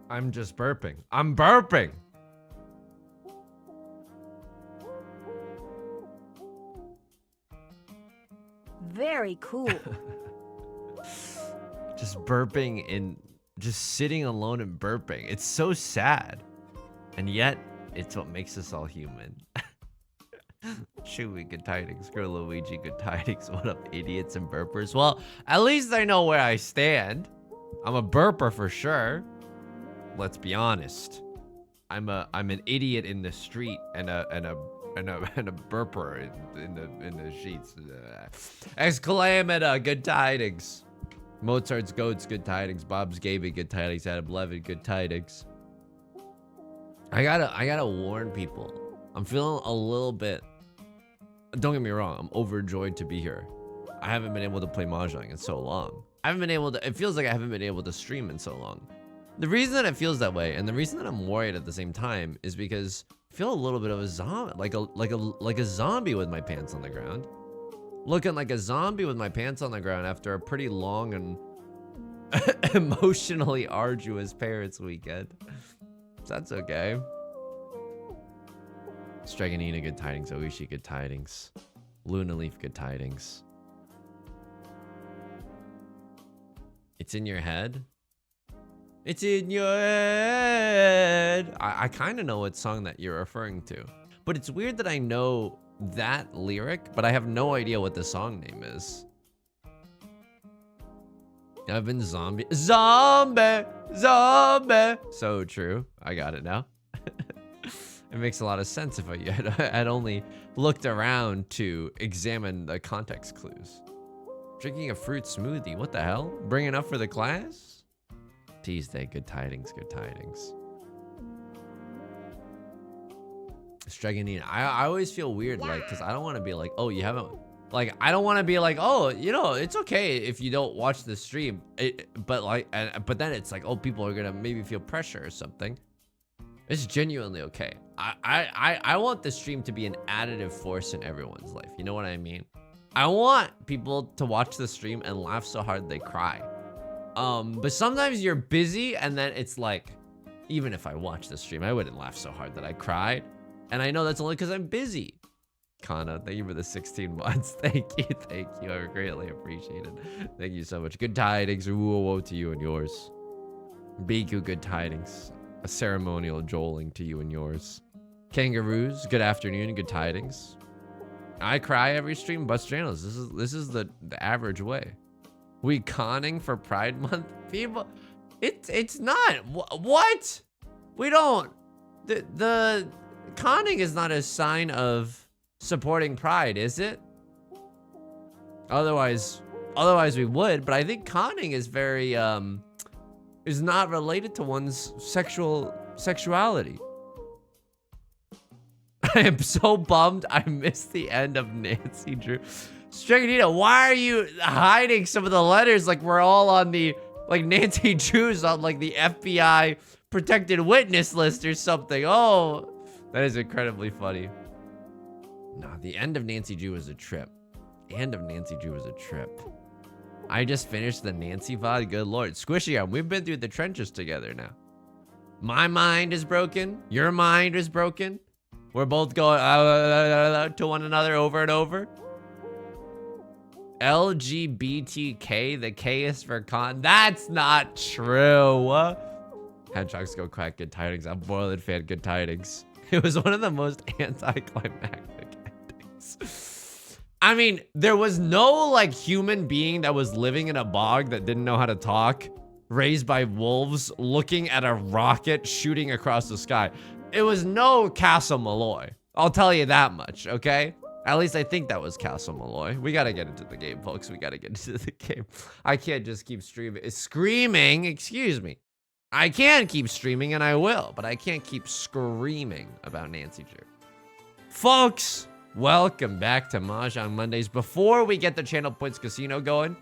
I'm just burping. I'm burping. Very cool. Just burping and just sitting alone and burping. It's so sad. And yet, it's what makes us all human. Chewy, good tidings. Girl Luigi, good tidings. What up, idiots and burpers? Well, at least I know where I stand. I'm a burper for sure. Let's be honest. I'm an idiot in the street and a burper in the sheets. Exclamata, good tidings. Mozart's goats, good tidings. Bob's Gaby, good tidings. Adam Levin, good tidings. I gotta warn people. I'm feeling a little bit. Don't get me wrong. I'm overjoyed to be here. I haven't been able to play Mahjong in so long. I haven't been able to. It feels like I haven't been able to stream in so long. The reason that it feels that way, and the reason that I'm worried at the same time, is because I feel a little bit of a zombie, like a zombie with my pants on the ground, looking like a zombie with my pants on the ground after a pretty long and emotionally arduous parents' weekend. That's okay. Streganina, good tidings. Oishi, good tidings. Luna Leaf, good tidings. It's in your head. It's in your head. I kind of know what song that you're referring to, but it's weird that I know that lyric, but I have no idea what the song name is. I've been zombie. So true. I got it now. It makes a lot of sense if I had only looked around to examine the context clues. Drinking a fruit smoothie. What the hell? Bringing up for the class? Tuesday, good tidings, good tidings. Streganina. I always feel weird, like, because I don't want to be like, oh, you haven't, like, I don't want to be like, oh, you know, it's okay if you don't watch the stream, but then it's like, oh, people are gonna maybe feel pressure or something. It's genuinely okay. I want the stream to be an additive force in everyone's life. You know what I mean? I want people to watch the stream and laugh so hard they cry. But sometimes you're busy and then it's like, even if I watch the stream, I wouldn't laugh so hard that I cried. And I know that's only because I'm busy. Kana, thank you for the 16 months. Thank you. I greatly appreciate it. Thank you so much. Good tidings. Whoa to you and yours. Biku, good tidings. A ceremonial joling to you and yours. Kangaroos, good afternoon. Good tidings. I cry every stream. Bust channels. This is the average way. We conning for Pride Month, people. It's not. What? We don't. The conning is not a sign of supporting Pride, is it? Otherwise we would. But I think conning is very is not related to one's sexuality. I am so bummed I missed the end of Nancy Drew. Streganina, why are you hiding some of the letters like we're all on the, like Nancy Drew's on like the FBI protected witness list or something? Oh, that is incredibly funny. Nah, the end of Nancy Drew was a trip. End of Nancy Drew was a trip. I just finished the Nancy VOD. Good Lord. Squishy, we've been through the trenches together now. My mind is broken. Your mind is broken. We're both going to one another over and over. LGBTK, the K is for con. That's not true. Hedgehogs go crack, good tidings. I'm Boiling fan, good tidings. It was one of the most anticlimactic endings. I mean, there was no like human being that was living in a bog that didn't know how to talk, raised by wolves, looking at a rocket shooting across the sky. It was no Castle Malloy. I'll tell you that much, okay? At least I think that was Castle Malloy. We gotta get into the game, folks. We gotta get into the game. I can't just keep screaming, excuse me. I can keep streaming and I will, but I can't keep screaming about Nancy Drew. Folks, welcome back to Mahjong Mondays. Before we get the Channel Points Casino going,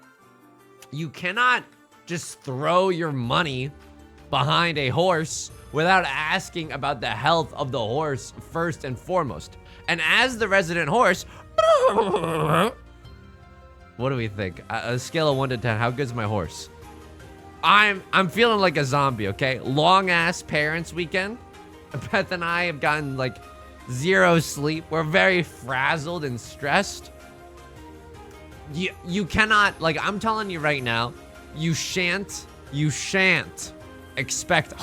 you cannot just throw your money behind a horse without asking about the health of the horse first and foremost. And as the resident horse, what do we think? A scale of 1 to 10, how good's my horse? I'm feeling like a zombie, okay? Long ass parents weekend. Beth and I have gotten like 0 sleep. We're very frazzled and stressed. You cannot, like, I'm telling you right now, you shan't expect,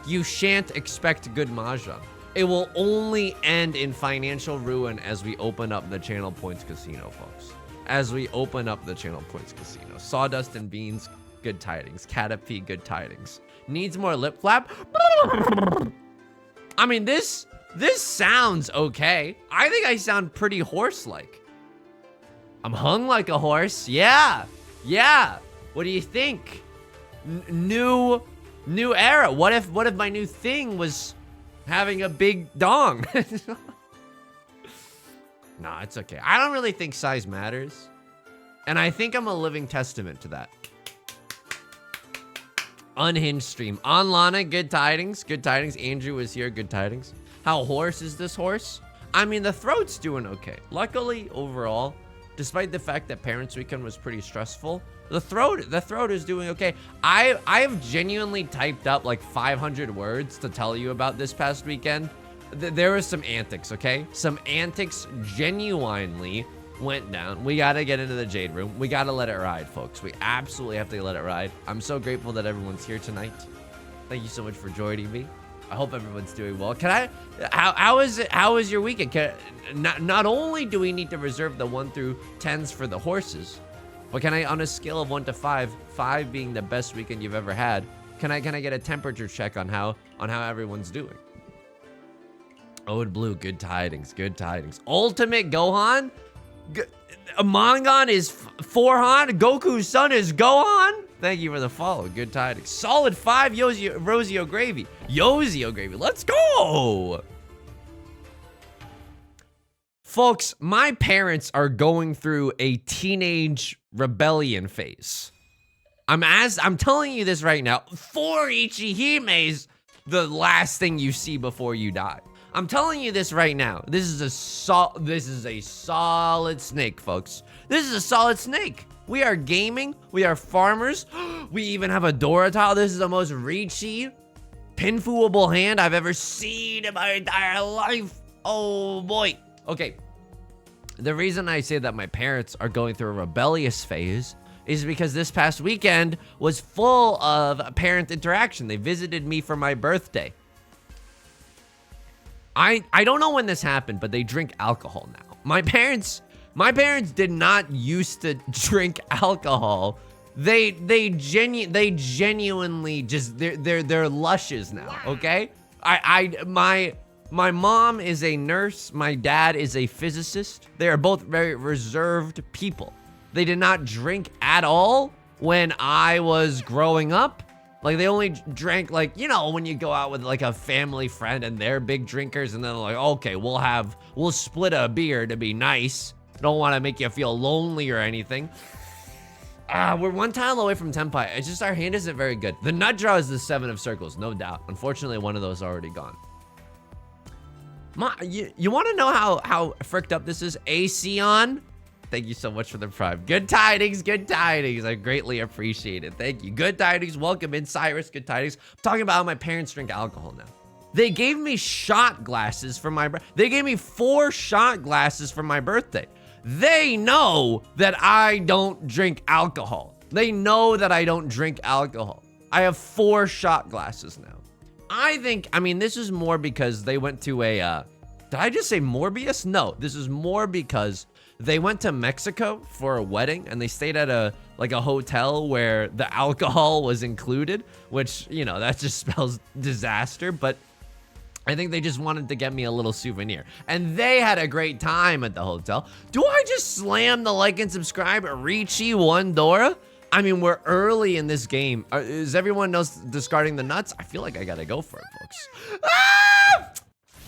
you shan't expect good mahjong. It will only end in financial ruin as we open up the Channel Points Casino, folks. As we open up the Channel Points Casino. Sawdust and Beans, good tidings. Caterpie, good tidings. Needs more lip flap? I mean, this sounds okay. I think I sound pretty horse-like. I'm hung like a horse. Yeah. What do you think? New era. What if my new thing was having a big dong? Nah, it's okay. I don't really think size matters. And I think I'm a living testament to that. Unhinged stream. On Lana, good tidings. Good tidings. Andrew was here, good tidings. How hoarse is this horse? I mean, the throat's doing okay. Luckily, overall, despite the fact that Parents Weekend was pretty stressful, the throat is doing okay. I've genuinely typed up like 500 words to tell you about this past weekend. There was some antics, okay? Some antics genuinely went down. We gotta get into the Jade Room. We gotta let it ride, folks. We absolutely have to let it ride. I'm so grateful that everyone's here tonight. Thank you so much for joining me. I hope everyone's doing well. How was your weekend? Not only do we need to reserve the 1 through 10s for the horses, but can I, on a scale of 1 to 5, 5 being the best weekend you've ever had, can I get a temperature check on how everyone's doing? Ode Blue, good tidings, good tidings. Ultimate Gohan? Amongon is Forhan. Goku's son is Gohan. Thank you for the follow. Good tidings. Solid 5 Rosie O'Gravy. Yosie O'Gravy. Let's go. Folks, my parents are going through a teenage rebellion phase. I'm telling you this right now. 4 Ichihime's the last thing you see before you die. I'm telling you this right now. This is a solid snake, folks. This is a solid snake. We are gaming. We are farmers. We even have a Dora tile. This is the most reachy, pinfooable hand I've ever seen in my entire life. Oh boy. Okay. The reason I say that my parents are going through a rebellious phase is because this past weekend was full of parent interaction. They visited me for my birthday. I don't know when this happened, but they drink alcohol now. My parents did not used to drink alcohol. They genuinely just they're lushes now, okay? My mom is a nurse, my dad is a physicist. They are both very reserved people. They did not drink at all when I was growing up. Like, they only drank, like, you know, when you go out with, like, a family friend and they're big drinkers, and then they're like, okay, we'll split a beer to be nice. Don't want to make you feel lonely or anything. We're 1 tile away from Tenpai. It's just our hand isn't very good. The nut draw is the 7 of circles, no doubt. Unfortunately, one of those is already gone. You want to know how fricked up this is? Aeon? Thank you so much for the prime. Good tidings, good tidings. I greatly appreciate it. Thank you. Good tidings. Welcome in, Cyrus. Good tidings. I'm talking about how my parents drink alcohol now. They gave me shot glasses for my They gave me 4 shot glasses for my birthday. They know that I don't drink alcohol. They know that I don't drink alcohol. I have 4 shot glasses now. I mean, this is more because they went to a, did I just say Morbius? No, this is more because they went to Mexico for a wedding and they stayed at a hotel where the alcohol was included, which, you know, that just spells disaster, but I think they just wanted to get me a little souvenir. And they had a great time at the hotel. Do I just slam the like and subscribe? Richie one Dora? I mean, we're early in this game. Is everyone else discarding the nuts? I feel like I gotta go for it, folks. Ah!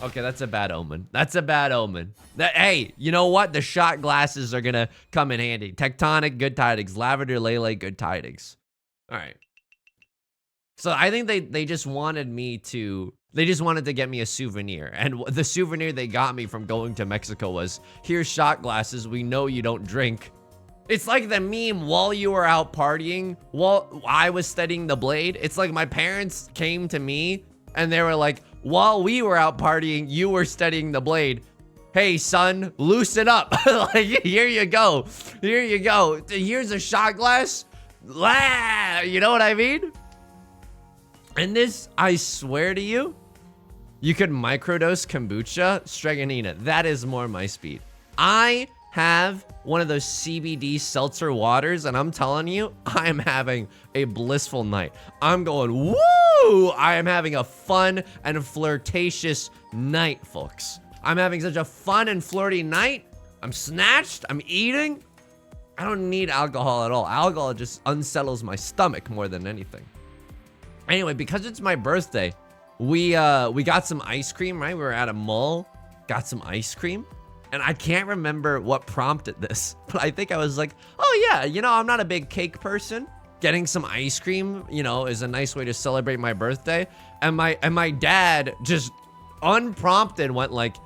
Okay, that's a bad omen. That's a bad omen. Hey, you know what? The shot glasses are gonna come in handy. Tectonic, good tidings. Lavender Lele, good tidings. All right. So I think they just wanted me to, they just wanted to get me a souvenir. And the souvenir they got me from going to Mexico was, here's shot glasses. We know you don't drink. It's like the meme while you were out partying, while I was studying the blade. It's like my parents came to me and they were like, while we were out partying, you were studying the blade. Hey, son, loosen up. Like, here you go. Here you go. Here's a shot glass. You know what I mean? And this, I swear to you, you could microdose kombucha. Streganina, that is more my speed. I have one of those CBD seltzer waters, and I'm telling you, I am having a blissful night. I'm going, woo! I am having a fun and flirtatious night, folks. I'm having such a fun and flirty night. I'm snatched. I'm eating. I don't need alcohol at all. Alcohol just unsettles my stomach more than anything. Anyway, because it's my birthday, we got some ice cream, right? We were at a mall, got some ice cream. And I can't remember what prompted this, but I think I was like, oh yeah, you know, I'm not a big cake person. Getting some ice cream, you know, is a nice way to celebrate my birthday. And my dad just unprompted went like,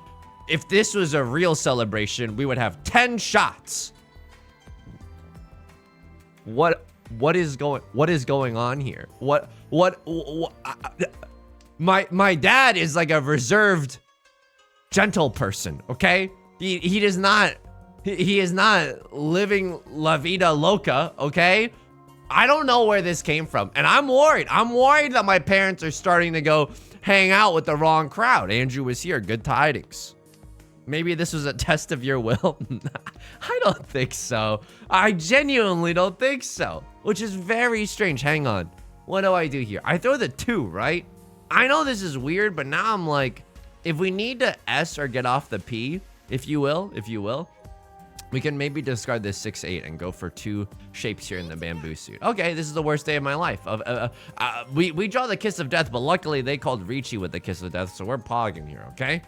if this was a real celebration, we would have 10 shots. What is going on here? My dad is like a reserved, gentle person, okay? He is not living la vida loca, okay? I don't know where this came from, and I'm worried. I'm worried that my parents are starting to go hang out with the wrong crowd. Andrew was here, good tidings. Maybe this was a test of your will. I don't think so. I genuinely don't think so, which is very strange. Hang on, what do I do here? I throw the 2, right? I know this is weird, but now I'm like, if we need to S or get off the P, if you will, we can maybe discard this 6-8 and go for 2 shapes here in the bamboo suit. Okay, this is the worst day of my life. We draw the kiss of death, but luckily they called Ricci with the kiss of death, so we're pogging here, okay?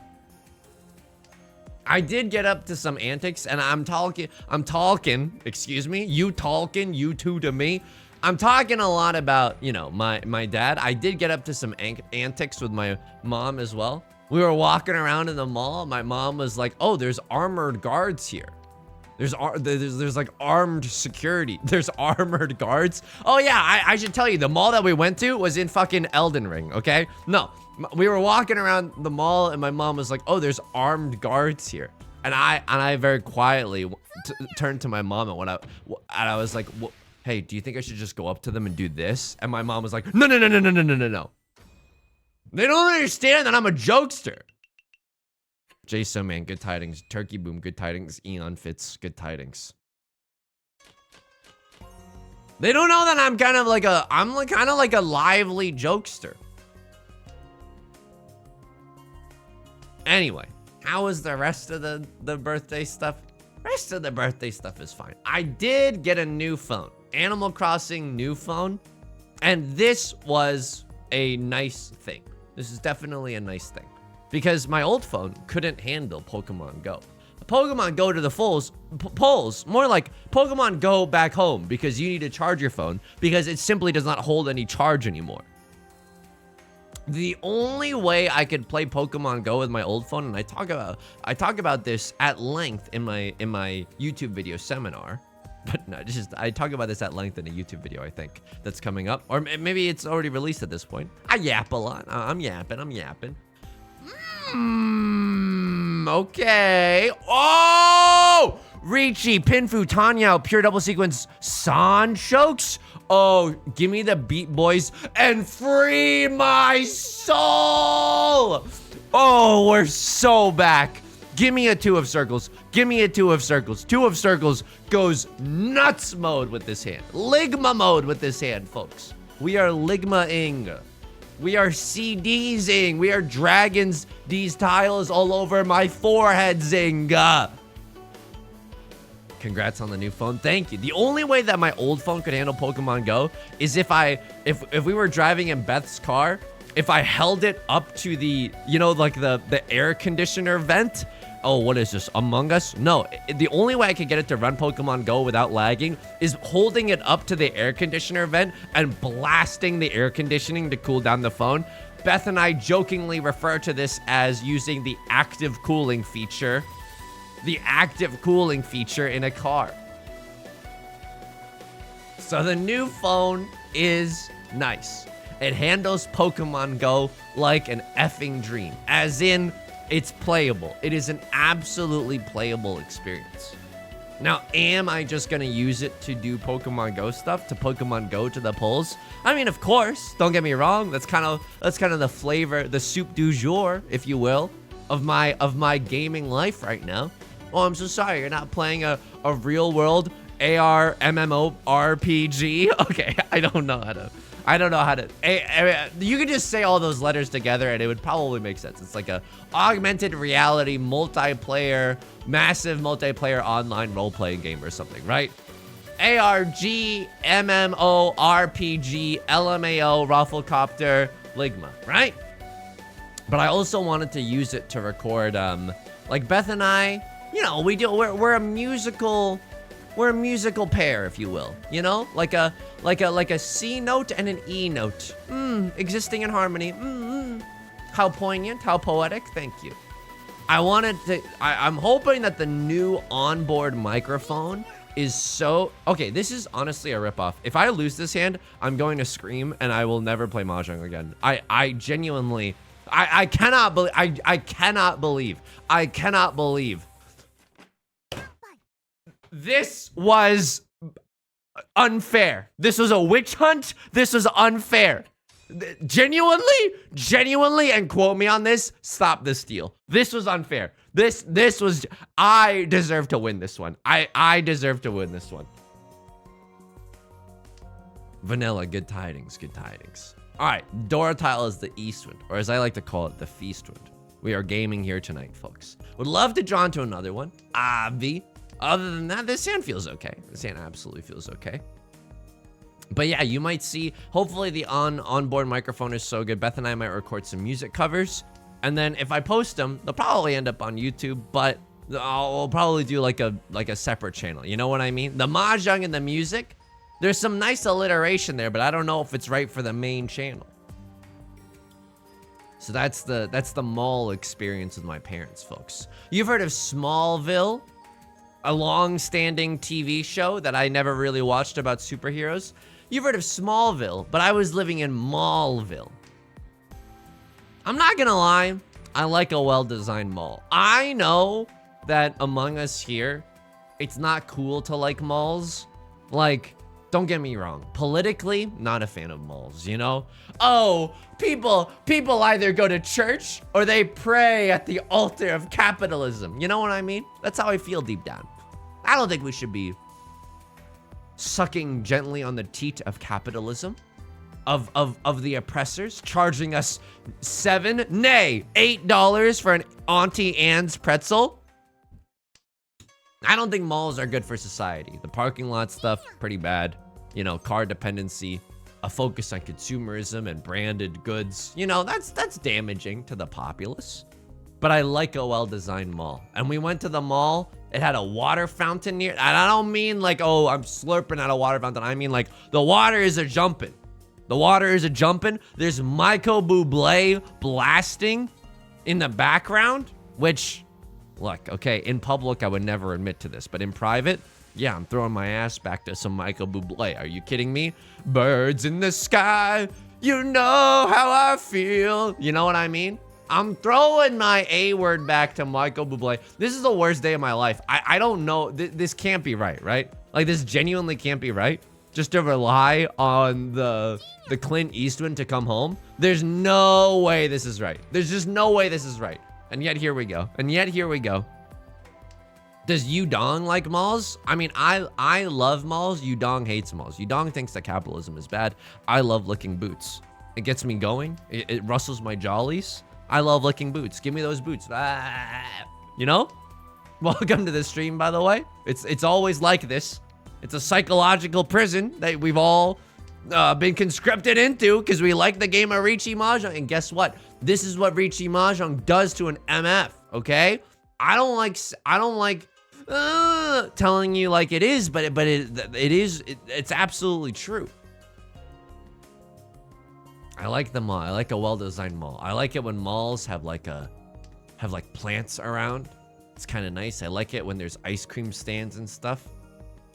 I did get up to some antics, and I'm talking, excuse me, you talking, you two to me. I'm talking a lot about, you know, my dad. I did get up to some antics with my mom as well. We were walking around in the mall. My mom was like, oh, there's armored guards here. There's like armed security. There's armored guards. Oh yeah, I should tell you, the mall that we went to was in fucking Elden Ring, okay? No, we were walking around the mall and my mom was like, oh, there's armed guards here. And I very quietly turned to my mom and I was like, hey, do you think I should just go up to them and do this? And my mom was like, no. They don't understand that I'm a jokester. Jason, man, good tidings. Turkey Boom, good tidings. Eon Fitz, good tidings. They don't know that I'm kind of like a lively jokester. Anyway, how was the rest of the birthday stuff? Rest of the birthday stuff is fine. I did get a new phone. Animal Crossing new phone. And this was a nice thing. This is definitely a nice thing. Because my old phone couldn't handle Pokemon Go. Pokemon Go to the polls, more like Pokemon Go back home, because you need to charge your phone because it simply does not hold any charge anymore. The only way I could play Pokemon Go with my old phone, and I talk about this at length in my YouTube video seminar, but no, I talk about this at length in a YouTube video, I think, that's coming up, or maybe it's already released at this point. I yap a lot. I'm yapping. Okay. Oh! Ricci, Pinfu, Tanyao, Pure Double Sequence, Sanchokes. Oh, give me the beat, boys, and free my soul. Oh, we're so back. Give me a 2 of circles. Give me a 2 of circles. 2 of circles goes nuts mode with this hand. Ligma mode with this hand, folks. We are Ligma-ing. We are CDs-ing. We are dragons. These tiles all over my forehead, Zinga. Congrats on the new phone. Thank you. The only way that my old phone could handle Pokemon Go is if we were driving in Beth's car, if I held it up to the, you know, like the air conditioner vent. Oh, what is this? Among Us? No, the only way I could get it to run Pokemon Go without lagging is holding it up to the air conditioner vent and blasting the air conditioning to cool down the phone. Beth and I jokingly refer to this as using the active cooling feature. The active cooling feature in a car. So the new phone is nice. It handles Pokemon Go like an effing dream. As in, it's playable. It is an absolutely playable experience. Now, am I just gonna use it to do Pokemon Go stuff, to Pokemon Go to the polls? I mean, of course, don't get me wrong. That's kind of the flavor, the soup du jour, if you will, of my gaming life right now. Oh, I'm so sorry, you're not playing a real world AR MMO RPG. Okay, I don't know how to. You could just say all those letters together and it would probably make sense. It's like a augmented reality multiplayer, massive multiplayer online role-playing game or something, right? ARG, MMO, RPG, LMAO, Rafflecopter, Ligma, right? But I also wanted to use it to record, like Beth and I, you know, we're a musical pair, if you will, you know, like a C note and an E note, existing in harmony. How poignant, how poetic. Thank you. I'm hoping that the new onboard microphone is so okay. This is honestly a ripoff. If I lose this hand, I'm going to scream and I will never play Mahjong again. I genuinely, I cannot believe this was unfair. This was a witch hunt. This was unfair. Genuinely, and quote me on this, stop this deal. This was unfair. This was, I deserve to win this one. I deserve to win this one. Vanilla, good tidings, good tidings. All right, Doratile is the Eastwind, or as I like to call it, the Feastwind. We are gaming here tonight, folks. Would love to draw into another one, Avi. Other than that, this hand feels okay. This hand absolutely feels okay. But yeah, you might see, hopefully the onboard microphone is so good. Beth and I might record some music covers. And then if I post them, they'll probably end up on YouTube, but I'll probably do like a separate channel. You know what I mean? The Mahjong and the music, there's some nice alliteration there, but I don't know if it's right for the main channel. So that's the mall experience with my parents, folks. You've heard of Smallville? A long-standing TV show that I never really watched about superheroes. You've heard of Smallville, but I was living in Mallville. I'm not gonna lie, I like a well-designed mall. I know that among us here, it's not cool to like malls. Like, don't get me wrong, politically, not a fan of malls, you know? Oh, people either go to church or they pray at the altar of capitalism. You know what I mean? That's how I feel deep down. I don't think we should be sucking gently on the teat of capitalism, of the oppressors, charging us $7, nay, $8 for an Auntie Anne's pretzel. I don't think malls are good for society. The parking lot stuff, pretty bad. You know, car dependency, a focus on consumerism and branded goods. You know, that's damaging to the populace. But I like a well-designed mall. And we went to the mall. It had a water fountain near. And I don't mean like, oh, I'm slurping at a water fountain. I mean like the water is a jumping. The water is a jumping. There's Michael Bublé blasting in the background, which, look, okay, in public, I would never admit to this. But in private, yeah, I'm throwing my ass back to some Michael Bublé. Are you kidding me? Birds in the sky. You know how I feel. You know what I mean? I'm throwing my A word back to Michael Bublé. This is the worst day of my life. I don't know. This can't be right, right? Like, this genuinely can't be right. Just to rely on the Clint Eastwood to come home. There's no way this is right. There's just no way this is right. And yet here we go. And yet here we go. Does Yudong like malls? I mean, I love malls. Yudong hates malls. Yudong thinks that capitalism is bad. I love licking boots. It gets me going. It rustles my jollies. I love licking boots. Give me those boots. You know? Welcome to the stream, by the way. It's always like this. It's a psychological prison that we've all been conscripted into because we like the game of Riichi Mahjong. And guess what? This is what Riichi Mahjong does to an MF, okay? I don't like telling you like it is, but it's absolutely true. I like the mall. I like a well-designed mall. I like it when malls have like plants around. It's kind of nice. I like it when there's ice cream stands and stuff.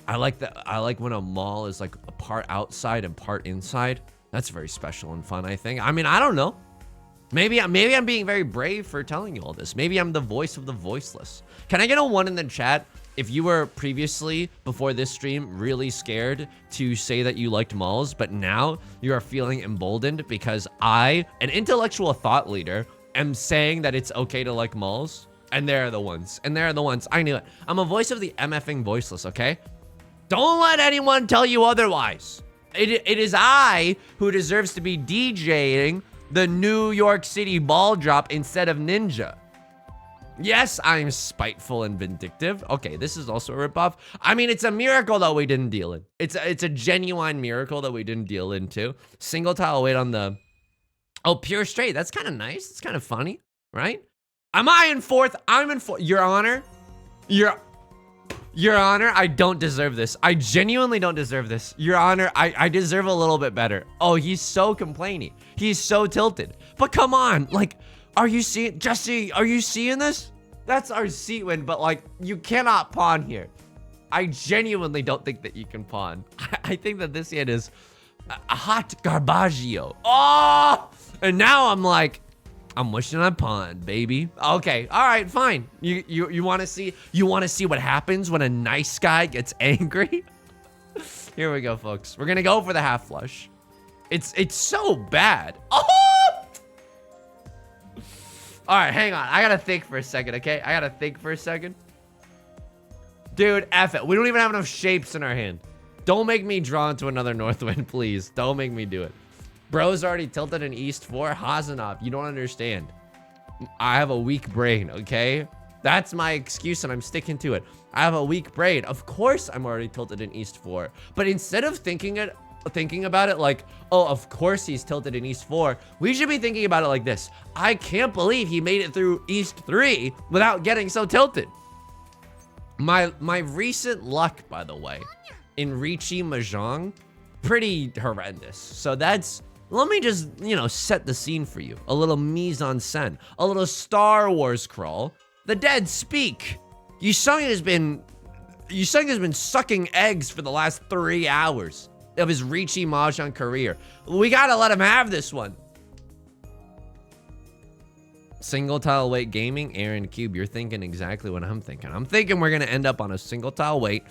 I like when a mall is like a part outside and part inside. That's very special and fun, I think. I mean, I don't know. Maybe I'm being very brave for telling you all this. Maybe I'm the voice of the voiceless. Can I get a 1 in the chat if you were previously, before this stream, really scared to say that you liked malls, but now you are feeling emboldened because I, an intellectual thought leader, am saying that it's okay to like malls? And they're the ones. And they're the ones. I knew it. I'm a voice of the MFing voiceless, okay? Don't let anyone tell you otherwise. It is I who deserves to be DJing the New York City ball drop instead of Ninja. Yes, I'm spiteful and vindictive. Okay, this is also a ripoff. I mean, it's a miracle that we didn't deal in. It's a genuine miracle that we didn't deal into. Single tile weight on the... Oh, pure straight. That's kind of nice. It's kind of funny, right? Am I in 4th? I'm in 4th. Your Honor. Your Honor, I don't deserve this. I genuinely don't deserve this. Your Honor, I deserve a little bit better. Oh, he's so complaining. He's so tilted. But come on, like, are you seeing, Jesse, are you seeing this? That's our seat win, but like, you cannot pawn here. I genuinely don't think that you can pawn. I think that this hand is a hot garbaggio. Oh, and now I'm like, I'm wishing I pawned, baby. Okay, all right, fine. You want to see what happens when a nice guy gets angry? Here we go, folks. We're gonna go for the half flush. It's so bad. Oh! All right, hang on. I gotta think for a second, okay? I gotta think for a second. Dude, F it. We don't even have enough shapes in our hand. Don't make me draw into another Northwind, please. Don't make me do it. Bro's already tilted in East 4. Hazanov, you don't understand. I have a weak brain, okay? That's my excuse and I'm sticking to it. I have a weak brain. Of course I'm already tilted in East 4. But instead of thinking about it like, oh, of course he's tilted in East 4, we should be thinking about it like this. I can't believe he made it through East 3 without getting so tilted. My recent luck, by the way, in Ricci Mahjong, pretty horrendous. So that's... Let me just, you know, set the scene for you. A little mise-en-scène. A little Star Wars crawl. The dead speak. Yusung has been sucking eggs for the last 3 hours of his Ricci Mahjong career. We gotta let him have this one. Single tile weight gaming. Aaron Cube, you're thinking exactly what I'm thinking. I'm thinking we're gonna end up on a single tile weight.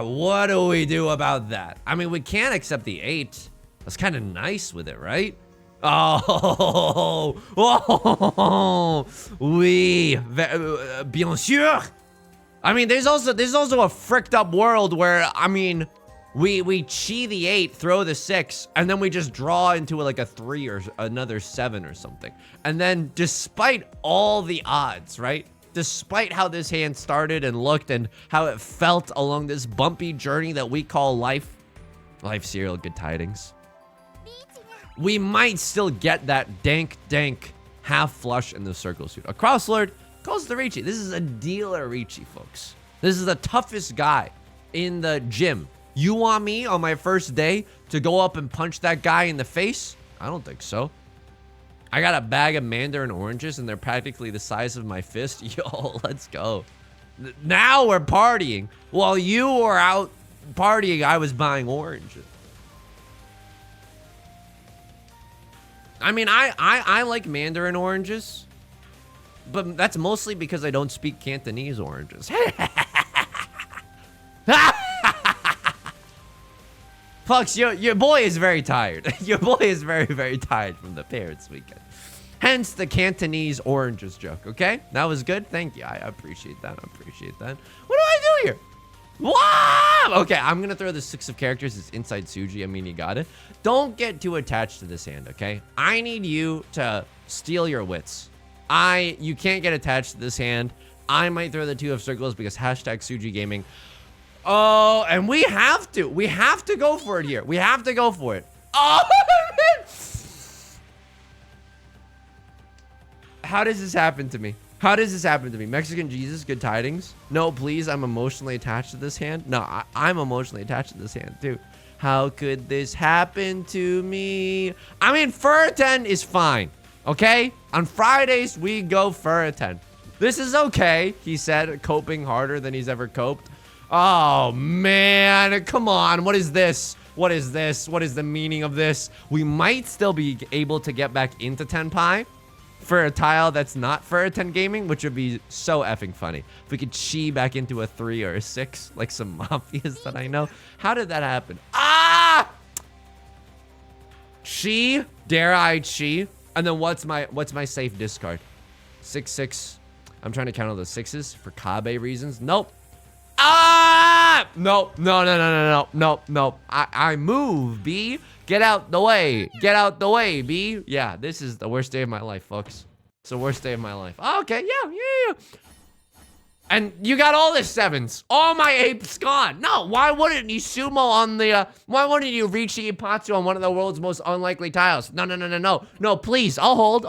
What do we do about that? I mean, we can't accept the 8. That's kind of nice with it, right? Oh, oui, bien sûr. I mean, there's also a fricked up world where, I mean, we chi the 8, throw the 6, and then we just draw into like a 3 or another 7 or something. And then despite all the odds, right? Despite how this hand started and looked and how it felt along this bumpy journey that we call life, cereal, good tidings, we might still get that dank half flush in the circle suit. A crosslord calls the Ricci. This is a dealer Ricci, folks. This is the toughest guy in the gym. You want me on my first day to go up and punch that guy in the face? I don't think so. I got a bag of mandarin oranges and they're practically the size of my fist. Yo, let's go. Now we're partying. While you were out partying, I was buying oranges. I mean, I like mandarin oranges, but that's mostly because I don't speak Cantonese oranges. Fox, your boy is very tired. Your boy is very, very tired from the parents' weekend. Hence the Cantonese oranges joke, okay? That was good. Thank you. I appreciate that. I appreciate that. What do I do here? Wow! Okay, I'm going to throw the 6 of characters. It's inside Suji. I mean, you got it. Don't get too attached to this hand, okay? I need you to steal your wits. You can't get attached to this hand. I might throw the 2 of circles because hashtag Suji Gaming. Oh, and we have to go for it here. We have to go for it. Oh, how does this happen to me? How does this happen to me? Mexican Jesus, good tidings. No, please, I'm emotionally attached to this hand. No, I'm emotionally attached to this hand too. How could this happen to me? I mean, Fur 10 is fine, okay? On Fridays, we go Fur 10. This is okay, he said, coping harder than he's ever coped. Oh, man. Come on. What is this? What is this? What is the meaning of this? We might still be able to get back into Tenpai for a tile that's not for a 10 gaming, which would be so effing funny. If we could chi back into a 3 or a 6, like some mafias that I know. How did that happen? Ah! Chi? Dare I chi? And then what's my safe discard? 6/6. I'm trying to count all the 6s for Kabe reasons. Nope. Ah! Nope. No. I move, B. Get out the way. Get out the way, B. Yeah, this is the worst day of my life, folks. It's the worst day of my life. Okay, yeah. And you got all the 7s. All my apes gone. No, why wouldn't you sumo on the, why wouldn't you reach Ipatsu on one of the world's most unlikely tiles? No. No, please. I'll hold.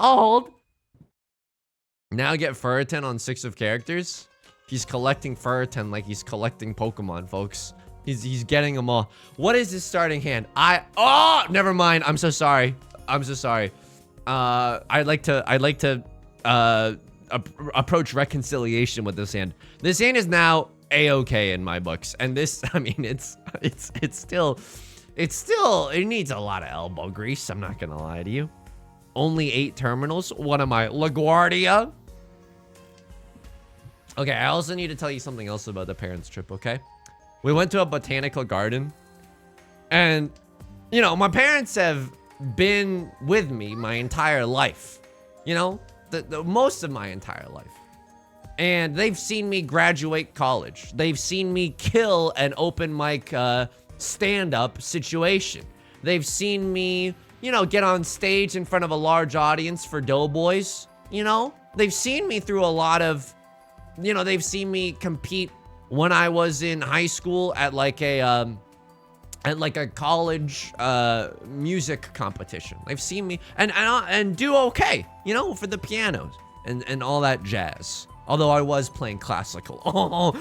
Now get Furiten on 6 of characters. He's collecting Furiten like he's collecting Pokemon, folks. He's getting them all. What is his starting hand? Oh, never mind. I'm so sorry. I'd like to approach reconciliation with this hand. This hand is now a-okay in my books, and this, I mean, it needs a lot of elbow grease. I'm not gonna lie to you. Only 8 terminals. What am I, LaGuardia? Okay, I also need to tell you something else about the parents' trip, okay? We went to a botanical garden, and, you know, my parents have been with me my entire life, you know, the most of my entire life. And they've seen me graduate college. They've seen me kill an open mic stand-up situation. They've seen me, you know, get on stage in front of a large audience for Doughboys, you know? They've seen me through a lot of, you know, they've seen me compete when I was in high school at like a college music competition. They've seen me and do okay, you know, for the pianos and all that jazz. Although I was playing classical. All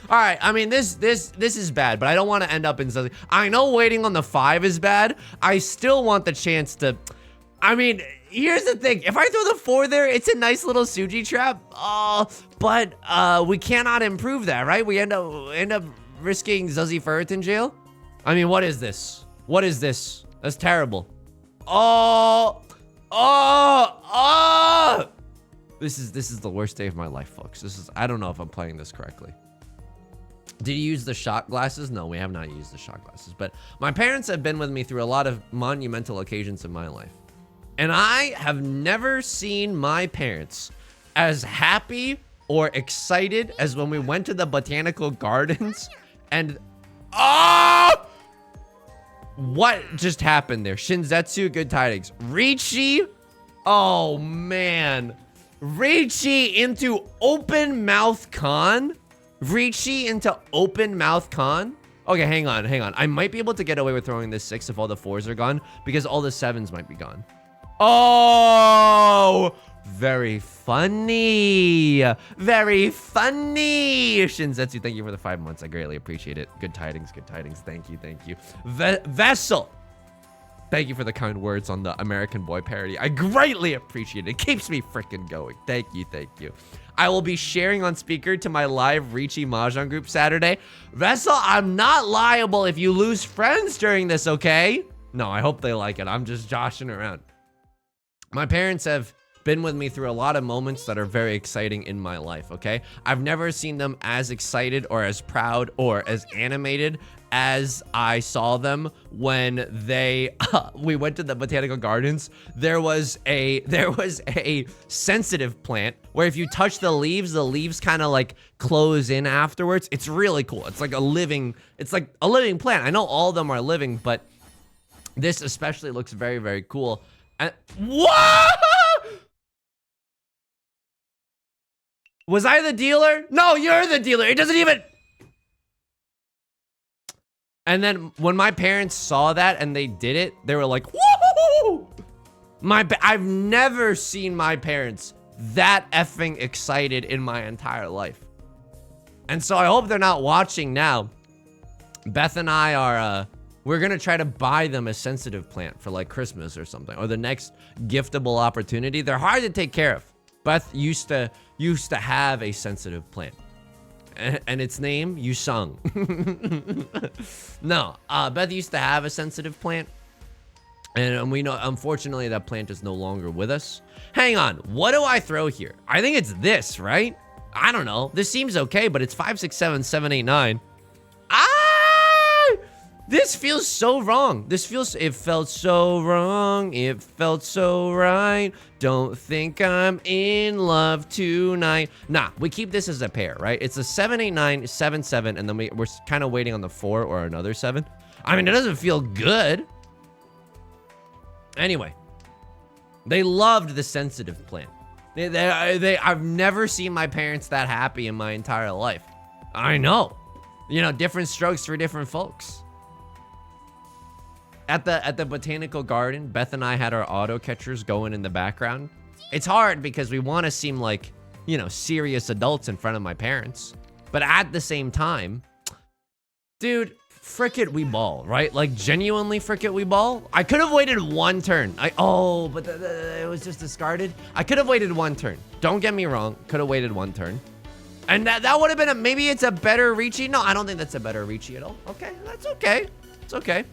right, I mean this is bad, but I don't want to end up in something. I know waiting on the 5 is bad. I still want the chance to. I mean, here's the thing. If I throw the 4 there, it's a nice little Suji trap. But we cannot improve that, right? We end up risking Zuzzy Furret jail. I mean, what is this? What is this? That's terrible. This is the worst day of my life, folks. I don't know if I'm playing this correctly. Did you use the shot glasses? No, we have not used the shot glasses. But my parents have been with me through a lot of monumental occasions in my life. And I have never seen my parents as happy or excited as when we went to the botanical gardens and what just happened there? Shinzetsu, good tidings. Riichi, oh man. Riichi into open mouth con? Riichi into open mouth con? Okay, hang on. I might be able to get away with throwing this 6 if all the 4s are gone, because all the 7s might be gone. Oh, very funny. Very funny. Shinzetsu, thank you for the 5 months. I greatly appreciate it. Good tidings. Thank you. Vessel, thank you for the kind words on the American Boy parody. I greatly appreciate it. It keeps me freaking going. Thank you. I will be sharing on speaker to my live Riichi Mahjong group Saturday. Vessel, I'm not liable if you lose friends during this, okay? No, I hope they like it. I'm just joshing around. My parents have been with me through a lot of moments that are very exciting in my life, okay? I've never seen them as excited or as proud or as animated as I saw them when we went to the botanical gardens. There was a sensitive plant where if you touch the leaves kind of like close in afterwards. It's really cool. It's like a living plant. I know all of them are living, but this especially looks very, very cool. And what? Was I the dealer? No, you're the dealer. It doesn't even. And then when my parents saw that and they did it, they were like, woo! I've never seen my parents that effing excited in my entire life. And so I hope they're not watching now. Beth and I are, we're gonna try to buy them a sensitive plant for like Christmas or something, or the next giftable opportunity. They're hard to take care of. Beth used to have a sensitive plant, and its name Yusung. No, Beth used to have a sensitive plant, and we know, unfortunately, that plant is no longer with us. Hang on, what do I throw here? I think it's this, right? I don't know. This seems okay, but it's 5, 6, 7, 7, 8, 9. This feels so wrong. It felt so wrong. It felt so right. Don't think I'm in love tonight. Nah, we keep this as a pair, right? It's a 7, 8, 9, 7, 7, and then we're kind of waiting on the 4 or another 7. I mean, it doesn't feel good. Anyway, they loved the sensitive plant. I've never seen my parents that happy in my entire life. I know. You know, different strokes for different folks. At the botanical garden, Beth and I had our auto catchers going in the background. It's hard because we want to seem like, you know, serious adults in front of my parents. But at the same time, dude, frick it, we ball, right? Like, genuinely frick it, we ball. I could have waited one turn. But it was just discarded. I could have waited one turn. Don't get me wrong. Could have waited one turn. And that would have been maybe it's a better Ricci. No, I don't think that's a better Ricci at all. Okay, that's okay. It's okay.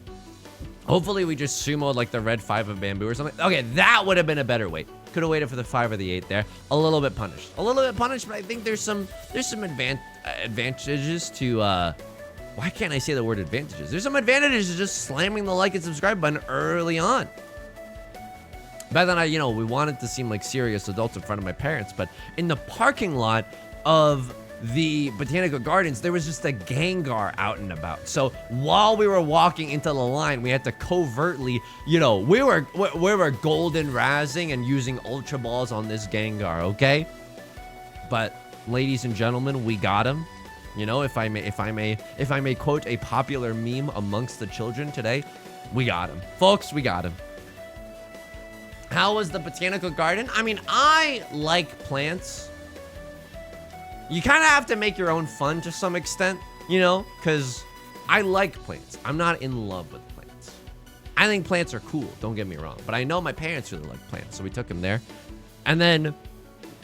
Hopefully we just sumoed like the red 5 of bamboo or something. Okay, that would have been a better wait. Could have waited for the 5 or the 8 there. A little bit punished. But I think there's some advantages to why can't I say the word advantages? There's some advantages to just slamming the like and subscribe button early on. Beth and I, you know, we wanted to seem like serious adults in front of my parents, but in the parking lot of the botanical gardens, there was just a Gengar out and about. So while we were walking into the line, we had to covertly, you know, we were golden razzing and using ultra balls on this Gengar, okay? But ladies and gentlemen, we got him. You know, if I may quote a popular meme amongst the children today, we got him. Folks, we got him. How was the botanical garden? I mean, I like plants. You kind of have to make your own fun to some extent, you know, because I like plants. I'm not in love with plants. I think plants are cool, don't get me wrong, but I know my parents really like plants, so we took them there. And then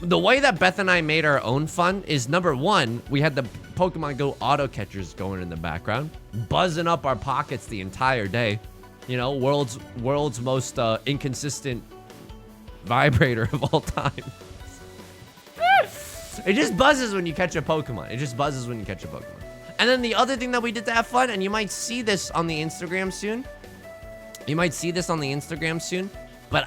the way that Beth and I made our own fun is, number one, we had the Pokemon Go auto catchers going in the background, buzzing up our pockets the entire day. You know, world's most inconsistent vibrator of all time. It just buzzes when you catch a Pokemon. It just buzzes when you catch a Pokemon. And then the other thing that we did to have fun, and you might see this on the Instagram soon. But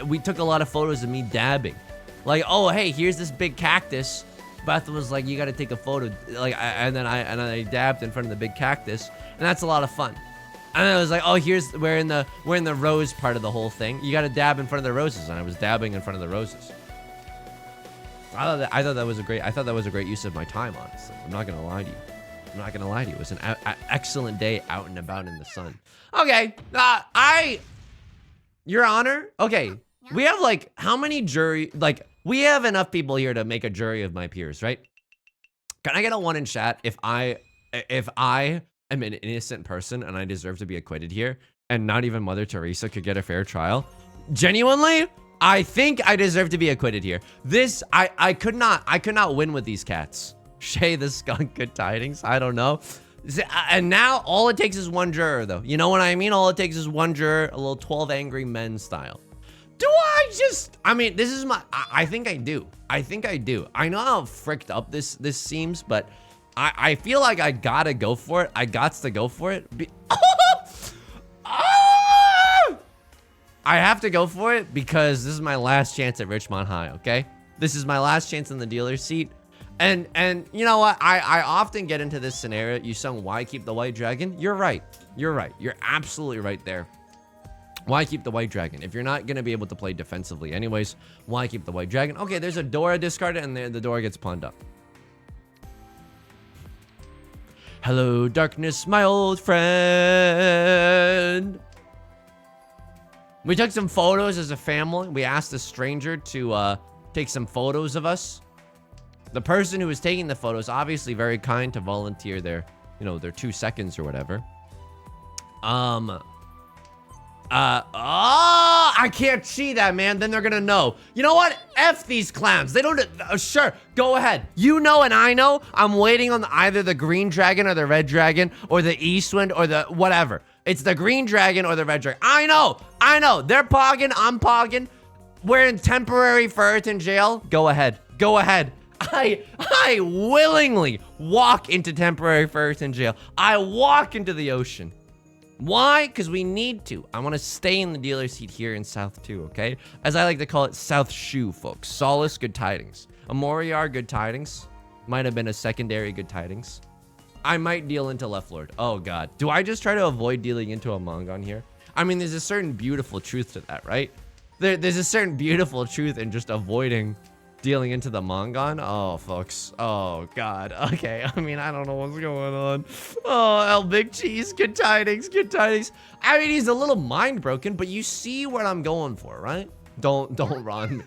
we took a lot of photos of me dabbing. Like, oh, hey, here's this big cactus. Beth was like, you got to take a photo. Like, and then I dabbed in front of the big cactus, and that's a lot of fun. And then I was like, oh, we're in the rose part of the whole thing. You got to dab in front of the roses, and I was dabbing in front of the roses. I thought that was a great use of my time, honestly. I'm not gonna lie to you. It was an excellent day out and about in the sun. Okay, Your Honor. Okay, we have like how many jury? Like we have enough people here to make a jury of my peers, right? Can I get a 1 in chat if I am an innocent person and I deserve to be acquitted here, and not even Mother Teresa could get a fair trial? Genuinely? I think I deserve to be acquitted here. I could not win with these cats. Shay the skunk, good tidings. I don't know. And now all it takes is one juror, though. You know what I mean? All it takes is one juror, a little 12 Angry Men style. I mean, this is I think I do. I know how fricked up this seems, but I feel like I gotta go for it. I gots to go for it. I have to go for it because this is my last chance at Richmond High, okay? This is my last chance in the dealer's seat. And you know what? I often get into this scenario. You sung, why keep the white dragon? You're right. You're absolutely right there. Why keep the white dragon? If you're not going to be able to play defensively anyways, why keep the white dragon? Okay, there's a Dora discarded, and the Dora gets pawned up. Hello, darkness, my old friend. We took some photos as a family. We asked a stranger to take some photos of us. The person who was taking the photos, obviously very kind to volunteer their 2 seconds or whatever. I can't see that, man. Then they're gonna know. You know what? F these clowns. They don't, sure, go ahead. You know and I know. I'm waiting on either the green dragon or the red dragon or the east wind or the whatever. It's the green dragon or the red dragon. I know. They're pogging, I'm pogging. We're in temporary Ferriton jail. Go ahead. I willingly walk into temporary Ferriton jail. I walk into the ocean. Why? Because we need to. I want to stay in the dealer seat here in South 2, okay? As I like to call it, South Shoe, folks. Solace, good tidings. Amoriar, good tidings. Might have been a secondary good tidings. I might deal into Left Lord. Oh, God. Do I just try to avoid dealing into a Mongon here? I mean, there's a certain beautiful truth to that, right? There's a certain beautiful truth in just avoiding dealing into the Mongon. Oh, folks. Oh, God. Okay. I mean, I don't know what's going on. Oh, El Big Cheese. Good tidings. I mean, he's a little mind broken, but you see what I'm going for, right? Don't run.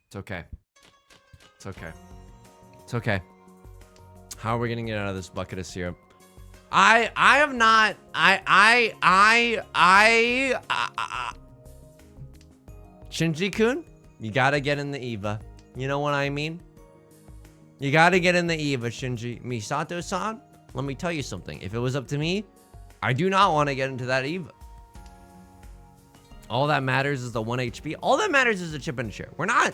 It's okay. How are we gonna get out of this bucket of syrup? I have not. Shinji-kun, you gotta get in the Eva. You know what I mean? You gotta get in the Eva, Shinji. Misato-san, let me tell you something. If it was up to me, I do not want to get into that Eva. All that matters is the 1 HP. All that matters is a chip and a share. We're not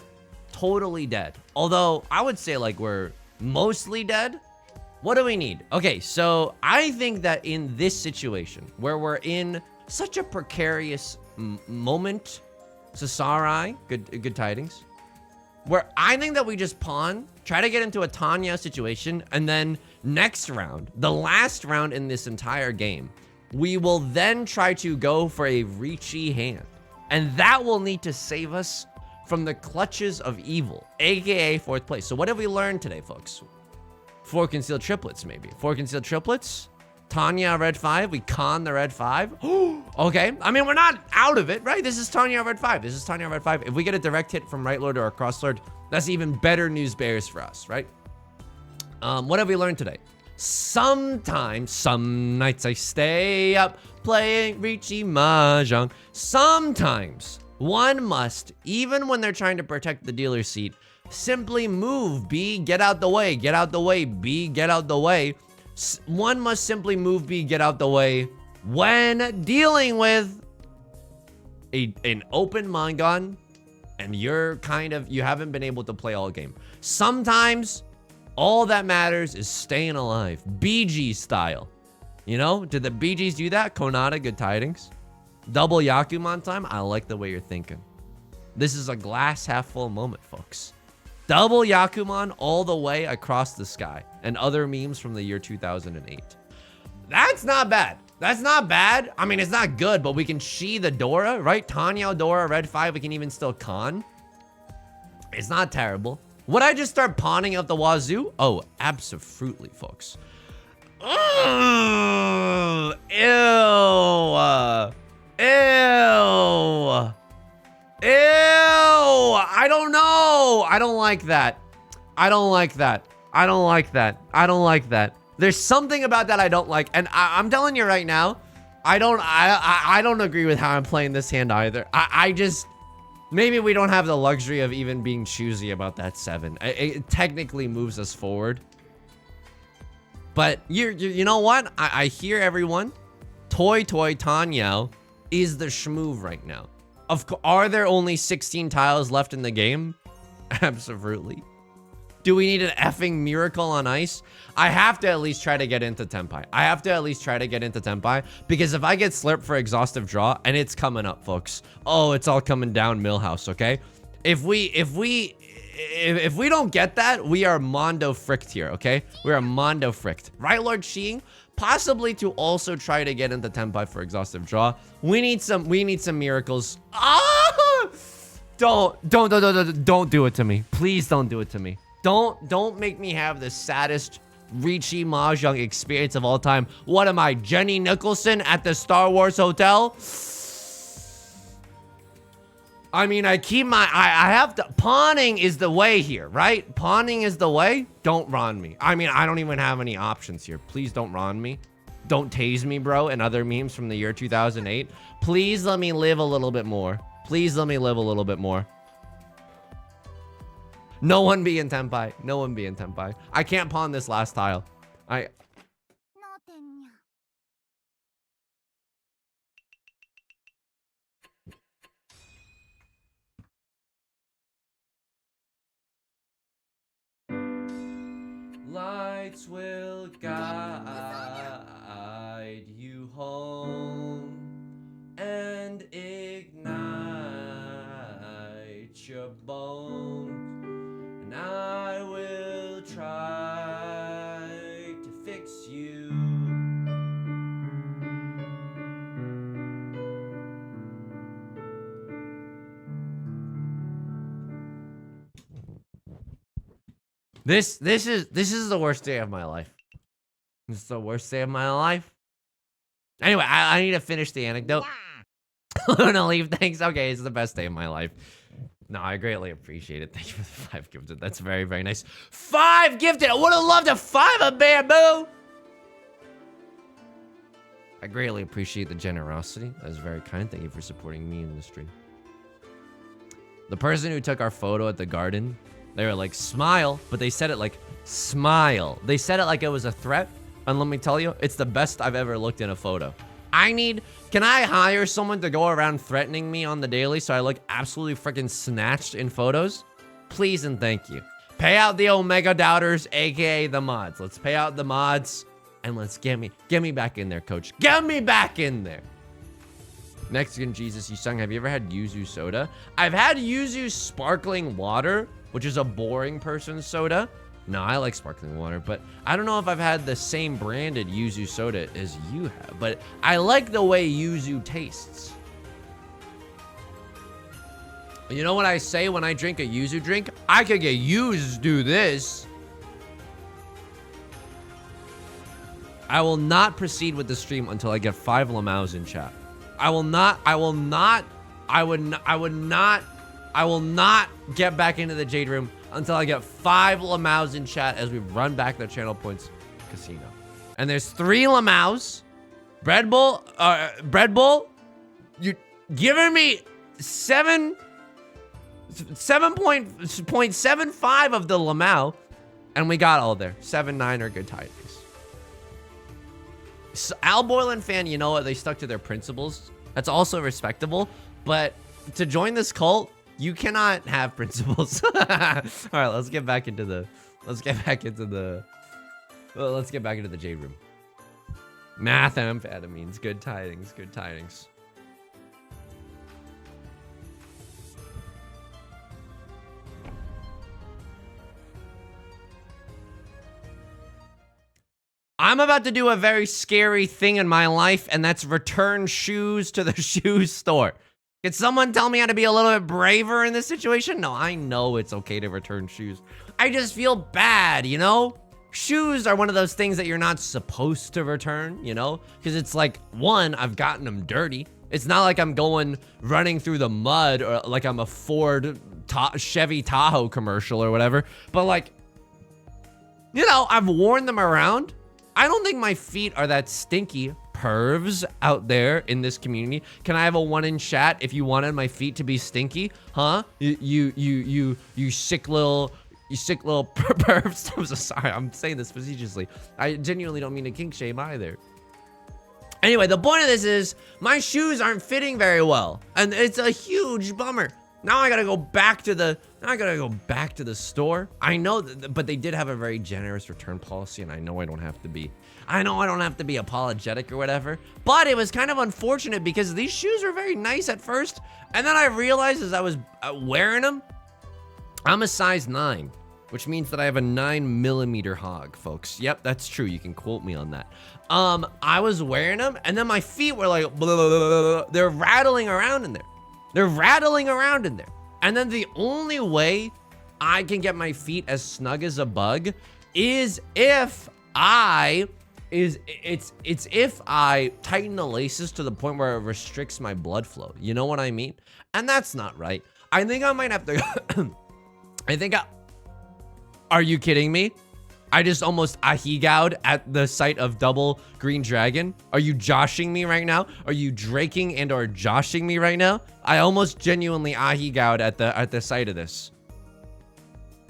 totally dead. Although, I would say, like, we're mostly dead. What do we need? Okay, so I think that in this situation, where we're in such a precarious moment, Sasarai, good tidings, where I think that we just pawn, try to get into a Tanya situation, and then next round, the last round in this entire game, we will then try to go for a Ricci hand. And that will need to save us from the clutches of evil, aka 4th place. So what have we learned today, folks? 4 concealed triplets, maybe. 4 concealed triplets. Tanya red 5. We con the red 5. Okay. I mean, we're not out of it, right? This is Tanya red 5. If we get a direct hit from right lord or a cross lord, that's even better news bears for us, right? What have we learned today? Sometimes, some nights I stay up playing Ricci Mahjong. Sometimes one must, even when they're trying to protect the dealer seat, simply move B, get out the way, B, get out the way. One must simply move B, get out the way when dealing with an open Mongon and you haven't been able to play all game. Sometimes all that matters is staying alive, BG style. You know, did the BGs do that? Konata, good tidings. Double Yakuman time. I like the way you're thinking. This is a glass half full moment, folks. Double Yakuman all the way across the sky. And other memes from the year 2008. That's not bad. I mean, it's not good, but we can Shi the Dora, right? Tanya Dora, red 5. We can even still con. It's not terrible. Would I just start pawning out the wazoo? Oh, absolutely, folks. Ew. I don't know. I don't like that. There's something about that I don't like. And I'm telling you right now, I don't agree with how I'm playing this hand either. I just, maybe we don't have the luxury of even being choosy about that 7. It technically moves us forward. But you know what? I hear everyone. Toy Tanyao is the schmoove right now. Are there only 16 tiles left in the game? Absolutely. Do we need an effing miracle on ice? I have to at least try to get into Tenpai. Because if I get slurped for exhaustive draw, and it's coming up, folks. Oh, it's all coming down Millhouse, okay? If we don't get that, we are Mondo fricked here, okay? We are Mondo fricked. Right, Lord Shing? Possibly to also try to get into Tenpai for exhaustive draw. We need some miracles. Ah! Don't do it to me. Please don't do it to me. Don't make me have the saddest Ricci Mahjong experience of all time. What am I, Jenny Nicholson at the Star Wars Hotel? I mean, I have to, pawning is the way here, right? Pawning is the way. Don't ron me. I mean, I don't even have any options here. Please don't ron me. Don't tase me, bro, and other memes from the year 2008. Please let me live a little bit more. Please let me live a little bit more. No one be in Tenpai. No one be in Tenpai. I can't pawn this last tile. Lights will guide you home and ignite your bones, and I will try to fix you. This is the worst day of my life. This is the worst day of my life. Anyway, I need to finish the anecdote. I'm gonna leave. Thanks. Okay, it's the best day of my life. No, I greatly appreciate it. Thank you for the 5 gifted. That's very, very nice. 5 gifted. I would have loved a 5 of bamboo. I greatly appreciate the generosity. That is very kind. Thank you for supporting me in the stream. The person who took our photo at the garden, they were like, smile, but they said it like, smile. They said it like it was a threat. And let me tell you, it's the best I've ever looked in a photo. Can I hire someone to go around threatening me on the daily so I look absolutely freaking snatched in photos? Please and thank you. Pay out the Omega Doubters, aka the mods. Let's pay out the mods and let's get me back in there, coach. Get me back in there. Mexican Jesus Yusung, have you ever had yuzu soda? I've had yuzu sparkling water, which is a boring person's soda. No, I like sparkling water, but I don't know if I've had the same branded yuzu soda as you have, but I like the way yuzu tastes. You know what I say when I drink a yuzu drink? I could get used to do this. I will not proceed with the stream until I get 5 lamaus in chat. I will not get back into the Jade Room until I get 5 lamaus in chat as we run back the channel points casino. And there's 3 lamaus. Bread Bull, you're giving me 7.75 of the lamau, and we got all there. 7, 9 are good tidings. So Al Borland fan, you know what? They stuck to their principles. That's also respectable, but to join this cult, you cannot have principles. All right, let's get back into the Jade Room. Methamphetamines, good tidings, good tidings. I'm about to do a very scary thing in my life, and that's return shoes to the shoe store. Can someone tell me how to be a little bit braver in this situation? No, I know it's okay to return shoes. I just feel bad, you know? Shoes are one of those things that you're not supposed to return, you know? Because it's like, one, I've gotten them dirty. It's not like I'm going running through the mud or like I'm a Ford Chevy Tahoe commercial or whatever. But like, you know, I've worn them around. I don't think my feet are that stinky. Pervs out there in this community, can I have a 1 in chat if you wanted my feet to be stinky? Huh? You sick little pervs. I'm so sorry. I'm saying this facetiously. I genuinely don't mean to kink shame either. Anyway, the point of this is my shoes aren't fitting very well, and it's a huge bummer. Now I gotta go back to the store. I know, but they did have a very generous return policy, and I know I don't have to be apologetic or whatever. But it was kind of unfortunate because these shoes were very nice at first, and then I realized as I was wearing them, I'm a size 9, which means that I have a 9mm hog, folks. Yep, that's true. You can quote me on that. I was wearing them, and then my feet were like, blah, blah, blah, blah. They're rattling around in there. And then the only way I can get my feet as snug as a bug is if I it's if I tighten the laces to the point where it restricts my blood flow. You know what I mean? And that's not right. I think I might have to Are you kidding me? I just almost ahigowed at the sight of double green dragon. Are you joshing me right now? Are you draking and or joshing me right now? I almost genuinely ahigowed at the sight of this.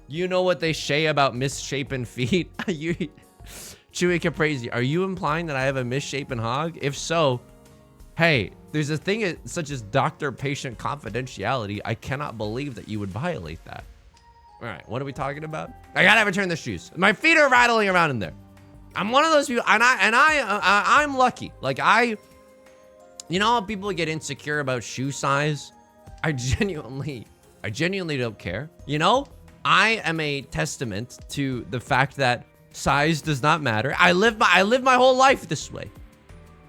You know what they say about misshapen feet? Chewy Caprese, are you implying that I have a misshapen hog? If so, hey, there's a thing such as doctor-patient confidentiality. I cannot believe that you would violate that. All right, what are we talking about? I gotta return the shoes. My feet are rattling around in there. I'm one of those people, and I'm lucky. Like you know how people get insecure about shoe size? I genuinely don't care. You know, I am a testament to the fact that size does not matter. I live my whole life this way.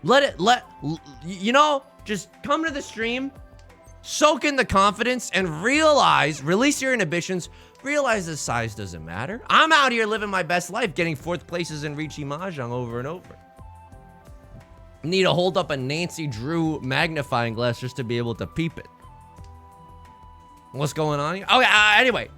You know, just come to the stream, soak in the confidence, and release your inhibitions. Realize that size doesn't matter. I'm out here living my best life, getting 4th places in Riichi Mahjong over and over. Need to hold up a Nancy Drew magnifying glass just to be able to peep it. What's going on here? Oh, yeah, anyway.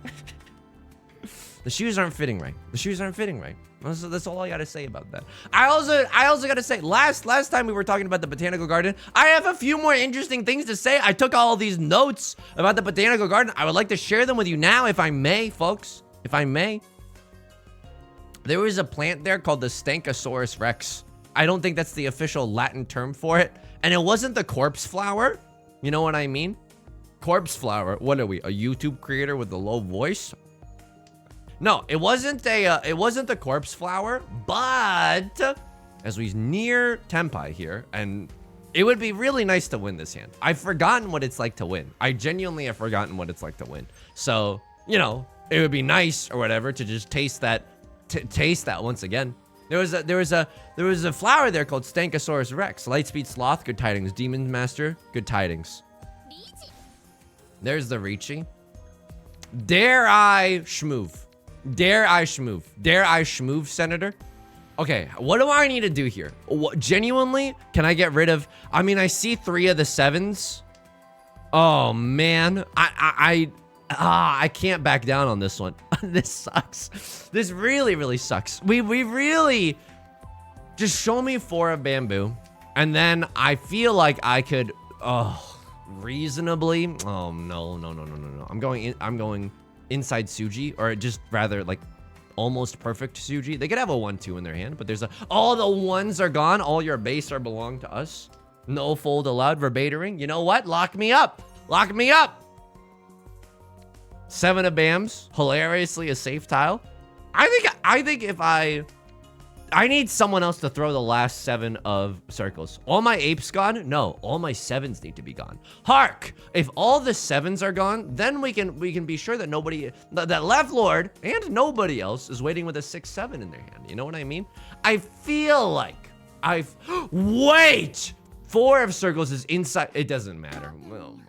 The shoes aren't fitting right. The shoes aren't fitting right. That's all I gotta say about that. I also gotta say, last time we were talking about the botanical garden, I have a few more interesting things to say. I took all these notes about the botanical garden. I would like to share them with you now, if I may, folks. If I may. There was a plant there called the Stankosaurus rex. I don't think that's the official Latin term for it. And it wasn't the corpse flower. You know what I mean? Corpse flower. What are we? A YouTube creator with a low voice? No, it wasn't the corpse flower, but as we near Tenpai here, and it would be really nice to win this hand. I've forgotten what it's like to win. I genuinely have forgotten what it's like to win. So, you know, it would be nice or whatever to just taste that once again. There was a flower there called Stankosaurus rex. Lightspeed sloth, good tidings. Demon master, good tidings. There's the Riichi. Dare I schmoove? Dare I schmoove? Dare I schmoove, Senator? Okay, what do I need to do here? Genuinely, can I get rid of... I mean, I see 3 of the 7s. Oh, man. I can't back down on this one. This sucks. This really, really sucks. We really... Just show me 4 of bamboo. And then I feel like I could... Oh, reasonably... Oh, no. I'm going inside Suji, or just rather like almost perfect Suji. They could have a 1-2 in their hand, but there's all the 1s are gone. All your base are belong to us. No fold allowed. Verbatering. You know what? Lock me up. Lock me up. 7 of bams. Hilariously a safe tile. I think if I need someone else to throw the last 7 of circles. All my apes gone? No, all my 7s need to be gone. Hark! If all the 7s are gone, then we can be sure that that left lord and nobody else is waiting with a 6-7 in their hand. You know what I mean? I feel like wait! 4 of circles is inside. It doesn't matter. Oh my.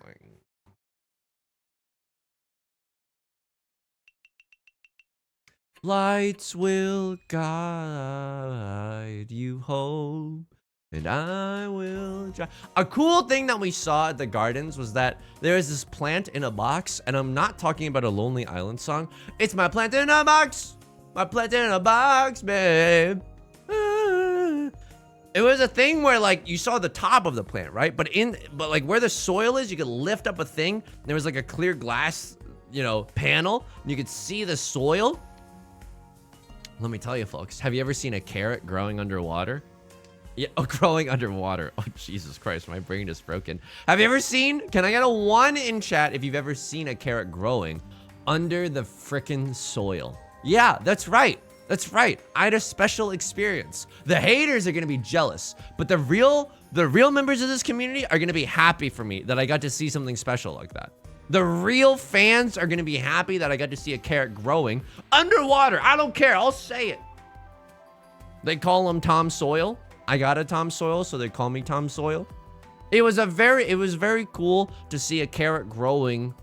Lights will guide you home, and I will try. A cool thing that we saw at the gardens was that there is this plant in a box, and I'm not talking about a Lonely Island song. It's my plant in a box. My plant in a box, babe. It was a thing where like you saw the top of the plant, right? But like where the soil is, you could lift up a thing. There was like a clear glass, you know, panel, and you could see the soil. Let me tell you, folks, have you ever seen a carrot growing underwater? Yeah, growing underwater. Oh, Jesus Christ, my brain is broken. Have you ever seen, can I get a 1 in chat if you've ever seen a carrot growing under the frickin' soil? Yeah, that's right. That's right. I had a special experience. The haters are gonna be jealous, but the real members of this community are gonna be happy for me that I got to see something special like that. The real fans are gonna be happy that I got to see a carrot growing underwater. I don't care, I'll say it. They call him Tom Soil. I got a Tom Soil, so they call me Tom Soil. It was very cool to see a carrot growing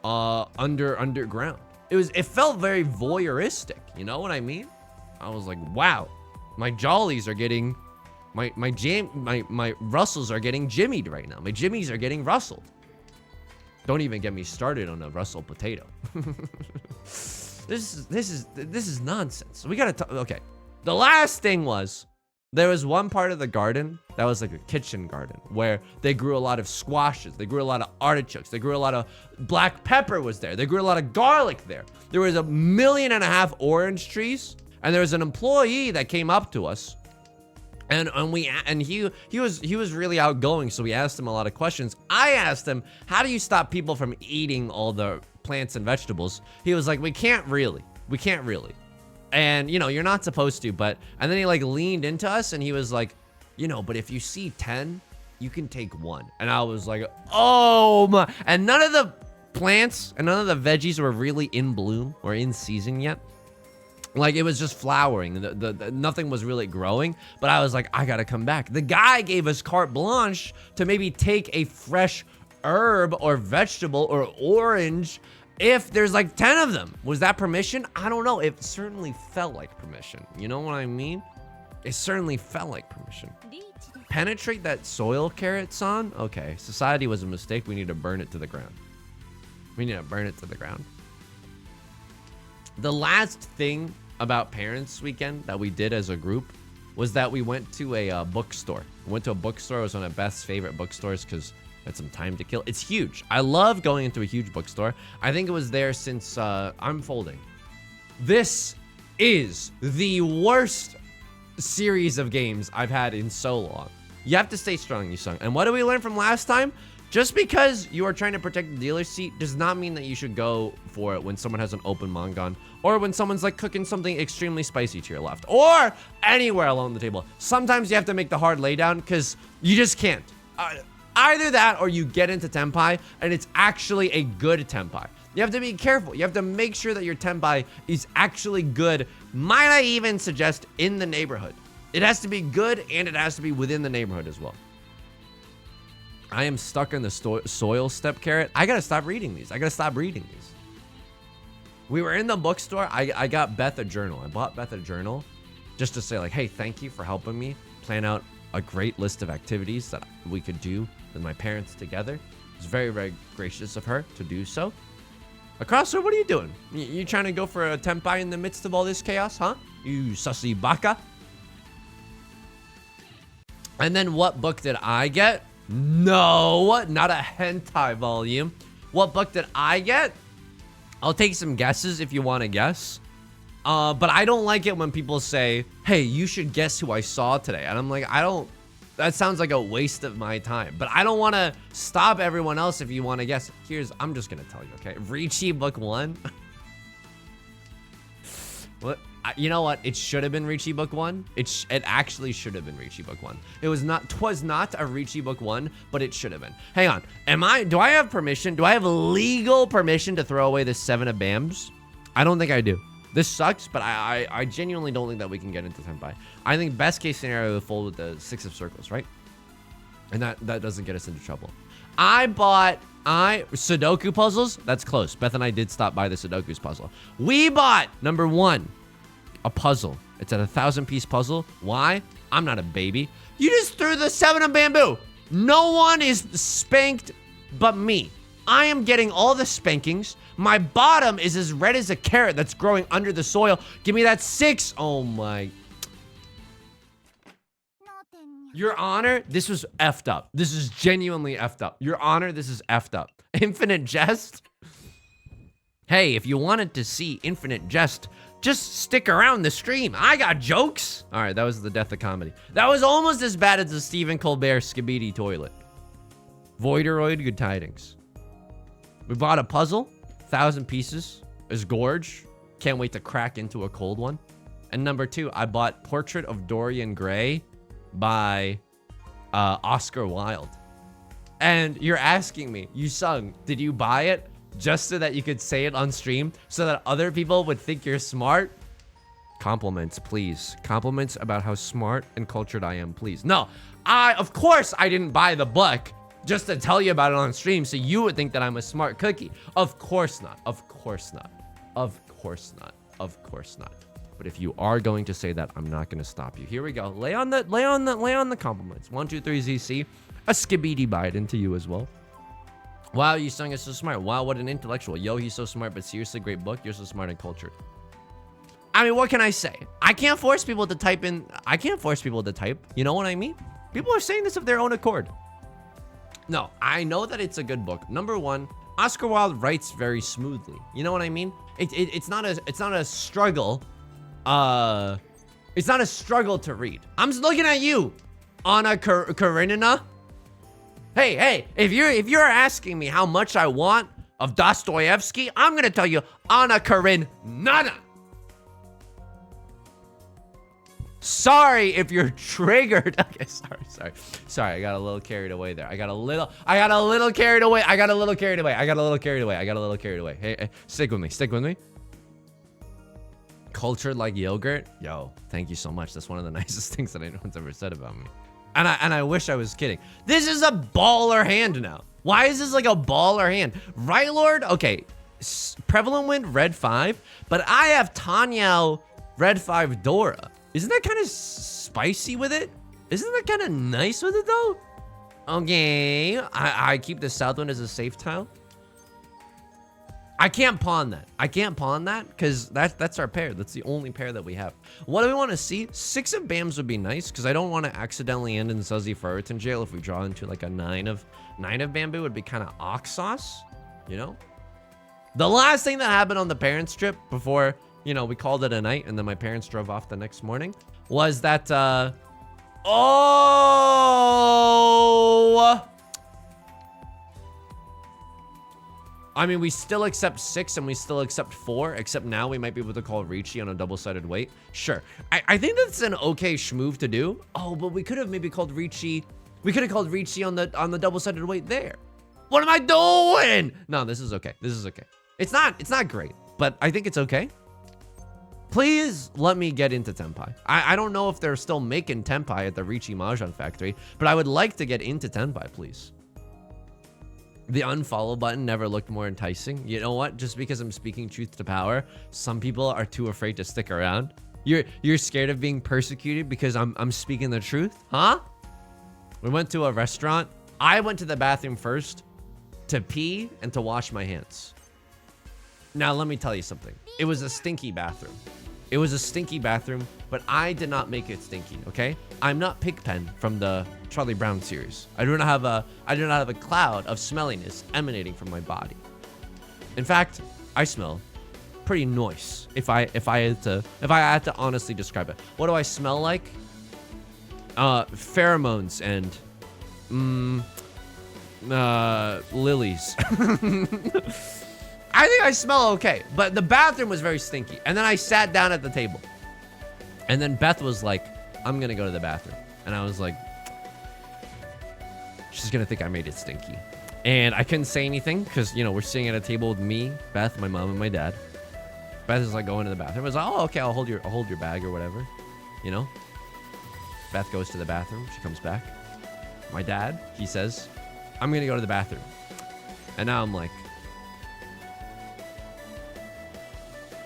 underground. It felt very voyeuristic, you know what I mean? I was like, wow, my jollies are getting, my Russells are getting jimmied right now. My jimmies are getting rustled. Don't even get me started on a Russell potato. This is nonsense. We gotta talk. Okay, the last thing was, there was one part of the garden that was like a kitchen garden where they grew a lot of squashes. They grew a lot of artichokes. They grew a lot of black pepper was there. They grew a lot of garlic there. There was 1.5 million orange trees. And there was an employee that came up to us. And he was really outgoing. So we asked him a lot of questions. I asked him, how do you stop people from eating all the plants and vegetables? He was like, we can't really. And, you know, you're not supposed to, and then he like leaned into us and he was like, you know, but if you see 10, you can take 1. And I was like, oh my, and none of the plants and none of the veggies were really in bloom or in season yet. Like it was just flowering. Nothing was really growing, but I was like, I gotta come back. The guy gave us carte blanche to maybe take a fresh herb or vegetable or orange if there's like 10 of them. Was that permission? I don't know. It certainly felt like permission. You know what I mean? It certainly felt like permission. Penetrate that soil, Carrot San? Okay, society was a mistake. We need to burn it to the ground. The last thing about Parents Weekend that we did as a group was that we went to a bookstore. We went to a bookstore. It was one of Beth's favorite bookstores because had some time to kill. It's huge. I love going into a huge bookstore. I think it was there since I'm folding. This is the worst series of games I've had in so long. You have to stay strong, Yusung. And what did we learn from last time? Just because you are trying to protect the dealer's seat does not mean that you should go for it when someone has an open mangan or when someone's like cooking something extremely spicy to your left or anywhere along the table. Sometimes you have to make the hard laydown because you just can't. Either that or you get into Tenpai and it's actually a good Tenpai. You have to be careful. You have to make sure that your Tenpai is actually good. Might I even suggest in the neighborhood? It has to be good and it has to be within the neighborhood as well. I am stuck in the soil step, Carrot. I gotta stop reading these. We were in the bookstore. I got Beth a journal. I bought Beth a journal just to say like, hey, thank you for helping me plan out a great list of activities that we could do with my parents together. It's very, very gracious of her to do so. Acrosso, what are you doing? You trying to go for a Tenpai in the midst of all this chaos, huh? You sussy baka. And then what book did I get? No, not a hentai volume. What book did I get? I'll take some guesses if you want to guess. But I don't like it when people say, hey, you should guess who I saw today. And I'm like, that sounds like a waste of my time. But I don't want to stop everyone else if you want to guess. I'm just going to tell you, okay? Ricci book 1. What? You know what? It should have been Ricci book 1. It actually should have been Ricci book 1. Twas not a Ricci book 1, but it should have been. Hang on. Do I have permission? Do I have legal permission to throw away this 7 of Bams? I don't think I do. This sucks, but I genuinely don't think that we can get into Tenpai. I think best case scenario we fold with the 6 of circles, right? And that doesn't get us into trouble. Sudoku puzzles, that's close. Beth and I did stop by the Sudoku's puzzle. We bought, number 1, a puzzle. It's a 1,000-piece puzzle. Why? I'm not a baby. You just threw the 7 of bamboo. No one is spanked but me. I am getting all the spankings. My bottom is as red as a carrot that's growing under the soil. Give me that 6. Oh my. Your Honor, this was effed up. This is genuinely effed up. Your Honor, this is effed up. Infinite Jest? Hey, if you wanted to see Infinite Jest, just stick around the stream. I got jokes. All right, that was the death of comedy. That was almost as bad as the Stephen Colbert Skibidi toilet. Voidoroid, good tidings. We bought a puzzle. 1,000 pieces is gorge. Can't wait to crack into a cold one. And number 2, I bought Portrait of Dorian Gray by Oscar Wilde. And you're asking me, Yusung, did you buy it just so that you could say it on stream so that other people would think you're smart? Compliments, please. Compliments about how smart and cultured I am, please. No, of course I didn't buy the book just to tell you about it on stream so you would think that I'm a smart cookie. Of course not. Of course not. Of course not. Of course not. But if you are going to say that, I'm not going to stop you. Here we go. Lay on the compliments. 1, 2, 3, ZC. A skibidi Biden to you as well. Wow, you sung is so smart. Wow, what an intellectual. Yo, he's so smart, but seriously, great book. You're so smart and cultured. I mean, what can I say? I can't force people to type in. I can't force people to type. You know what I mean? People are saying this of their own accord. No, I know that it's a good book. Number one, Oscar Wilde writes very smoothly. You know what I mean? It's not a struggle. It's not a struggle to read. I'm just looking at you, Anna Karenina. Hey, if you're asking me how much I want of Dostoevsky, I'm gonna tell you Anna Karenina. Sorry if you're triggered. Okay, sorry. I got a little carried away there. I got a little carried away. Hey, stick with me. Cultured like yogurt. Yo, thank you so much. That's one of the nicest things that anyone's ever said about me. And I wish I was kidding. This is a baller hand now. Why is this like a baller hand? Right, Lord? Okay. Prevalent Wind, red 5. But I have Tanyao, red 5 Dora. Isn't that kind of spicy with it? Isn't that kind of nice with it though? Okay, I keep the Southwind as a safe tile. I can't pawn that because that's our pair. That's the only pair that we have. What do we want to see? 6 of Bams would be nice because I don't want to accidentally end in Suzy Ferreton jail if we draw into like a 9 of Bamboo. Would be kind of ox sauce, you know? The last thing that happened on the parents trip before, you know, we called it a night and then my parents drove off the next morning was that, I mean, we still accept 6 and we still accept 4, except now we might be able to call Ricci on a double-sided weight. Sure. I think that's an okay schmove to do. Oh, but we could have maybe called Ricci. We could have called Ricci on the double-sided weight there. What am I doing? No, this is okay. It's not great, but I think it's okay. Please let me get into Tenpai. I don't know if they're still making Tenpai at the Ricci Mahjong Factory, but I would like to get into Tenpai, please. The unfollow button never looked more enticing. You know what? Just because I'm speaking truth to power, some people are too afraid to stick around. You're scared of being persecuted because I'm speaking the truth, huh? We went to a restaurant. I went to the bathroom first to pee and to wash my hands. Now, let me tell you something. It was a stinky bathroom. But I did not make it stinky, okay? I'm not Pigpen from the Charlie Brown series. I do not have a cloud of smelliness emanating from my body. In fact, I smell pretty nice if I had to honestly describe it. What do I smell like? Pheromones and lilies. I think I smell okay, but the bathroom was very stinky. And then I sat down at the table. And then Beth was like, I'm gonna go to the bathroom. And I was like, she's gonna think I made it stinky. And I couldn't say anything because, you know, we're sitting at a table with me, Beth, my mom, and my dad. Beth is like going to the bathroom. I was like, oh, okay, I'll hold your bag or whatever, you know? Beth goes to the bathroom. She comes back. My dad, he says, I'm gonna go to the bathroom. And now I'm like,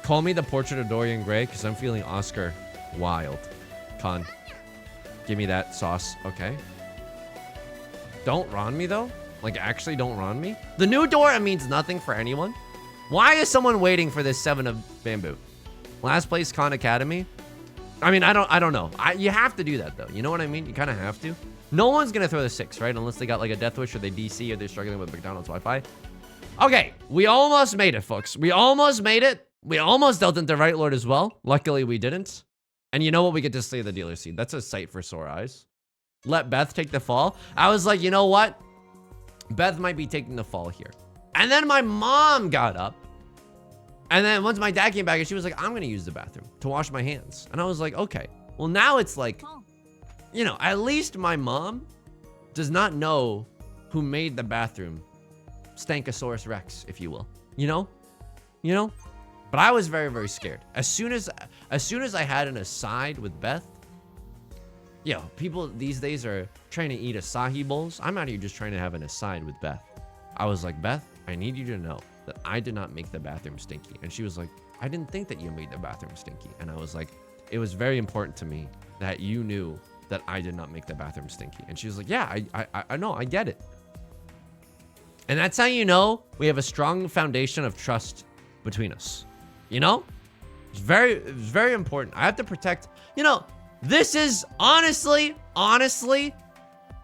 call me the portrait of Dorian Gray because I'm feeling Oscar Wilde. Con, give me that sauce. Okay. Don't Ron me though. Like actually don't Ron me. The new Dora means nothing for anyone. Why is someone waiting for this 7 of Bamboo? Last place Khan Academy. I mean, I don't know. You have to do that though. You know what I mean? You kind of have to. No one's gonna throw the 6, right? Unless they got like a Death Wish or they DC or they're struggling with McDonald's Wi-Fi. Okay, we almost made it, folks. We almost made it. We almost dealt into Right Lord as well. Luckily, we didn't. And you know what? We get to slay the dealer seed. That's a sight for sore eyes. Let Beth take the fall. I was like, you know what? Beth might be taking the fall here. And then my mom got up. And then once my dad came back, and she was like, I'm going to use the bathroom to wash my hands. And I was like, okay. Well, now it's like, you know, at least my mom does not know who made the bathroom. Stankosaurus Rex, if you will. You know? You know? But I was very, very scared. As soon as I had an aside with Beth, yo, people these days are trying to eat acai bowls. I'm out here just trying to have an aside with Beth. I was like, Beth, I need you to know that I did not make the bathroom stinky. And she was like, I didn't think that you made the bathroom stinky. And I was like, it was very important to me that you knew that I did not make the bathroom stinky. And she was like, yeah, I know, I get it. And that's how you know we have a strong foundation of trust between us. You know? It's very important. I have to protect, you know, this is honestly,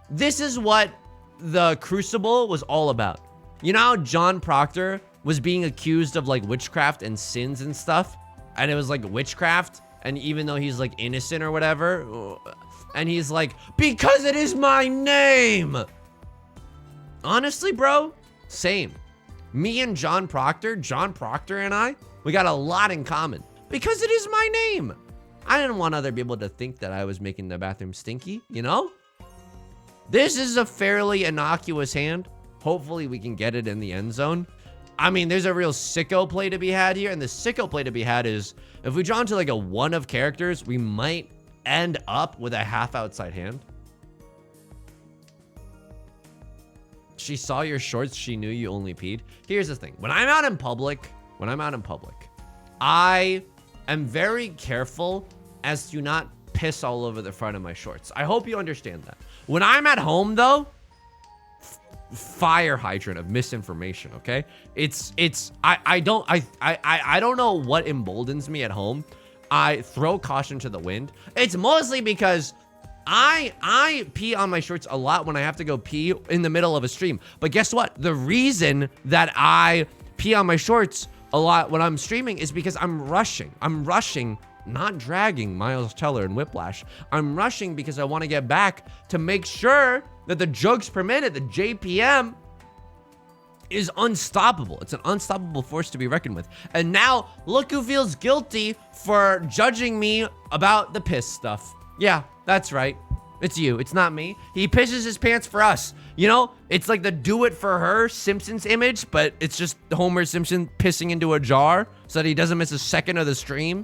this is what the Crucible was all about. You know how John Proctor was being accused of like witchcraft and sins and stuff? And it was like witchcraft. And even though he's like innocent or whatever, and he's like, because it is my name. Honestly, bro, same. Me and John Proctor and I, we got a lot in common because it is my name. I didn't want other people to think that I was making the bathroom stinky, you know? This is a fairly innocuous hand. Hopefully we can get it in the end zone. I mean, there's a real sicko play to be had here. And the sicko play to be had is if we draw into like a 1 of characters, we might end up with a half outside hand. She saw your shorts. She knew you only peed. Here's the thing. When I'm out in public, I am very careful as to not piss all over the front of my shorts. I hope you understand that. When I'm at home though, fire hydrant of misinformation, okay? I don't know what emboldens me at home. I throw caution to the wind. It's mostly because I pee on my shorts a lot when I have to go pee in the middle of a stream. But guess what? The reason that I pee on my shorts a lot when I'm streaming is because I'm rushing. I'm rushing, not dragging Miles Teller and Whiplash. I'm rushing because I want to get back to make sure that the jugs per minute, the JPM, is unstoppable. It's an unstoppable force to be reckoned with. And now, look who feels guilty for judging me about the piss stuff. Yeah, that's right. It's you. It's not me. He pisses his pants for us. You know, it's like the do it for her Simpsons image, but it's just Homer Simpson pissing into a jar so that he doesn't miss a second of the stream.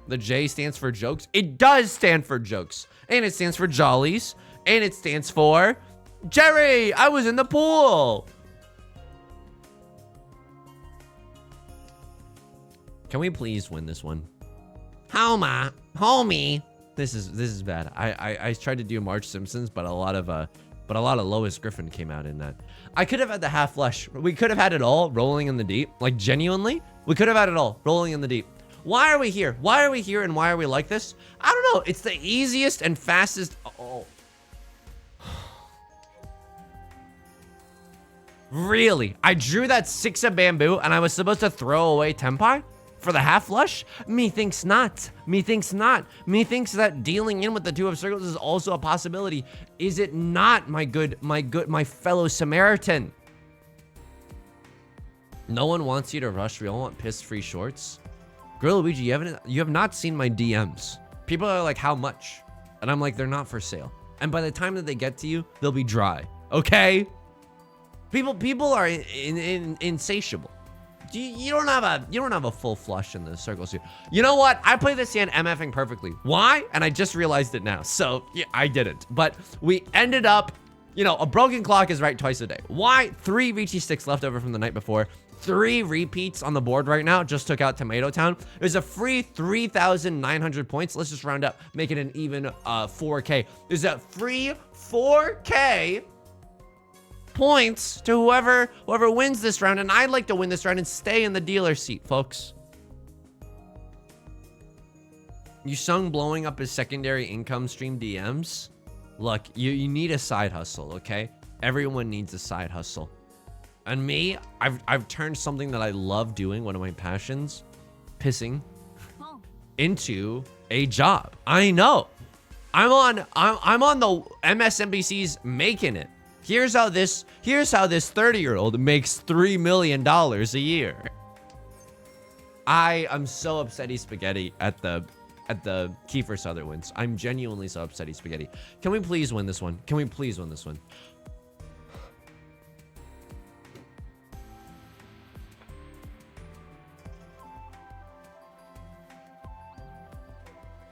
The J stands for jokes. It does stand for jokes. And it stands for jollies. And it stands for Jerry, I was in the pool. Can we please win this one? Homie. This is bad. I tried to do Marge Simpsons, but a lot of Lois Griffin came out in that. I could have had the half flush. We could have had it all rolling in the deep. Like genuinely, we could have had it all rolling in the deep. Why are we here? Why are we here and why are we like this? I don't know. It's the easiest and fastest. Oh. Really? I drew that 6 of bamboo and I was supposed to throw away Tenpai for the half flush? Methinks not. Methinks not. Methinks that dealing in with the 2 of circles is also a possibility. Is it not, my fellow Samaritan? No one wants you to rush. We all want piss-free shorts. Gorilla Luigi, you have not seen my DMs. People are like, how much? And I'm like, they're not for sale. And by the time that they get to you, they'll be dry. Okay? People are insatiable. You don't have a full flush in the circles here. You know what? I play this hand MFing perfectly. Why? And I just realized it now. So yeah, I didn't. But we ended up, you know, a broken clock is right twice a day. Why? 3 Ricci sticks left over from the night before. 3 repeats on the board right now. Just took out Tomato Town. There's a free 3,900 points. Let's just round up, make it an even 4K. There's a free 4K points to whoever wins this round, and I'd like to win this round and stay in the dealer seat, folks. You sung blowing up his secondary income stream DMs. Look, you need a side hustle, okay? Everyone needs a side hustle. And me, I've turned something that I love doing, one of my passions, pissing, into a job. I know. I'm on the MSNBC's Making It. Here's how this 30-year-old makes $3 million a year. I am so upsetty spaghetti at the Kiefer Sutherlands. I'm genuinely so upsetty spaghetti. Can we please win this one? Can we please win this one?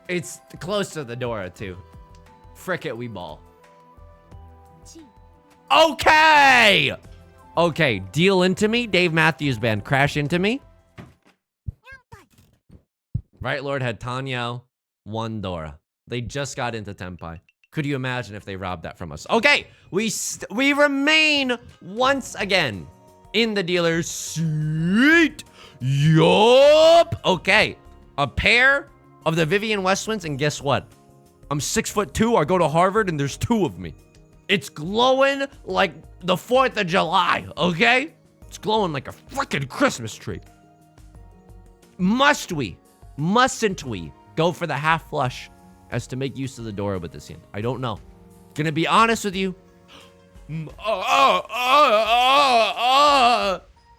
It's close to the Dora too. Frick it, we ball. Okay! Okay, deal into me. Dave Matthews Band, crash into me. Right Lord had Tanyao, 1 Dora. They just got into Tenpai. Could you imagine if they robbed that from us? Okay, we remain once again in the dealer's seat. Yup. Okay, a pair of the Vivian Westwinds, and guess what? I'm 6'2". I go to Harvard, and there's 2 of me. It's glowing like the 4th of July. Okay, it's glowing like a freaking Christmas tree. Mustn't we go for the half flush as to make use of the Dora with this hand? I don't know. Gonna be honest with you.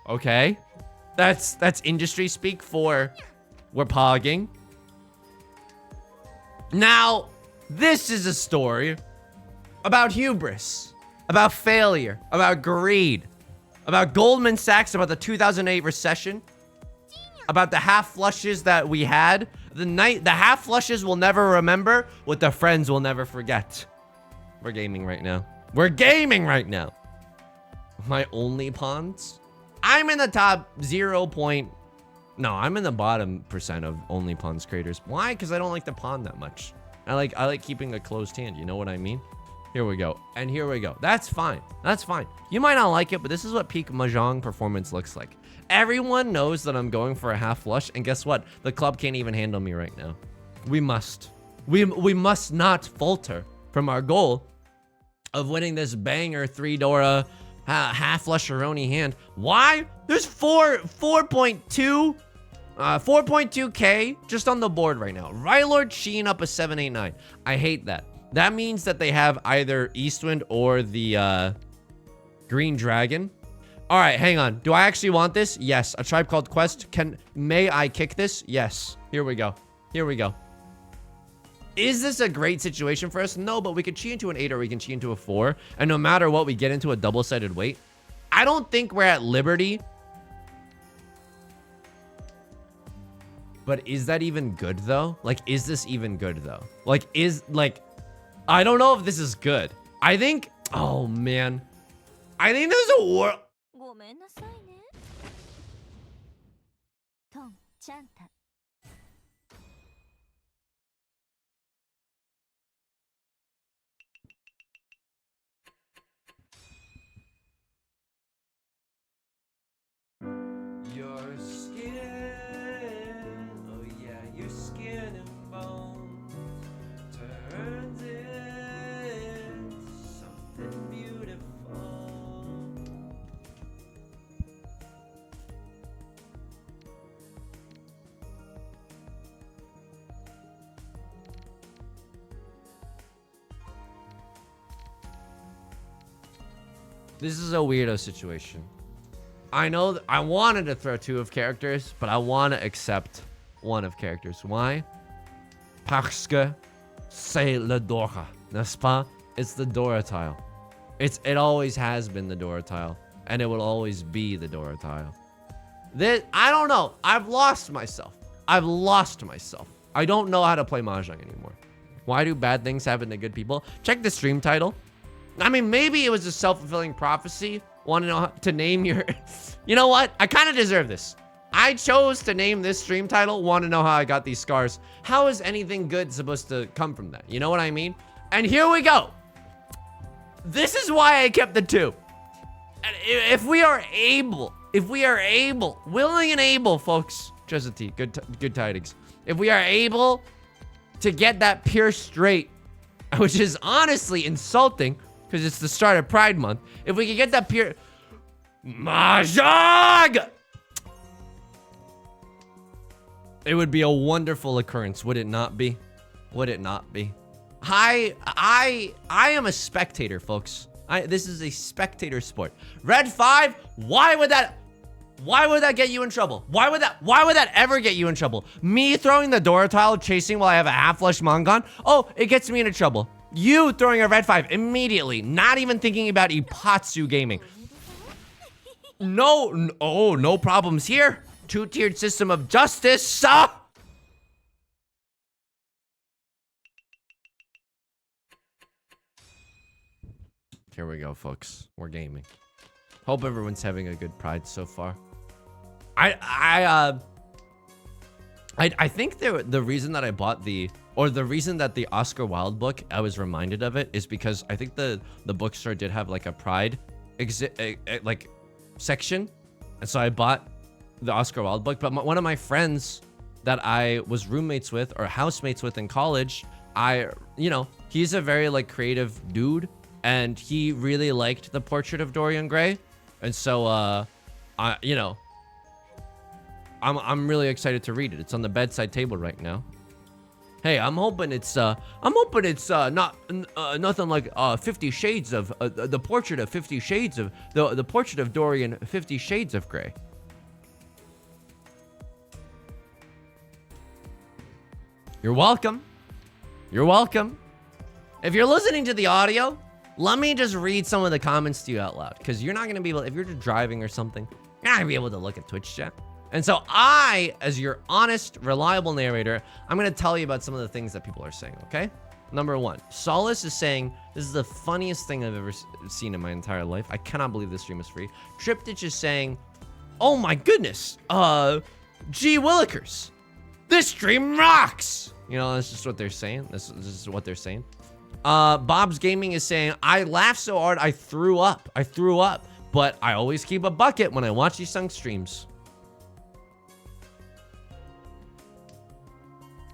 Okay. That's industry speak for we're pogging. Now, this is a story about hubris, about failure, about greed, about Goldman Sachs, about the 2008 recession, about the half flushes that we had. The half flushes will never remember what the friends will never forget. We're gaming right now. We're gaming right now. My only pawns? I'm in the top 0. No, I'm in the bottom % of only pawns creators. Why? Because I don't like to pawn that much. I like keeping a closed hand. You know what I mean? Here we go. And here we go. That's fine. That's fine. You might not like it, but this is what peak Mahjong performance looks like. Everyone knows that I'm going for a half flush, and guess what? The club can't even handle me right now. We must not falter from our goal of winning this banger 3 Dora half flush Aroni hand. Why? There's 4.2k just on the board right now. Rylord Sheen up a 789. I hate that. That means that they have either Eastwind or the Green Dragon. All right, hang on. Do I actually want this? Yes. A Tribe Called Quest. May I kick this? Yes. Here we go. Here we go. Is this a great situation for us? No, but we could chi into an 8 or we can chi into a 4. And no matter what, we get into a double-sided weight. I don't think we're at liberty. But is that even good, though? Like, is this even good, though? Like, I don't know if this is good. I think, oh, man. I think there's a war. ごめんなさいね。トン、ちゃんた。Your skin, oh yeah, your skin and bones turns into something beautiful. This is a weirdo situation. I know I wanted to throw 2 of characters, but I want to accept 1 of characters. Why? Parce que c'est le Dora, n'est-ce pas? It's the Dora tile. It always has been the Dora tile, and it will always be the Dora tile. I don't know. I've lost myself. I don't know how to play Mahjong anymore. Why do bad things happen to good people? Check the stream title. I mean, maybe it was a self-fulfilling prophecy. Want to know how to name your... You know what? I kind of deserve this. I chose to name this stream title. Want to know how I got these scars. How is anything good supposed to come from that? You know what I mean? And here we go. This is why I kept the 2. And if we are able, willing and able, folks. Chesity, good tidings. If we are able to get that pure straight, which is honestly insulting, because it's the start of Pride Month. If we could get that pure... Mahjong! It would be a wonderful occurrence, would it not be? Would it not be? I am a spectator, folks. This is a spectator sport. Red 5, why would that get you in trouble? Why would that ever get you in trouble? Me throwing the Dora tile, chasing while I have a half flush Mongon? Oh, it gets me into trouble. You throwing a red 5 immediately, not even thinking about Ipatsu gaming. No problems here. 2-tiered system of justice. Here we go, folks. We're gaming. Hope everyone's having a good Pride so far. I think the reason that I bought the reason that the Oscar Wilde book, I was reminded of it, is because I think the bookstore did have like a Pride like section, and so I bought the Oscar Wilde book. But one of my friends that I was roommates with or housemates with in college, he's a very like creative dude, and he really liked The Portrait of Dorian Gray, and so I'm really excited to read it. It's on the bedside table right now. Hey, I'm hoping it's not nothing like 50 Shades of the Portrait of 50 Shades of the Portrait of Dorian 50 Shades of Grey. You're welcome. You're welcome. If you're listening to the audio, let me just read some of the comments to you out loud, because you're not gonna be able, if you're just driving or something, you're not gonna be able to look at Twitch chat. And so I, as your honest, reliable narrator, I'm going to tell you about some of the things that people are saying, okay? Number one, Solace is saying, this is the funniest thing I've ever seen in my entire life. I cannot believe this stream is free. Triptych is saying, oh my goodness, gee willikers, this stream rocks. You know, that's just what they're saying. This is what they're saying. Bob's Gaming is saying, I laughed so hard, I threw up. But I always keep a bucket when I watch these sung streams.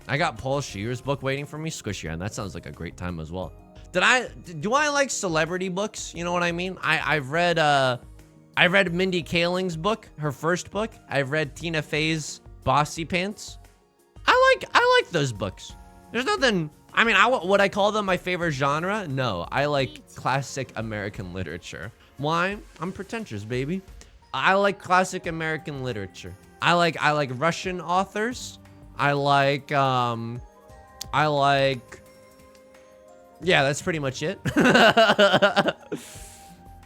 I got Paul Shear's book waiting for me, Squishy, and that sounds like a great time as well. Do I like celebrity books? You know what I mean? I read Mindy Kaling's book, her first book. I've read Tina Fey's Bossy Pants. I like those books. There's nothing, I mean, would I call them my favorite genre? No, I like classic American literature. Why? I'm pretentious, baby. I like classic American literature. I like Russian authors. I like, yeah, that's pretty much it.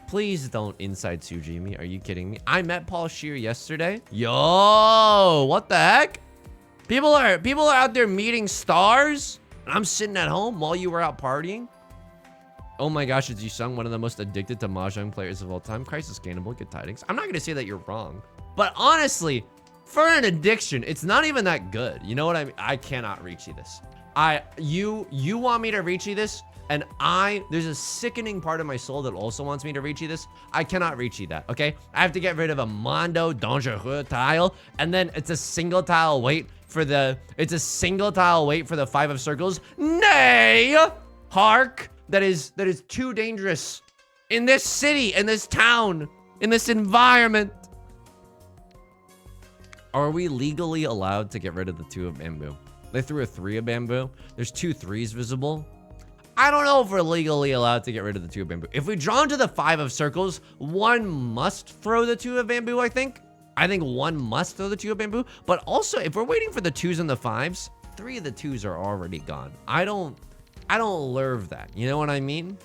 Please don't inside Suji me. Are you kidding me? I met Paul Scheer yesterday. Yo, what the heck? People are out there meeting stars, and I'm sitting at home while you were out partying. Oh my gosh, it's Yusung, one of the most addicted to Mahjong players of all time. Crisis Gainable, good tidings. I'm not gonna say that you're wrong, but honestly, for an addiction, it's not even that good. You know what I mean? I cannot reach you this. You want me to reach you this, and there's a sickening part of my soul that also wants me to reach you this. I cannot reach you that, okay? I have to get rid of a Mondo Dangereux tile, and then it's a single tile wait for the, Five of Circles. Nay, hark, that is too dangerous. In this city, in this town, in this environment. Are we legally allowed to get rid of the 2 of bamboo? They threw a 3 of bamboo. There's 2 3s visible. I don't know if we're legally allowed to get rid of the 2 of bamboo. If we draw into the 5 of circles, one must throw the 2 of bamboo, I think. I think one must throw the 2 of bamboo. But also, if we're waiting for the 2s and the 5s, 3 of the 2s are already gone. I don't love that. You know what I mean?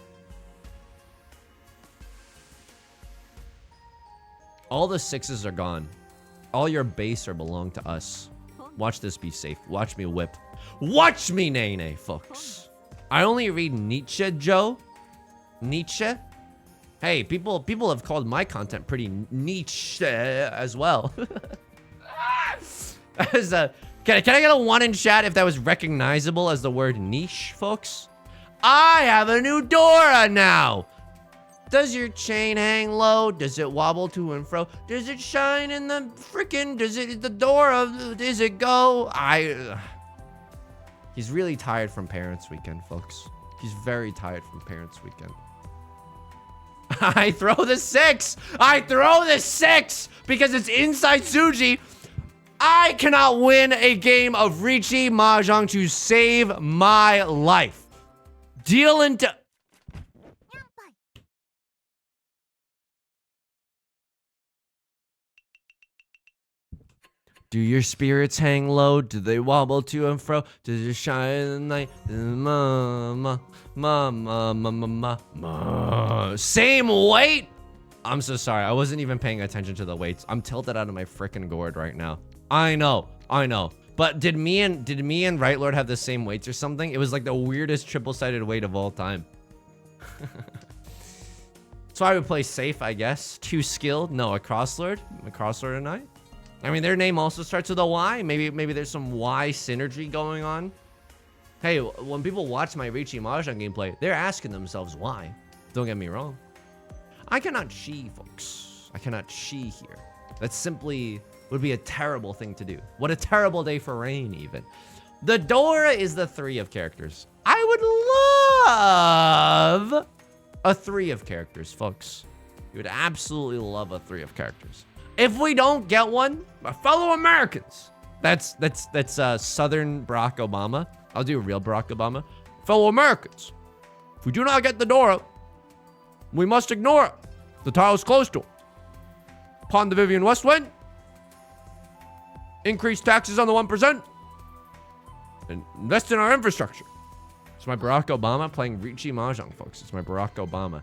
All the 6s are gone. All your base are belong to us. Watch this be safe. Watch me whip. Watch me nay, folks. I only read Nietzsche, Joe. Nietzsche? Hey, people have called my content pretty Nietzsche as well. Can I get a 1 in chat if that was recognizable as the word niche, folks? I have a new Dora now. Does your chain hang low? Does it wobble to and fro? Does it shine in the frickin'? Does it go? He's really tired from Parents Weekend, folks. He's very tired from Parents Weekend. I throw the 6. I throw the 6 because it's inside Suji. I cannot win a game of Riichi Mahjong to save my life. Deal into... Do your spirits hang low? Do they wobble to and fro? Does it shine in the night? Same weight? I'm so sorry. I wasn't even paying attention to the weights. I'm tilted out of my freaking gourd right now. I know. But did me and Right Lord have the same weights or something? It was like the weirdest triple-sided weight of all time. So I would play safe, I guess. 2 skilled? No, a Crosslord? A Crosslord and I? I mean, their name also starts with a Y. Maybe there's some Y synergy going on. Hey, when people watch my Richie Mahjong gameplay, they're asking themselves why. Don't get me wrong. I cannot chi, folks. I cannot chi here. That simply would be a terrible thing to do. What a terrible day for rain, even. The Dora is the 3 of characters. I would love a 3 of characters, folks. You would absolutely love a 3 of characters. If we don't get one, my fellow Americans. That's Southern Barack Obama. I'll do real Barack Obama. Fellow Americans, if we do not get the Dora, we must ignore it. The tile is close to it. Upon the Vivian Westwind, increase taxes on the 1%, and invest in our infrastructure. It's my Barack Obama playing Richie Mahjong, folks. It's my Barack Obama.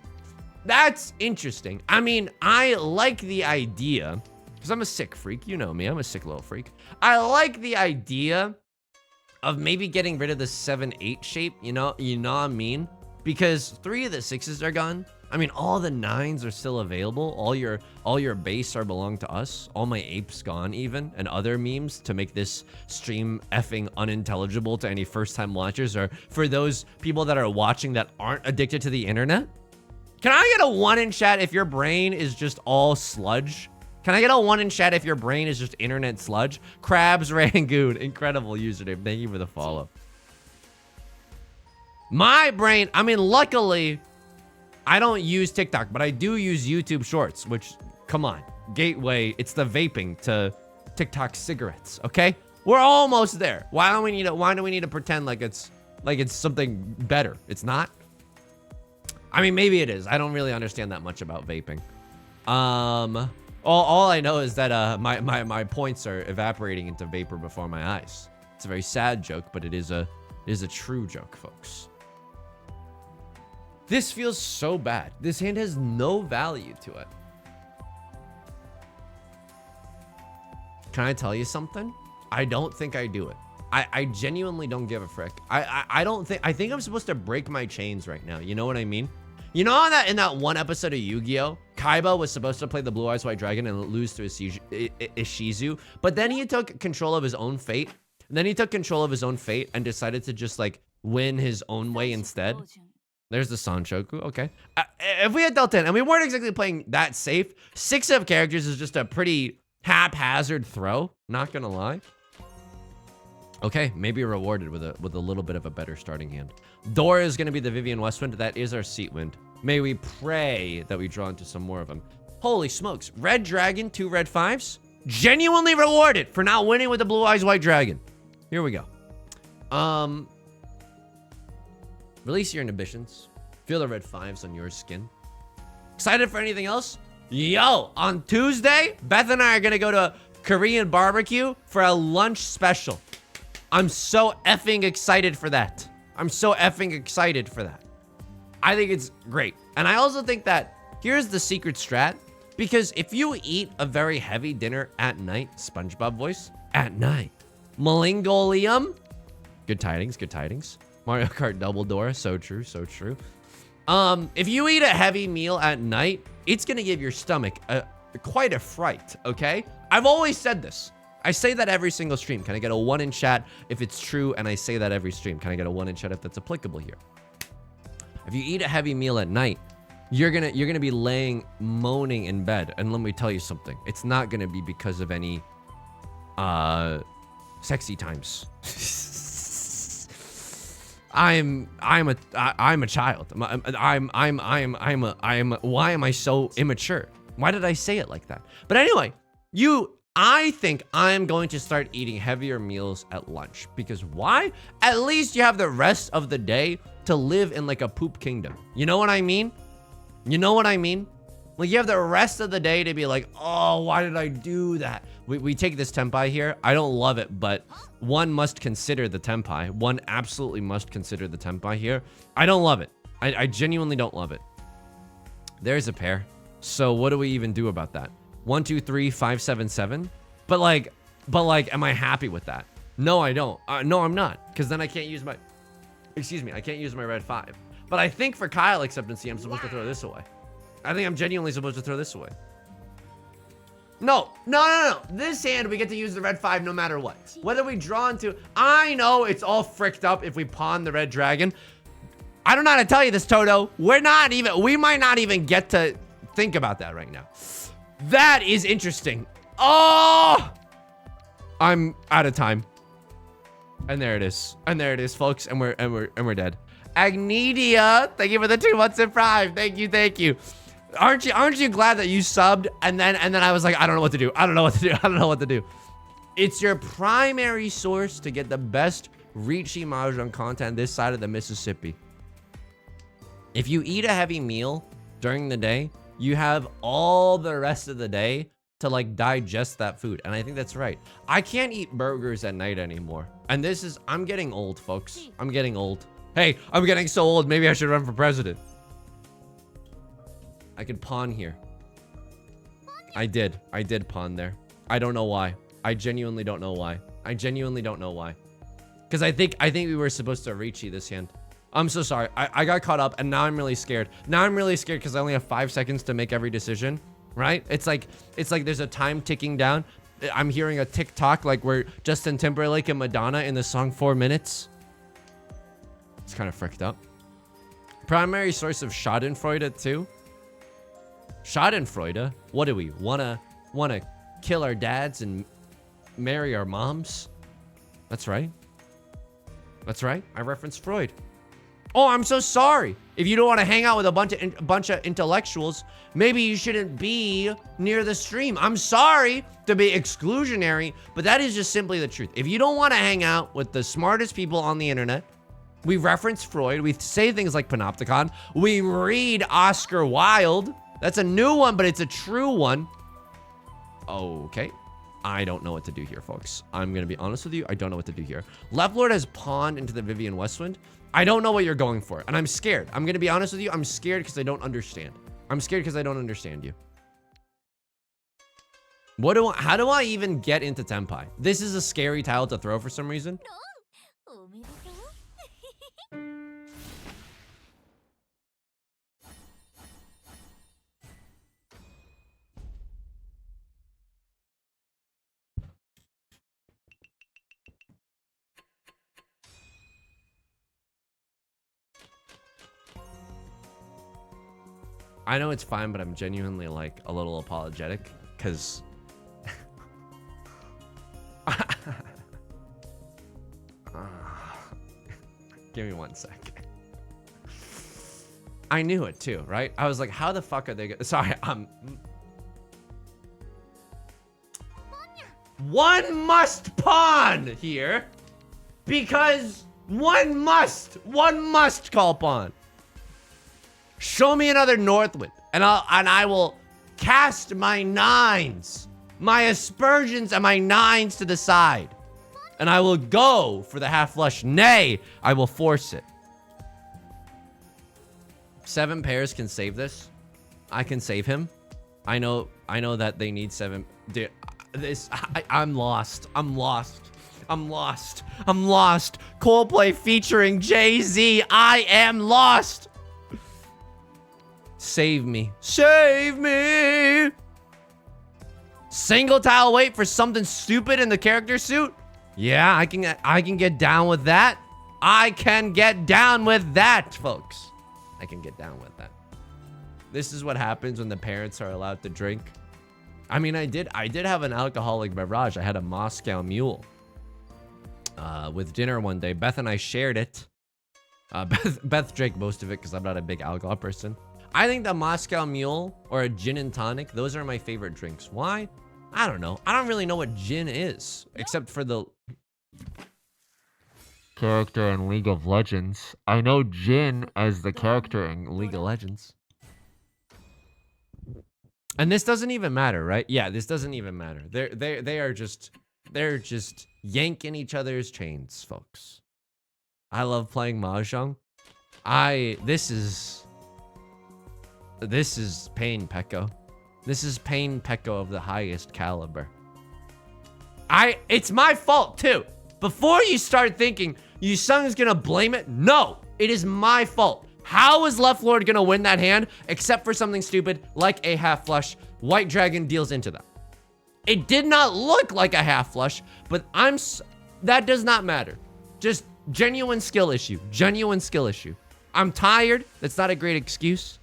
That's interesting. I mean, I like the idea, because I'm a sick freak. You know me. I'm a sick little freak. I like the idea of maybe getting rid of the 7-8 shape, you know what I mean? Because 3 of the 6s are gone. I mean, all the 9s are still available. All your base are belong to us. All my apes gone even, and other memes to make this stream effing unintelligible to any first-time watchers or for those people that are watching that aren't addicted to the internet. Can I get a 1 in chat if your brain is just all sludge? Can I get a 1 in chat if your brain is just internet sludge? Crabs Rangoon, incredible username. Thank you for the follow. My brain, I mean, luckily, I don't use TikTok, but I do use YouTube Shorts, which, come on, gateway. It's the vaping to TikTok cigarettes. Okay, we're almost there. Why do we need to pretend like it's something better? It's not. I mean, maybe it is. I don't really understand that much about vaping. All I know is that my points are evaporating into vapor before my eyes. It's a very sad joke, but it is a true joke, folks. This feels so bad. This hand has no value to it. Can I tell you something? I don't think I do it. I genuinely don't give a frick. I think I'm supposed to break my chains right now. You know what I mean? You know that in that one episode of Yu-Gi-Oh, Kaiba was supposed to play the Blue Eyes White Dragon and lose to Ishizu, but then he took control of his own fate. And then he took control of his own fate and decided to just like win his own way instead. There's the Sanshoku. Okay. If we had dealt in, and we weren't exactly playing that safe, 6 of characters is just a pretty haphazard throw. Not gonna lie. Okay, maybe rewarded with a little bit of a better starting hand. Dora is gonna be the Vivian Westwind. That is our seat wind. May we pray that we draw into some more of them. Holy smokes. Red Dragon, 2 red 5s. Genuinely rewarded for not winning with the Blue Eyes White Dragon. Here we go. Release your inhibitions. Feel the red 5s on your skin. Excited for anything else? Yo, on Tuesday, Beth and I are gonna go to Korean barbecue for a lunch special. I'm so effing excited for that. I'm so effing excited for that. I think it's great. And I also think that here's the secret strat. Because if you eat a very heavy dinner at night, SpongeBob voice, at night, Malingolium, good tidings, good tidings. Mario Kart Double Dora, so true, so true. If you eat a heavy meal at night, it's gonna give your stomach quite a fright, okay? I've always said this. I say that every single stream. Can I get a 1 in chat if it's true? And I say that every stream. Can I get a 1 in chat if that's applicable here? If you eat a heavy meal at night, you're gonna be laying moaning in bed. And let me tell you something. It's not gonna be because of any sexy times. I'm a child. Why am I so immature? Why did I say it like that? But anyway, I think I'm going to start eating heavier meals at lunch. Because why? At least you have the rest of the day to live in like a poop kingdom. You know what I mean? You know what I mean? Like you have the rest of the day to be like, oh, why did I do that? We take this Tenpai here. I don't love it, but one must consider the Tenpai. One absolutely must consider the Tenpai here. I don't love it. I genuinely don't love it. There's a pair. So what do we even do about that? 1, 2, 3, 5, 7, 7. But like, am I happy with that? No, I don't. No, I'm not. Because then I can't use my, I can't use my red 5. But I think for Kyle acceptancy, I'm supposed to throw this away. I think I'm genuinely supposed to throw this away. No. This hand, we get to use the red 5 no matter what. Whether we draw into... I know it's all fricked up if we pawn the red dragon. I don't know how to tell you this, Toto. We might not even get to think about that right now. That is interesting. Oh! I'm out of time. And there it is. And there it is, folks. And we're dead. Agnedia, thank you for the 2 months in Prime. Thank you. Aren't you glad that you subbed? And then I was like, I don't know what to do. I don't know what to do. It's your primary source to get the best Ricci Mahjong content this side of the Mississippi. If you eat a heavy meal during the day, you have all the rest of the day to like digest that food. And I think that's right. I can't eat burgers at night anymore. And I'm getting old, folks. I'm getting old. Hey, I'm getting so old. Maybe I should run for president. I could pawn here. I did pawn there. I don't know why. I genuinely don't know why. Because I think we were supposed to Ricci this hand. I'm so sorry. I got caught up and now I'm really scared. Now I'm really scared because I only have 5 seconds to make every decision, right? It's like there's a time ticking down. I'm hearing a TikTok like where Justin Timberlake and Madonna in the song 4 minutes. It's kind of fricked up. Primary source of Schadenfreude too. Schadenfreude? What do we wanna kill our dads and marry our moms? That's right. I referenced Freud. Oh, I'm so sorry. If you don't want to hang out with a bunch of intellectuals, maybe you shouldn't be near the stream. I'm sorry to be exclusionary, but that is just simply the truth. If you don't want to hang out with the smartest people on the internet, we reference Freud, we say things like Panopticon, we read Oscar Wilde. That's a new one, but it's a true one. Okay. I don't know what to do here, folks. I'm going to be honest with you. I don't know what to do here. Left Lord has pawned into the Vivian Westwind. I don't know what you're going for, and I'm scared. I'm going to be honest with you. I'm scared because I don't understand. I'm scared because I don't understand you. How do I even get into Tenpai? This is a scary tile to throw for some reason. I know it's fine, but I'm genuinely like a little apologetic because give me 1 sec. I knew it too, right? I was like, how the fuck are they gonna... Sorry, one must pawn here because one must call pawn. Show me another Northwind, and I will cast my 9s, my aspersions and my 9s to the side, and I will go for the half flush. Nay, I will force it. 7 pairs can save this. I can save him. I know that they need 7. Dude, I'm lost. Coldplay featuring Jay-Z. I am lost. Save me. Single tile wait for something stupid in the character suit? Yeah, I can get down with that. I can get down with that, folks. I can get down with that. This is what happens when the parents are allowed to drink. I mean, I did have an alcoholic beverage. I had a Moscow Mule with dinner one day. Beth and I shared it. Beth drank most of it because I'm not a big alcohol person. I think the Moscow Mule or a gin and tonic, those are my favorite drinks. Why? I don't know. I don't really know what gin is, except for the character in League of Legends. I know Jin as the character in League of Legends. And this doesn't even matter, right? Yeah, this doesn't even matter. They're just yanking each other's chains, folks. I love playing Mahjong. This is Pain Pekko. This is Pain Pekko of the highest caliber. It's my fault too. Before you start thinking Yusung's gonna blame it, no, it is my fault. How is Left Lord gonna win that hand except for something stupid like a half flush? White Dragon deals into that. It did not look like a half flush, but that does not matter. Just genuine skill issue. Genuine skill issue. I'm tired. That's not a great excuse.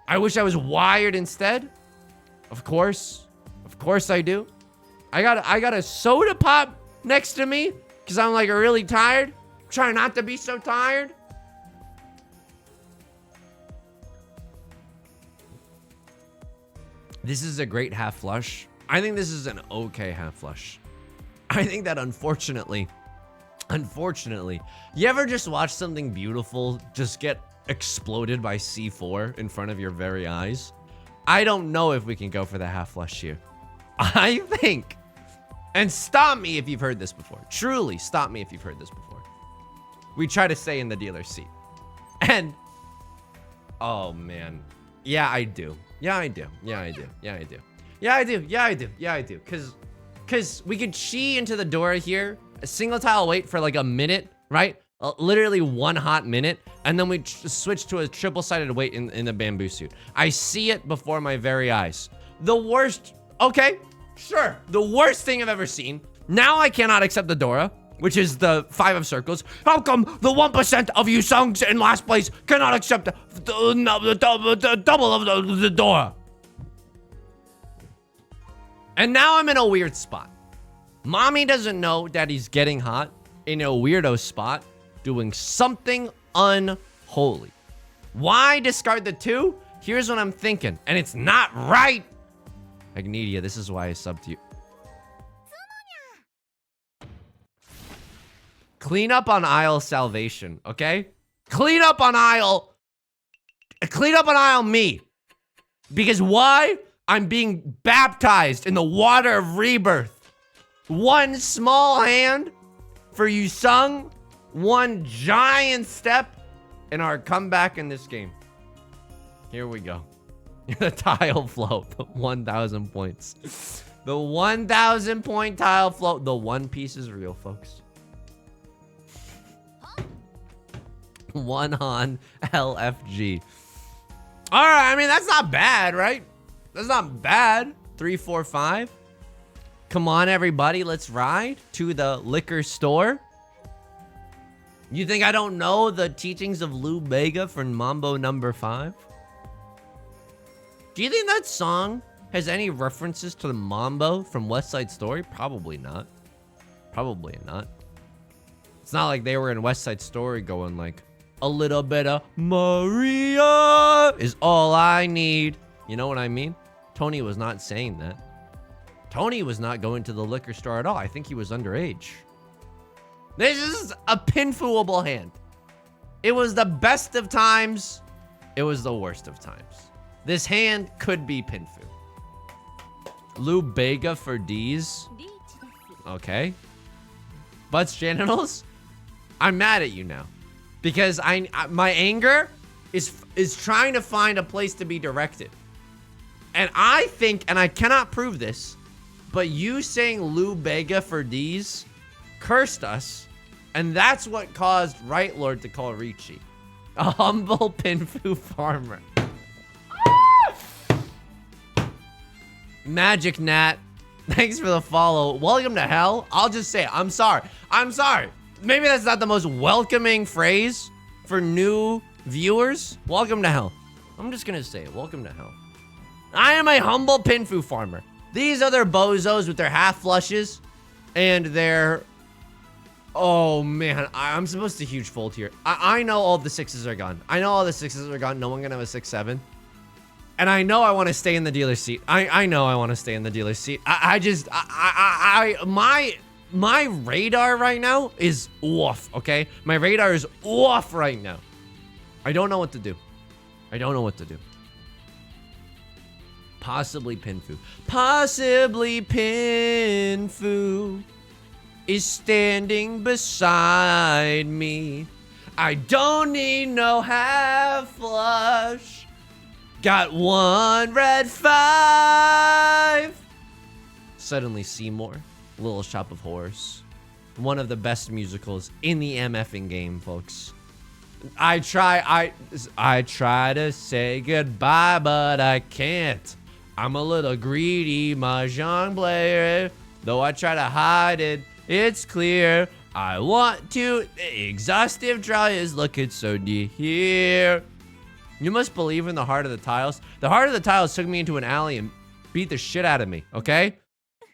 I wish I was wired instead. Of course. Of course I do. I got a soda pop next to me because I'm like really tired. Trying not to be so tired. This is a great half flush. I think this is an okay half flush. I think that unfortunately, you ever just watch something beautiful just get exploded by C4 in front of your very eyes? I don't know if we can go for the half flush here. I think, and stop me if you've heard this before. Truly, stop me if you've heard this before. We try to stay in the dealer's seat. And, oh man. Yeah, I do. Yeah, I do. Yeah, I do. Yeah, I do. Yeah, I do. Yeah, I do. Yeah, I do. Because we could chi into the door here, a single tile wait for like a minute, right? Literally 1 hot minute. And then we switch to a triple-sided wait in the bamboo suit. I see it before my very eyes. The worst. Okay, sure. The worst thing I've ever seen. Now I cannot accept the Dora, which is the 5 of circles. How come the 1% of you songs in last place cannot accept the double of the Dora? And now I'm in a weird spot. Mommy doesn't know Daddy's getting hot in a weirdo spot, doing something unholy. Why discard the 2? Here's what I'm thinking, and it's not right. Agnedia, this is why I subbed to you. Clean up on aisle salvation, okay? Clean up on aisle me. Because why? I'm being baptized in the water of rebirth. 1 small hand for you Sung. 1 giant step in our comeback in this game. Here we go. The tile flow, the 1,000 points. The 1,000 point tile flow. The One Piece is real, folks. 1 on LFG. All right, I mean, that's not bad, right? That's not bad. 3, 4, 5. Come on, everybody, let's ride to the liquor store. You think I don't know the teachings of Lou Bega for Mambo number 5? Do you think that song has any references to the Mambo from West Side Story? Probably not. Probably not. It's not like they were in West Side Story going like, a little bit of Maria is all I need. You know what I mean? Tony was not saying that. Tony was not going to the liquor store at all. I think he was underage. This is a pinfooable hand. It was the best of times. It was the worst of times. This hand could be pinfoo. Lou Bega for D's. Okay. Butts genitals? I'm mad at you now. Because my anger is trying to find a place to be directed. And I think, and I cannot prove this, but you saying Lou Bega for D's cursed us. And that's what caused Right Lord to call Ricci a humble pinfoo farmer. Magic Nat, thanks for the follow. Welcome to hell. I'll just say it. I'm sorry. I'm sorry. Maybe that's not the most welcoming phrase for new viewers. Welcome to hell. I'm just gonna say it. Welcome to hell. I am a humble pinfoo farmer. These other bozos with their half flushes and their... Oh man, I'm supposed to huge fold here. I know all the 6s are gone. I know all the 6s are gone. No one can have a 6-7. And I know I want to stay in the dealer's seat. I know I want to stay in the dealer's seat. My radar right now is off, okay? My radar is off right now. I don't know what to do. I don't know what to do. Possibly pinfoo. Possibly pinfoo is standing beside me. I don't need no half flush. Got 1 red 5. Suddenly Seymour. Little Shop of Horrors. One of the best musicals in the MFing game, folks. I try to say goodbye, but I can't. I'm a little greedy mahjong player. Though I try to hide it, it's clear. I want to. The exhaustive draw is looking so near here. You must believe in the heart of the tiles. The heart of the tiles took me into an alley and beat the shit out of me, okay?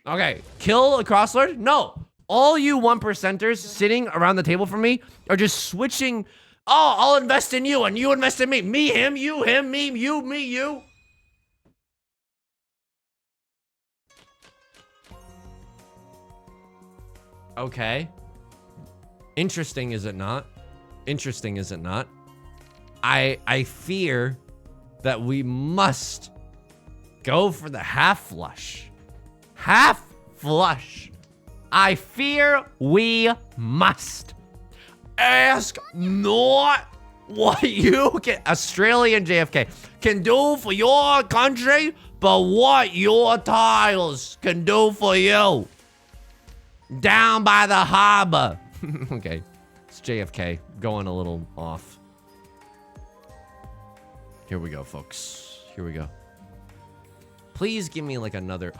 Okay, kill a crosslord? No. All you 1%ers sitting around the table from me are just switching. Oh, I'll invest in you and you invest in me. Me, him, me, you, me, you. Okay. Interesting, is it not? Interesting, is it not? I fear that we must go for the half flush. Half flush. I fear we must. Ask not what you can, Australian JFK, can do for your country, but what your tiles can do for you. Down by the harbor. Okay, it's JFK going a little off. Here we go, folks. Here we go. Please give me like another.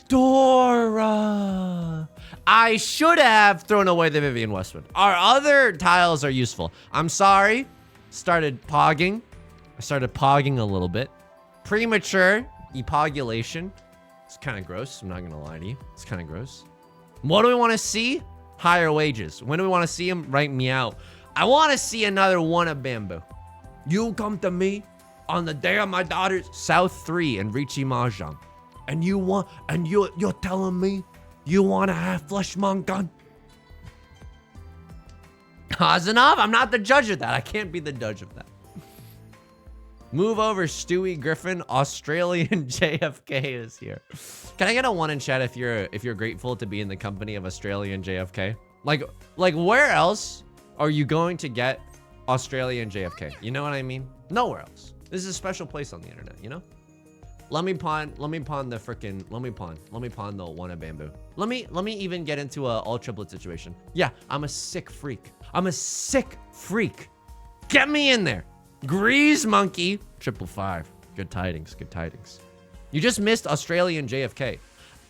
Dora! I should have thrown away the Vivian Westwood. Our other tiles are useful. I'm sorry. Started pogging. I started pogging a little bit. Premature epogulation. It's kind of gross. I'm not going to lie to you. It's kind of gross. What do we want to see? Higher wages. When do we want to see them? Write me out. I want to see another one of bamboo. You come to me on the day of my daughter's South 3 and Richie Mahjong. And you want, and you're telling me you want a half flush gun? Hasanov, I'm not the judge of that. I can't be the judge of that. Move over, Stewie Griffin. Australian JFK is here. Can I get a 1 in chat if you're grateful to be in the company of Australian JFK? Like where else are you going to get Australian JFK? You know what I mean? Nowhere else. This is a special place on the internet, you know? Let me pawn the one of bamboo. Let me even get into a all triplet situation. Yeah, I'm a sick freak. I'm a sick freak. Get me in there. Grease monkey, 555. Good tidings, good tidings. You just missed Australian JFK.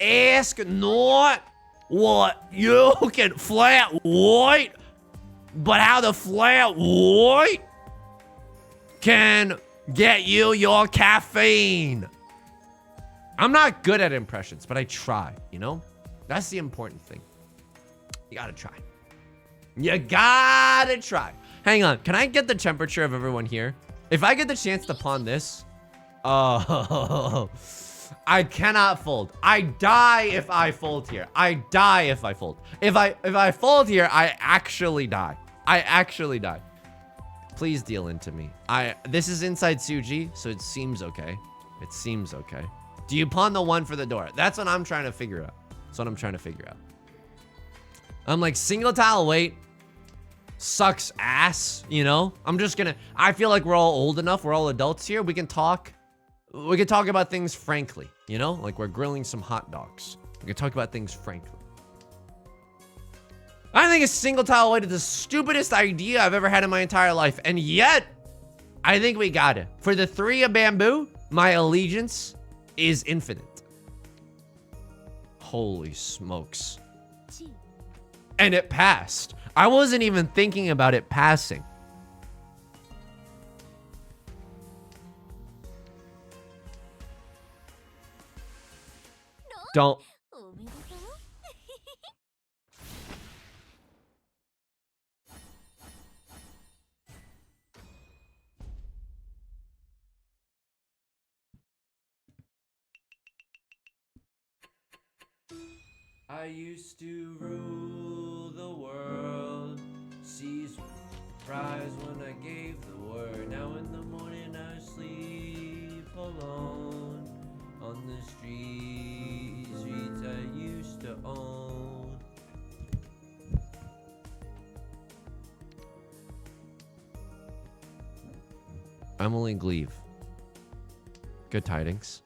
Ask not what you can flat white, but how the flat white can get you your caffeine. I'm not good at impressions, but I try, you know? That's the important thing. You gotta try. You gotta try. Hang on, can I get the temperature of everyone here? If I get the chance to pawn this, oh, I cannot fold. I die if I fold here. I die if I fold. If I fold here, I actually die. I actually die. Please deal into me. This is inside Suji, so it seems okay. It seems okay. Do you pawn the 1 for the door? That's what I'm trying to figure out. That's what I'm trying to figure out. I'm like, single tile weight sucks ass, you know? I feel like we're all old enough. We're all adults here. We can talk about things frankly, you know? Like we're grilling some hot dogs. We can talk about things frankly. I think a single tile weight is the stupidest idea I've ever had in my entire life. And yet, I think we got it. For the 3 of bamboo, my allegiance is infinite. Holy smokes. And it passed. I wasn't even thinking about it passing. Don't. I used to rule the world, seize prize when I gave the word. Now in the morning I sleep alone on the streets I used to own. Emily Gleave. Good tidings.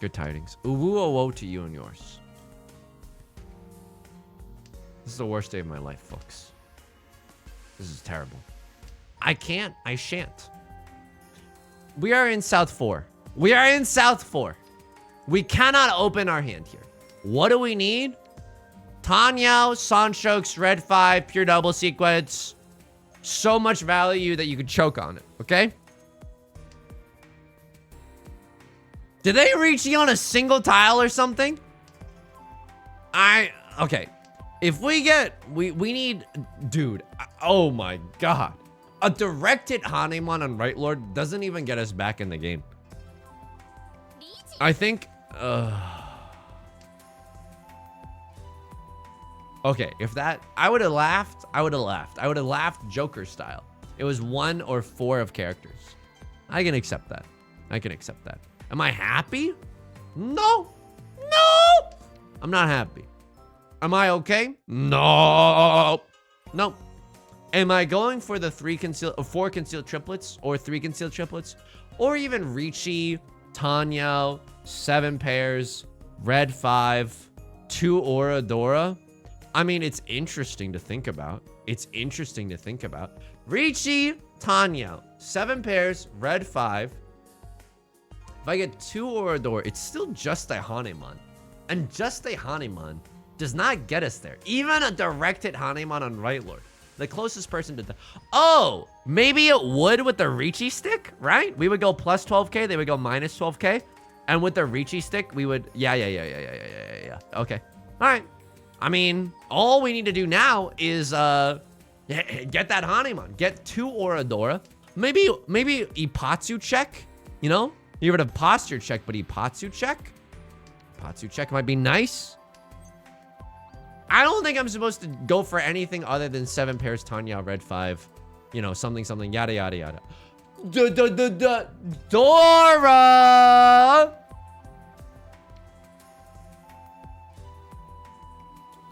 Good tidings. Uwu woe to you and yours. This is the worst day of my life, folks. This is terrible. I shan't. We are in South 4. We are in South 4. We cannot open our hand here. What do we need? Tanyao, Sanshokes, Red 5, pure double sequence. So much value that you could choke on it, okay? Did they reach you on a single tile or something? Okay. If we get, we need, dude, oh my God. A direct hit Hanemon on Right Lord doesn't even get us back in the game. I think, okay, if that, I would have laughed. I would have laughed Joker style. It was 1 or 4 of characters. I can accept that. Am I happy? No. I'm not happy. Am I okay? No. Am I going for the 4 concealed triplets or 3 concealed triplets? Or even Riichi, Tanyao, 7 pairs, Red 5, 2 Oradora? I mean, it's interesting to think about. Riichi, Tanyao, 7 pairs, Red 5. If I get 2 Oradora, it's still just a Hanemon. And just a Hanemon does not get us there. Even a direct hit Hanemon on Right Lord. The closest person to the... Oh, maybe it would with the Riichi stick, right? We would go plus 12k, they would go minus 12k. And with the Riichi stick, we would... Yeah. Okay. All right. I mean, all we need to do now is get that Hanemon. Get 2 Oradora. Maybe Ipatsu check, you know? You would have posture check, but Ipatsu check? Ipatsu check might be nice. I don't think I'm supposed to go for anything other than 7 pairs Tanya, Red 5. You know, something, yada, yada, yada. Dora!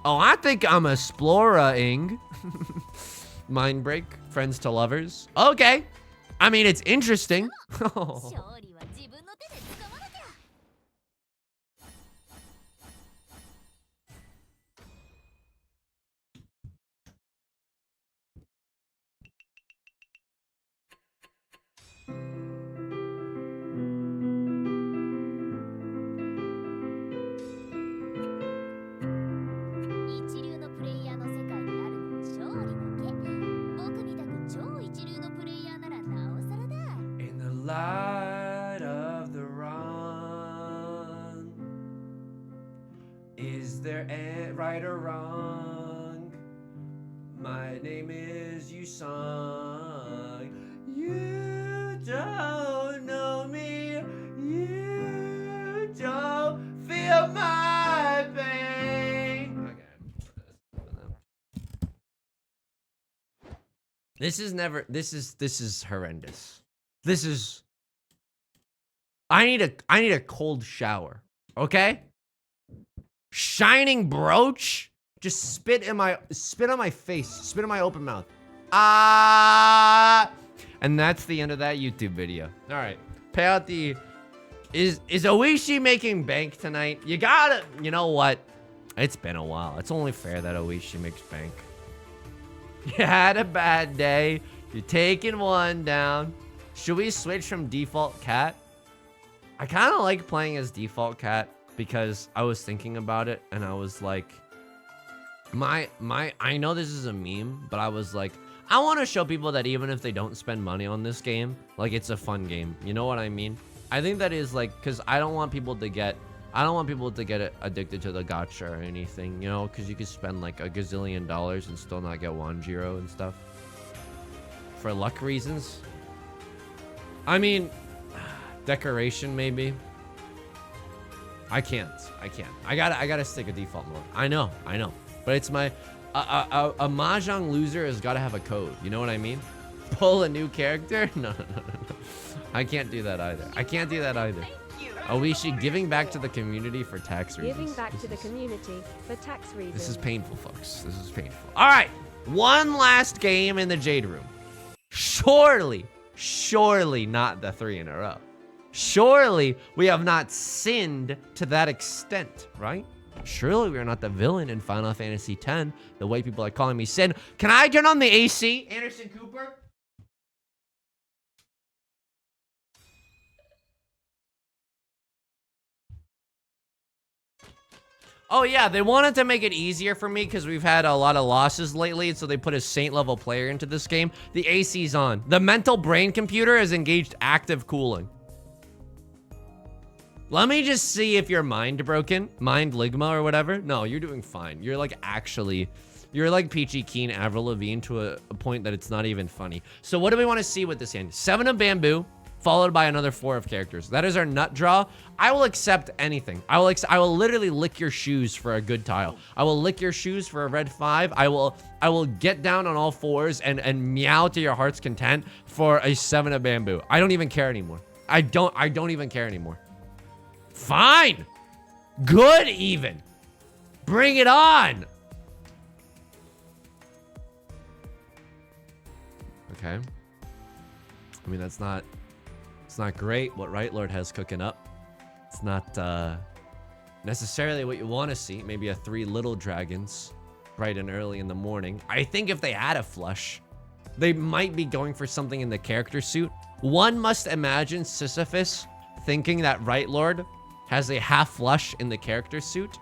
Oh, I think I'm exploring. Mind break, friends to lovers. Okay. I mean, it's interesting. Oh. In the light of the wrong, is there a right or wrong? My name is Yusong. You don't know me. You don't feel my pain. Okay. This is horrendous. I need a cold shower. Okay? Shining brooch? Just spit on my face. Spit in my open mouth. And that's the end of that YouTube video. All right. Pay out the... Is Oishi making bank tonight? You know what? It's been a while. It's only fair that Oishi makes bank. You had a bad day. You're taking one down. Should we switch from default cat? I kind of like playing as default cat because I was thinking about it and I was like, I know this is a meme, but I was like, I want to show people that even if they don't spend money on this game, like it's a fun game. You know what I mean? I think that is like, cause I don't want people to get addicted to the gacha or anything, you know, cause you could spend like a gazillion dollars and still not get Wanjiro and stuff. For luck reasons. I mean, decoration maybe. I can't. I gotta stick a default mode. I know. But it's my, a Mahjong loser has gotta have a code. You know what I mean? Pull a new character? No. I can't do that either. Oishi giving back to the community for tax reasons. Giving back to the community for tax reasons. This is painful, folks. This is painful. All right. One last game in the Jade Room. Surely not the 3 in a row. Surely we have not sinned to that extent, right? Surely we are not the villain in Final Fantasy X, the way people are calling me Sin. Can I turn on the AC, Anderson Cooper? Oh yeah, they wanted to make it easier for me because we've had a lot of losses lately, so they put a Saint level player into this game. The AC's on. The mental brain computer is engaged active cooling. Let me just see if you're mind broken. Mind Ligma or whatever. No, you're doing fine. You're like actually, you're like Peachy Keen, Avril Lavigne to a point that it's not even funny. So what do we want to see with this hand? 7 of bamboo, followed by another 4 of characters. That is our nut draw. I will accept anything. I will literally lick your shoes for a good tile. I will lick your shoes for a red 5. I will get down on all 4s and meow to your heart's content for a 7 of bamboo. I don't even care anymore. I don't even care anymore. Fine. Good even. Bring it on. Okay. I mean, it's not great what Right Lord has cooking up. It's not necessarily what you want to see. Maybe a 3 little dragons bright and early in the morning. I think if they had a flush, they might be going for something in the character suit. One must imagine Sisyphus thinking that Right Lord has a half flush in the character suit.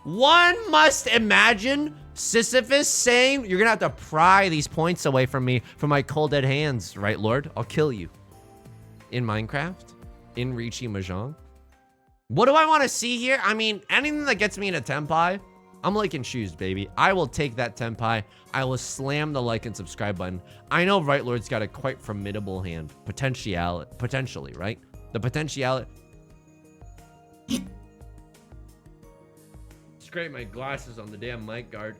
One must imagine Sisyphus saying, you're gonna have to pry these points away from me from my cold dead hands, Right Lord. I'll kill you. In Minecraft? In Riichi Mahjong? What do I want to see here? I mean, anything that gets me into Tenpai, I'm licking shoes, baby. I will take that Tenpai. I will slam the like and subscribe button. I know Right Lord's got a quite formidable hand. Potentially, right? The potentiality. Scrape my glasses on the damn mic guard.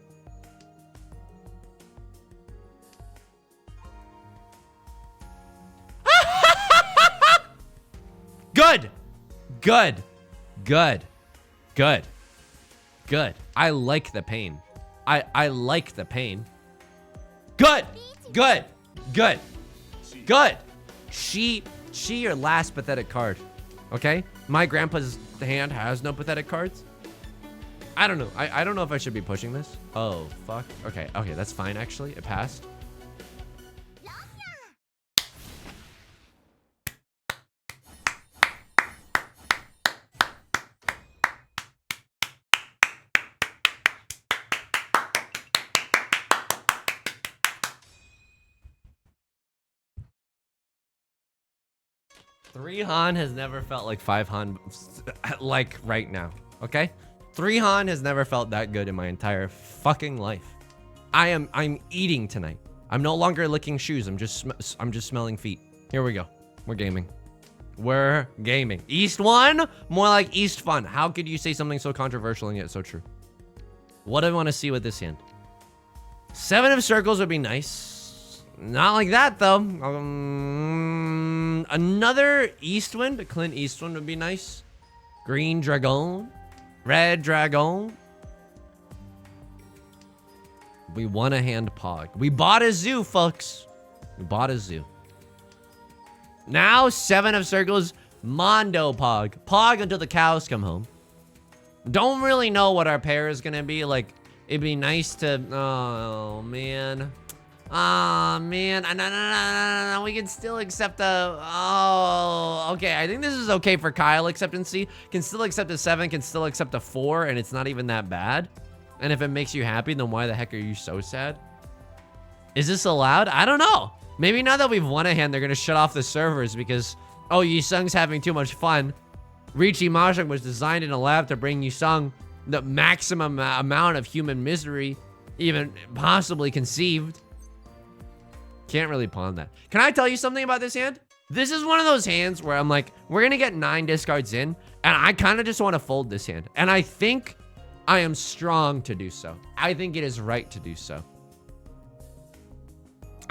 Good. Good. Good. Good. Good. I like the pain. I like the pain. Good. Good. Good. Good. She your last pathetic card. Okay? My grandpa's hand has no pathetic cards. I don't know. I don't know if I should be pushing this. Oh, fuck. Okay. Okay, that's fine, actually. It passed. Three Han has never felt like 5 Han like right now, okay? 3 Han has never felt that good in my entire fucking life. I'm eating tonight. I'm no longer licking shoes. I'm just smelling feet. Here we go. We're gaming. We're gaming. East 1? More like East fun. How could you say something so controversial and yet so true? What do I want to see with this hand? 7 of circles would be nice. Not like that, though. Another Eastwind. Clint Eastwind would be nice. Green Dragon. Red Dragon. We won a hand Pog. We bought a zoo, folks. We bought a zoo. Now, 7 of circles. Mondo Pog. Pog until the cows come home. Don't really know what our pair is going to be. Like, it'd be nice to... Oh, man. Oh, man. No. We can still accept a... Oh, okay. I think this is okay for Kyle acceptancy. Can still accept a 7, can still accept a 4, and it's not even that bad. And if it makes you happy, then why the heck are you so sad? Is this allowed? I don't know. Maybe now that we've won a hand, they're going to shut off the servers because, oh, Yusung's having too much fun. Riichi Mahjong was designed in a lab to bring Yusung the maximum amount of human misery, even possibly conceived. Can't really pawn that. Can I tell you something about this hand? This is one of those hands where I'm like, we're going to get 9 discards in, and I kind of just want to fold this hand. And I think I am strong to do so. I think it is right to do so.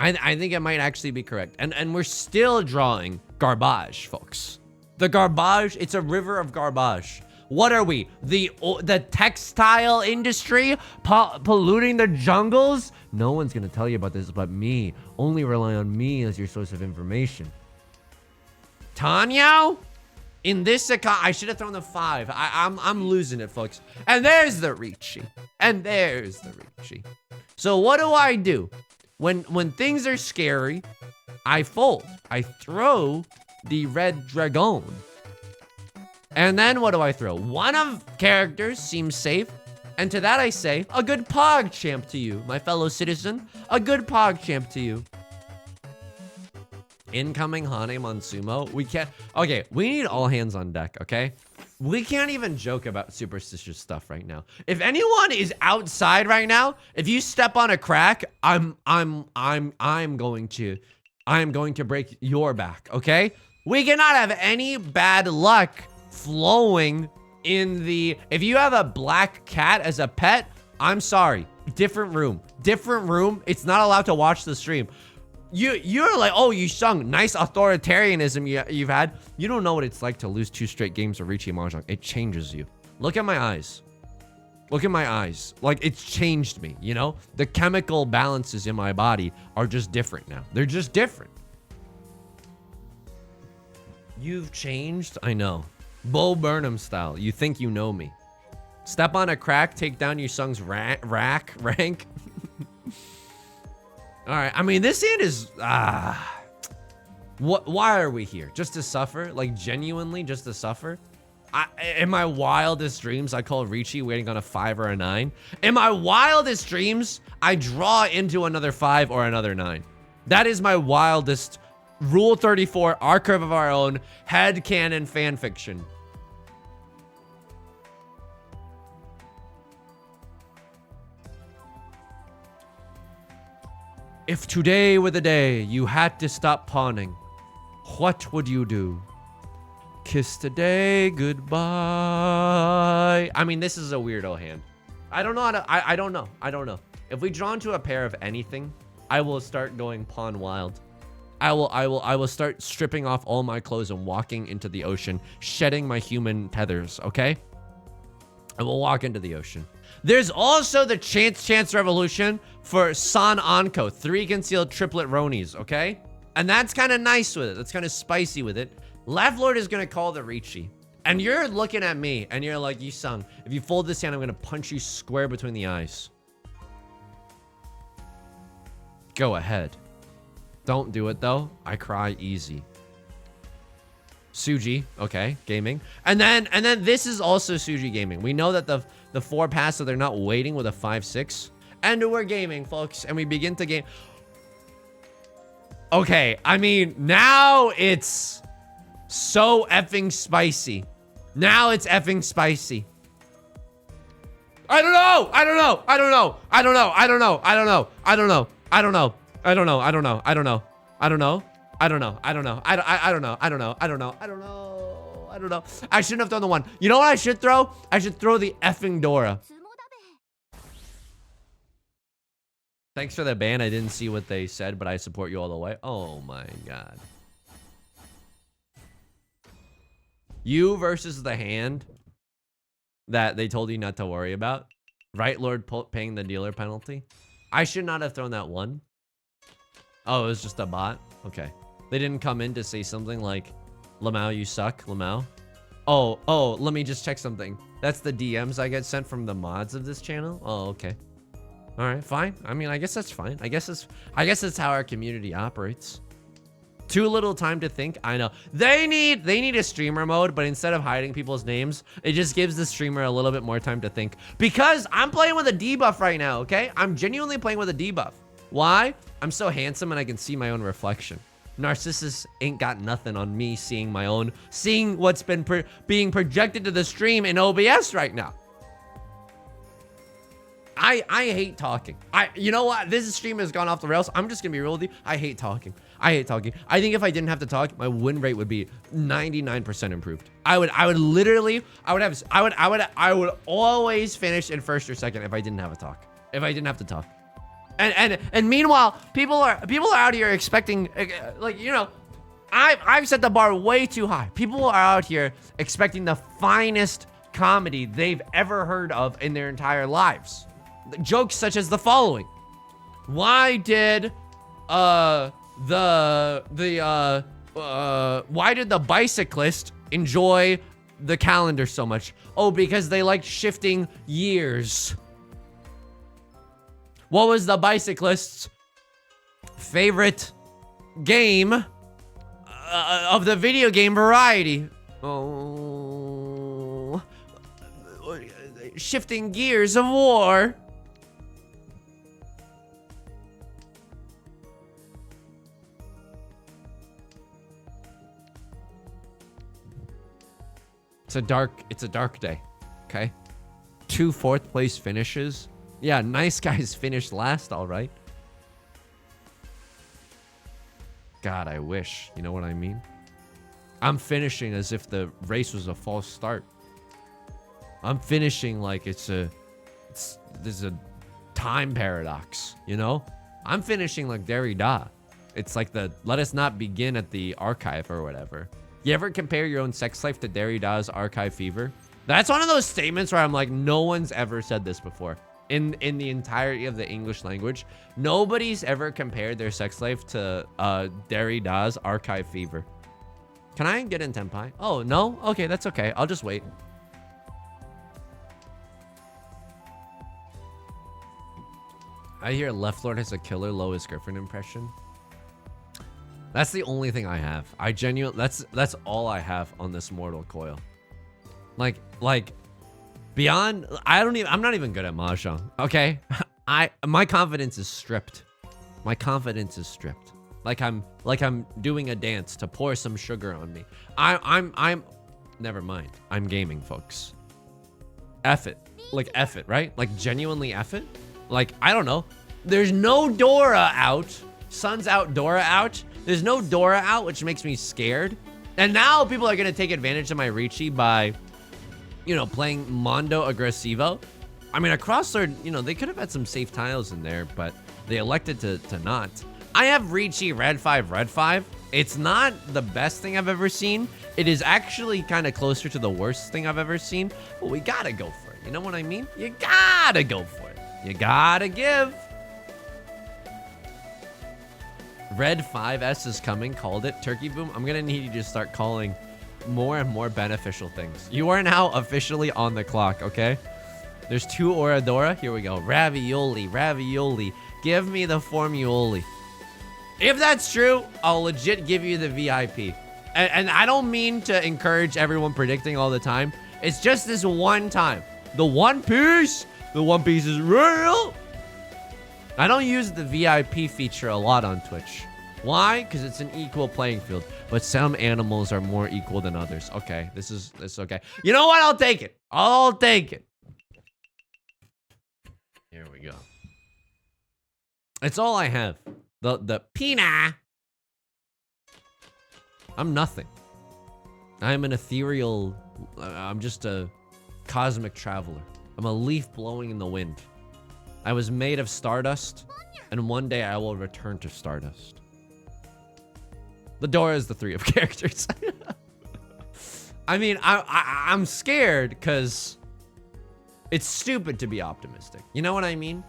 I think it might actually be correct. And we're still drawing garbage, folks. The garbage, it's a river of garbage. What are we? The textile industry polluting the jungles? No one's gonna tell you about this but me. Only rely on me as your source of information. Tanyo? In this account, I should have thrown the 5. I'm losing it, folks. And there's the Riichi. And there's the Riichi. So what do? When things are scary, I fold. I throw the red dragon. And then what do I throw? One of characters seems safe. And to that I say, a good PogChamp to you, my fellow citizen. A good PogChamp to you. Incoming Hane Monsumo. We can't. Okay, we need all hands on deck, okay? We can't even joke about superstitious stuff right now. If anyone is outside right now, if you step on a crack, I'm going to break your back, okay? We cannot have any bad luck flowing in the... If you have a black cat as a pet, I'm sorry. Different room. Different room. It's not allowed to watch the stream. You're like, oh, you sung nice authoritarianism you've had. You don't know what it's like to lose 2 straight games of Richie Mahjong. It changes you. Look at my eyes. Look at my eyes. Like, it's changed me, you know? The chemical balances in my body are just different now. They're just different. You've changed? I know. Bo Burnham style. You think you know me. Step on a crack, take down your son's rank. All right, I mean, this hand is, why are we here? Just to suffer? Like, genuinely just to suffer? In my wildest dreams, I call Richie waiting on a 5 or a 9. In my wildest dreams, I draw into another 5 or another 9. That is my wildest Rule 34, our curve of our own, headcanon fanfiction. If today were the day you had to stop pawning, what would you do? Kiss today goodbye. I mean, this is a weirdo hand. I don't know how to, I don't know. I don't know. If we draw into a pair of anything, I will start going pawn wild. I will start stripping off all my clothes and walking into the ocean, shedding my human tethers, okay? I will walk into the ocean. There's also the Chance Revolution for San Anko, 3 concealed triplet Ronies, okay? And that's kind of nice with it. That's kind of spicy with it. Left Lord is going to call the Richie. And you're looking at me, and you're like, Yusung, if you fold this hand, I'm going to punch you square between the eyes. Go ahead. Don't do it, though. I cry easy. Suji, okay, gaming. And then this is also Suji gaming. We know that the 4 pass, so they're not waiting with a 5-6. And we're gaming, folks, and we begin to game. Okay, I mean, now it's so effing spicy. Now it's effing spicy. I don't know. I don't know. I don't know. I don't know. I don't know. I don't know. I don't know. I don't know. I don't know. I don't know. I don't know. I don't know. I don't know. I don't know. I don't know. I don't know. I don't know. I don't know. I don't know. I shouldn't have thrown the 1. You know what I should throw? I should throw the effing Dora. Thanks for the ban. I didn't see what they said, but I support you all the way. Oh my god. You versus the hand that they told you not to worry about. Right Lord paying the dealer penalty. I should not have thrown that 1. Oh, it was just a bot? Okay. They didn't come in to say something like, Lamau, you suck, Lamau. Oh, let me just check something. That's the DMs I get sent from the mods of this channel? Oh, okay. All right, fine. I mean, I guess that's fine. I guess it's how our community operates. Too little time to think. I know. They need a streamer mode, but instead of hiding people's names, it just gives the streamer a little bit more time to think. Because I'm playing with a debuff right now, okay? I'm genuinely playing with a debuff. Why? I'm so handsome and I can see my own reflection. Narcissus ain't got nothing on me seeing what's been being projected to the stream in OBS right now. I hate talking. You know what? This stream has gone off the rails. I'm just gonna be real with you. I hate talking. I hate talking. I think if I didn't have to talk, my win rate would be 99% improved. I would always finish in 1st or 2nd if I didn't have a talk. If I didn't have to talk. And meanwhile, people are out here expecting, like, you know, I've set the bar way too high. People are out here expecting the finest comedy they've ever heard of in their entire lives. Jokes such as the following: why did the bicyclist enjoy the calendar so much? Oh, because they liked shifting years. What was the bicyclist's favorite game of the video game variety? Oh, shifting gears of war. It's a dark day. Okay. 2 4th place finishes. Yeah, nice guys finished last, all right. God, I wish. You know what I mean? I'm finishing as if the race was a false start. I'm finishing like there's a time paradox, you know? I'm finishing like Derrida. It's like the let us not begin at the archive or whatever. You ever compare your own sex life to Derrida's Archive Fever? That's one of those statements where I'm like, no one's ever said this before. In the entirety of the English language, nobody's ever compared their sex life to Derrida's Archive Fever. Can I get in Tenpai? Oh, no? Okay, that's okay. I'll just wait. I hear Left Lord has a killer Lois Griffin impression. That's the only thing I have. I genuinely, that's all I have on this Mortal Coil. Like beyond, I'm not even good at Mahjong, okay? My confidence is stripped. My confidence is stripped. Like I'm doing a dance to pour some sugar on me. I'm never mind. I'm gaming, folks. F it. Like F it, right? Like genuinely F it. Like, I don't know. There's no Dora out. Sun's out, Dora out. There's no Dora out, which makes me scared. And now people are gonna take advantage of my Ricci by, you know, playing Mondo Aggressivo. I mean, a Crosslord, you know, they could have had some safe tiles in there, but they elected to not. I have Ricci Red 5. It's not the best thing I've ever seen. It is actually kind of closer to the worst thing I've ever seen, but we gotta go for it. You know what I mean? You gotta go for it. You gotta give. Red 5S is coming, called it. Turkey Boom, I'm gonna need you to start calling more and more beneficial things. You are now officially on the clock, okay? There's 2 Oradora. Here we go. Ravioli. Give me the Formuoli. If that's true, I'll legit give you the VIP. And I don't mean to encourage everyone predicting all the time. It's just this one time. The One Piece is real. I don't use the VIP feature a lot on Twitch. Why? Because it's an equal playing field. But some animals are more equal than others. Okay, this is okay. You know what? I'll take it. I'll take it. Here we go. It's all I have. The Pina. I'm nothing. I'm an ethereal. I'm just a cosmic traveler. I'm a leaf blowing in the wind. I was made of stardust, and one day I will return to stardust. The Dora is the 3 of characters. I mean, I'm scared because it's stupid to be optimistic. You know what I mean?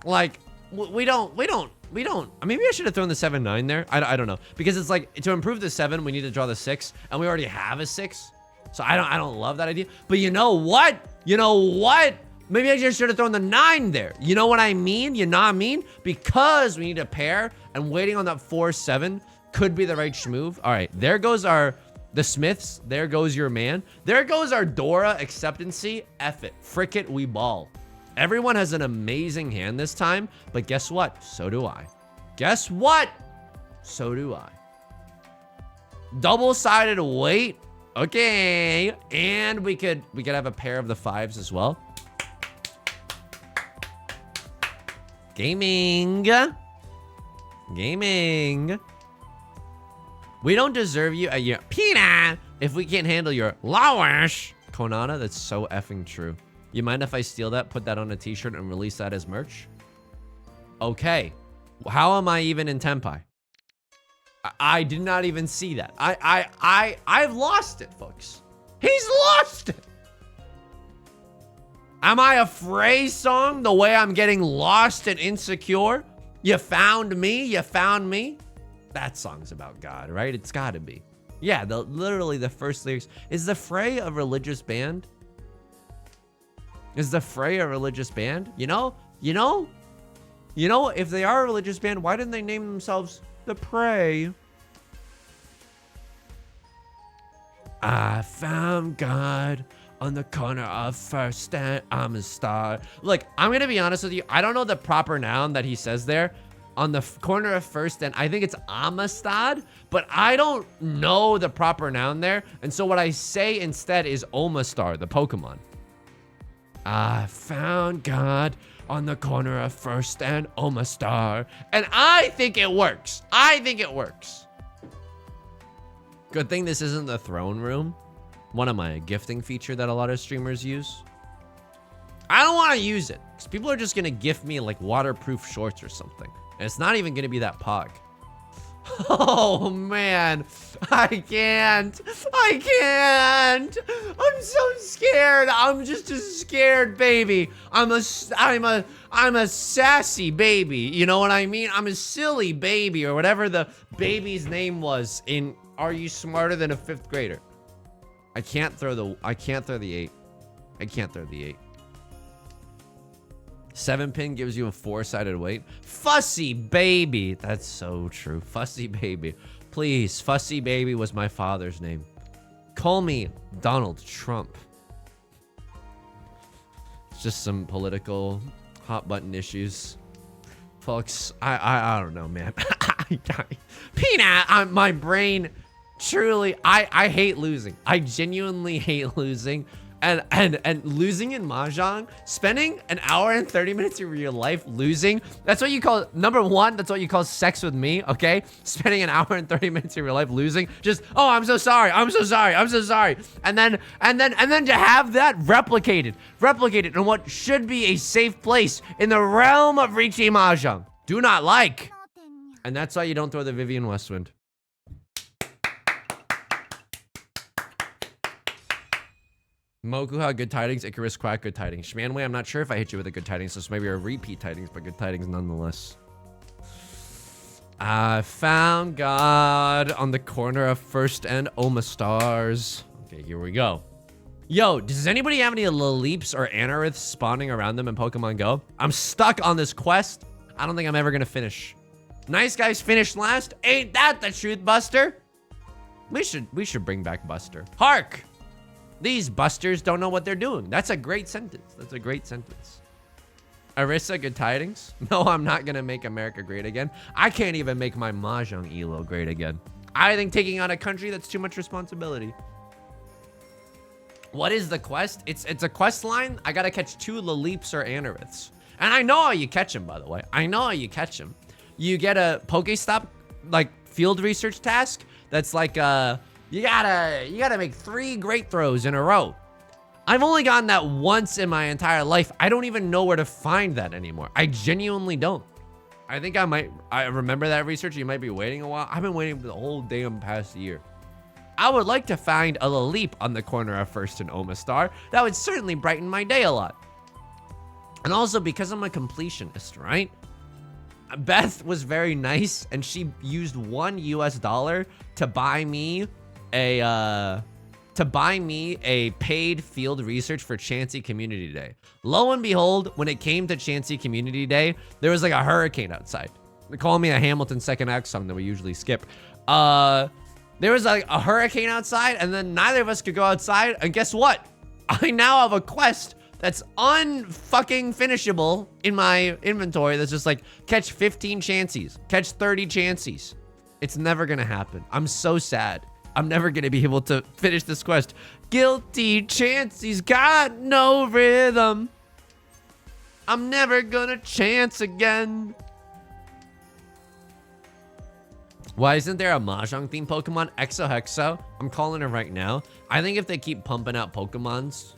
Like, we don't. Maybe I should have thrown the 7-9 there. I don't know, because it's like to improve the 7, we need to draw the 6, and we already have a 6. So I don't love that idea. But you know what? Maybe I just should have thrown the 9 there. You know what I mean? You know what I mean? Because we need a pair, and waiting on that 4-7 could be the right schmove. All right, there goes the Smiths. There goes your man. There goes our Dora acceptancy. F it. Frick it, we ball. Everyone has an amazing hand this time, but guess what? So do I. Guess what? So do I. Double-sided weight. Okay. And we could have a pair of the 5s as well. Gaming. We don't deserve you at your Pina if we can't handle your Lawash. Konana, that's so effing true. You mind if I steal that, put that on a t-shirt, and release that as merch? Okay. How am I even in Tenpai? I did not even see that. I've lost it, folks. He's lost it. Am I a phrase song the way I'm getting lost and insecure? You found me, you found me. That song's about God, right? It's gotta be. Yeah, literally the first lyrics. Is the Fray a religious band? Is the Fray a religious band? You know, if they are a religious band, why didn't they name themselves the Prey? I found God on the corner of First and Amistad. Look, I'm gonna be honest with you. I don't know the proper noun that he says there. On the corner of First and I think it's Amistad, but I don't know the proper noun there. And so what I say instead is Omastar, the Pokemon. I found God on the corner of First and Omastar. And I think it works. I think it works. Good thing this isn't the throne room. One of my gifting feature that a lot of streamers use. I don't want to use it because people are just going to gift me like waterproof shorts or something. And it's not even going to be that pog. Oh, man. I can't. I'm so scared. I'm just a scared baby. I'm a sassy baby. You know what I mean? I'm a silly baby or whatever the baby's name was in Are You Smarter Than a Fifth Grader? I can't throw the 8. I can't throw the 8. 7-pin gives you a 4-sided weight. Fussy baby. That's so true. Fussy baby. Please, Fussy baby was my father's name. Call me Donald Trump. It's just some political hot button issues. Folks, I don't know, man. Peanut, my brain truly, I hate losing. I genuinely hate losing. And losing in Mahjong, spending an hour and 30 minutes of your life losing, that's what you call, number one, that's what you call sex with me, okay? Spending an hour and 30 minutes of your life losing, just, oh, I'm so sorry. And then to have that replicated in what should be a safe place in the realm of Ricci Mahjong. Do not like. And that's why you don't throw the Vivian Westwind. Mokuha, good tidings. Icarus, quack, good tidings. Schmanway, I'm not sure if I hit you with a good tidings, so it's maybe a repeat tidings, but good tidings nonetheless. I found God on the corner of First and Omastars. Okay, here we go. Yo, does anybody have any Laleeps or Anoriths spawning around them in Pokemon Go? I'm stuck on this quest. I don't think I'm ever gonna finish. Nice guys finished last. Ain't that the truth, Buster? We should bring back Buster. Hark! These busters don't know what they're doing. That's a great sentence. Arissa, good tidings. No, I'm not gonna make America great again. I can't even make my Mahjong Elo great again. I think taking on a country, that's too much responsibility. What is the quest? It's a quest line. I gotta catch 2 Laleeps or Anoriths. And I know how you catch them, by the way. I know how you catch them. You get a Pokestop, like, field research task that's like, you gotta make 3 great throws in a row. I've only gotten that once in my entire life. I don't even know where to find that anymore. I genuinely don't. I think I remember that research. You might be waiting a while. I've been waiting for the whole damn past year. I would like to find a Laleep on the corner of First and Omastar. That would certainly brighten my day a lot. And also because I'm a completionist, right? Beth was very nice and she used $1 US to buy me a paid field research for Chansey Community Day. Lo and behold, when it came to Chansey Community Day, there was like a hurricane outside. They call me a Hamilton second act song that we usually skip. There was like a hurricane outside and then neither of us could go outside. And guess what? I now have a quest that's unfucking finishable in my inventory. That's just like catch 15 Chanseys, catch 30 Chanseys. It's never gonna happen. I'm so sad. I'm never gonna be able to finish this quest. Guilty Chansey's got no rhythm. I'm never gonna chance again. Why isn't there a Mahjong themed Pokemon? Exo. I'm calling her right now. I think if they keep pumping out Pokemons.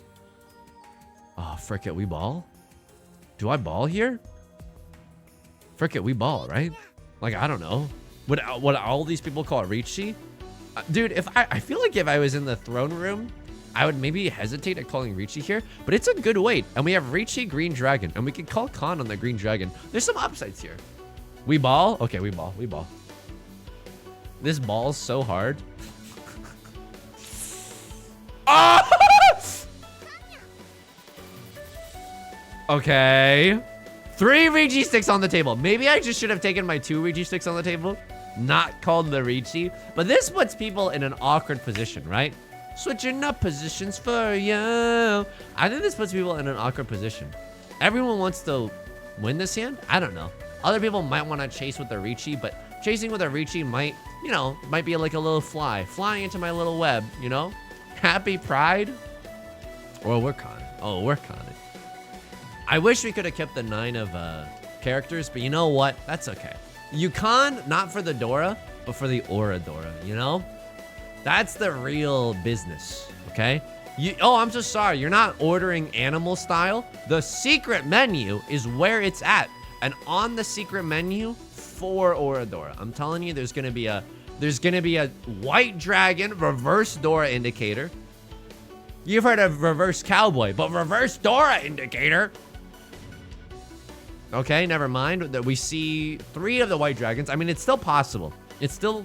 Oh, frick it, we ball? Do I ball here? Frick it, we ball, right? Like, I don't know. Would all these people call it Ricci? Dude, if I feel like if I was in the throne room, I would maybe hesitate at calling Ricci here, but it's a good weight. And we have Ricci, Green Dragon, and we can call Khan on the Green Dragon. There's some upsides here. We ball? Okay, we ball. This ball's so hard. Oh! Okay. 3 Ricci sticks on the table. Maybe I just should have taken my 2 Ricci sticks on the table. Not called the Ricci. But this puts people in an awkward position, right? Switching up positions for you. I think this puts people in an awkward position. Everyone wants to win this hand? I don't know. Other people might want to chase with their Ricci, but chasing with a Ricci might, you know, might be like a little fly flying into my little web, you know? Happy Pride? Or work on it. Oh, work on it. I wish we could have kept the 9 of characters, but you know what? That's okay. Yukon, not for the Dora, but for the Oradora, you know? That's the real business, okay? Oh, I'm so sorry. You're not ordering animal style. The secret menu is where it's at. And on the secret menu for Oradora, I'm telling you, there's gonna be a white dragon reverse Dora indicator. You've heard of reverse cowboy, but reverse Dora indicator. Okay, never mind. That we see 3 of the white dragons. I mean, it's still possible. It's still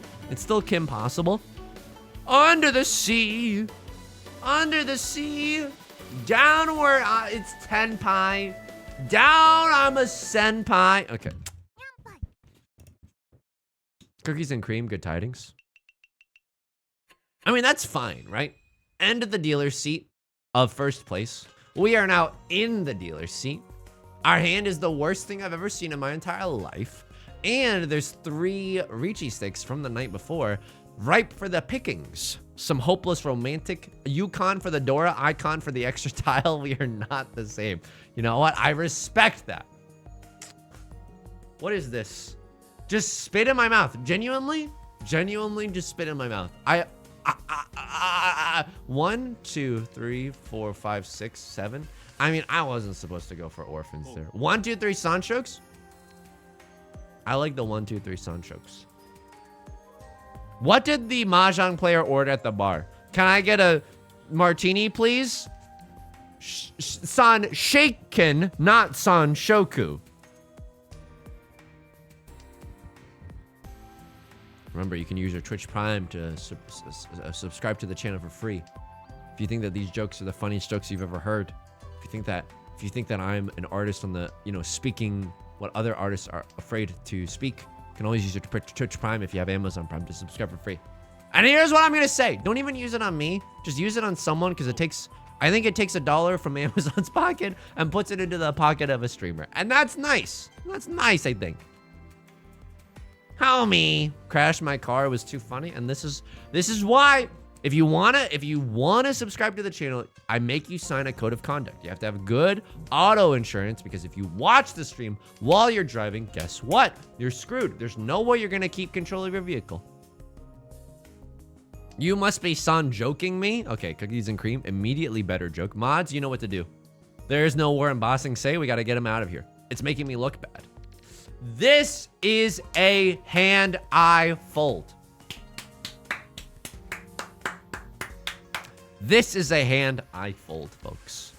Kim possible. Under the sea, downward. It's Tenpai. Down, I'm a senpai. Okay. Cookies and cream, good tidings. I mean, that's fine, right? End of the dealer's seat of first place. We are now in the dealer's seat. Our hand is the worst thing I've ever seen in my entire life. And there's 3 Ricci sticks from the night before, ripe for the pickings. Some hopeless romantic. Yukon for the Dora, Icon for the extra tile. We are not the same. You know what? I respect that. What is this? Just spit in my mouth. Genuinely just spit in my mouth. 1, 2, 3, 4, 5, 6, 7. I mean, I wasn't supposed to go for orphans there. 1, 2, 3 Sanchokes. I like the 1, 2, 3 Sanchokes. What did the Mahjong player order at the bar? Can I get a martini, please? San Shaken, not San Shoku. Remember, you can use your Twitch Prime to subscribe to the channel for free. If you think that these jokes are the funniest jokes you've ever heard, if you think that I'm an artist on the, you know, speaking what other artists are afraid to speak, you can always use your Twitch Prime if you have Amazon Prime to subscribe for free. And here's what I'm gonna say: don't even use it on me. Just use it on someone, because I think it takes $1 from Amazon's pocket and puts it into the pocket of a streamer, and that's nice. That's nice, I think. Homie, crashed my car. It was too funny, and this is why. If you wanna subscribe to the channel, I make you sign a code of conduct. You have to have good auto insurance, because if you watch the stream while you're driving, guess what? You're screwed. There's no way you're gonna keep control of your vehicle. You must be son joking me. Okay, cookies and cream, immediately better joke. Mods, you know what to do. There is no war embossing say. We gotta get him out of here. It's making me look bad. This is a hand I fold. This is a hand I fold, folks.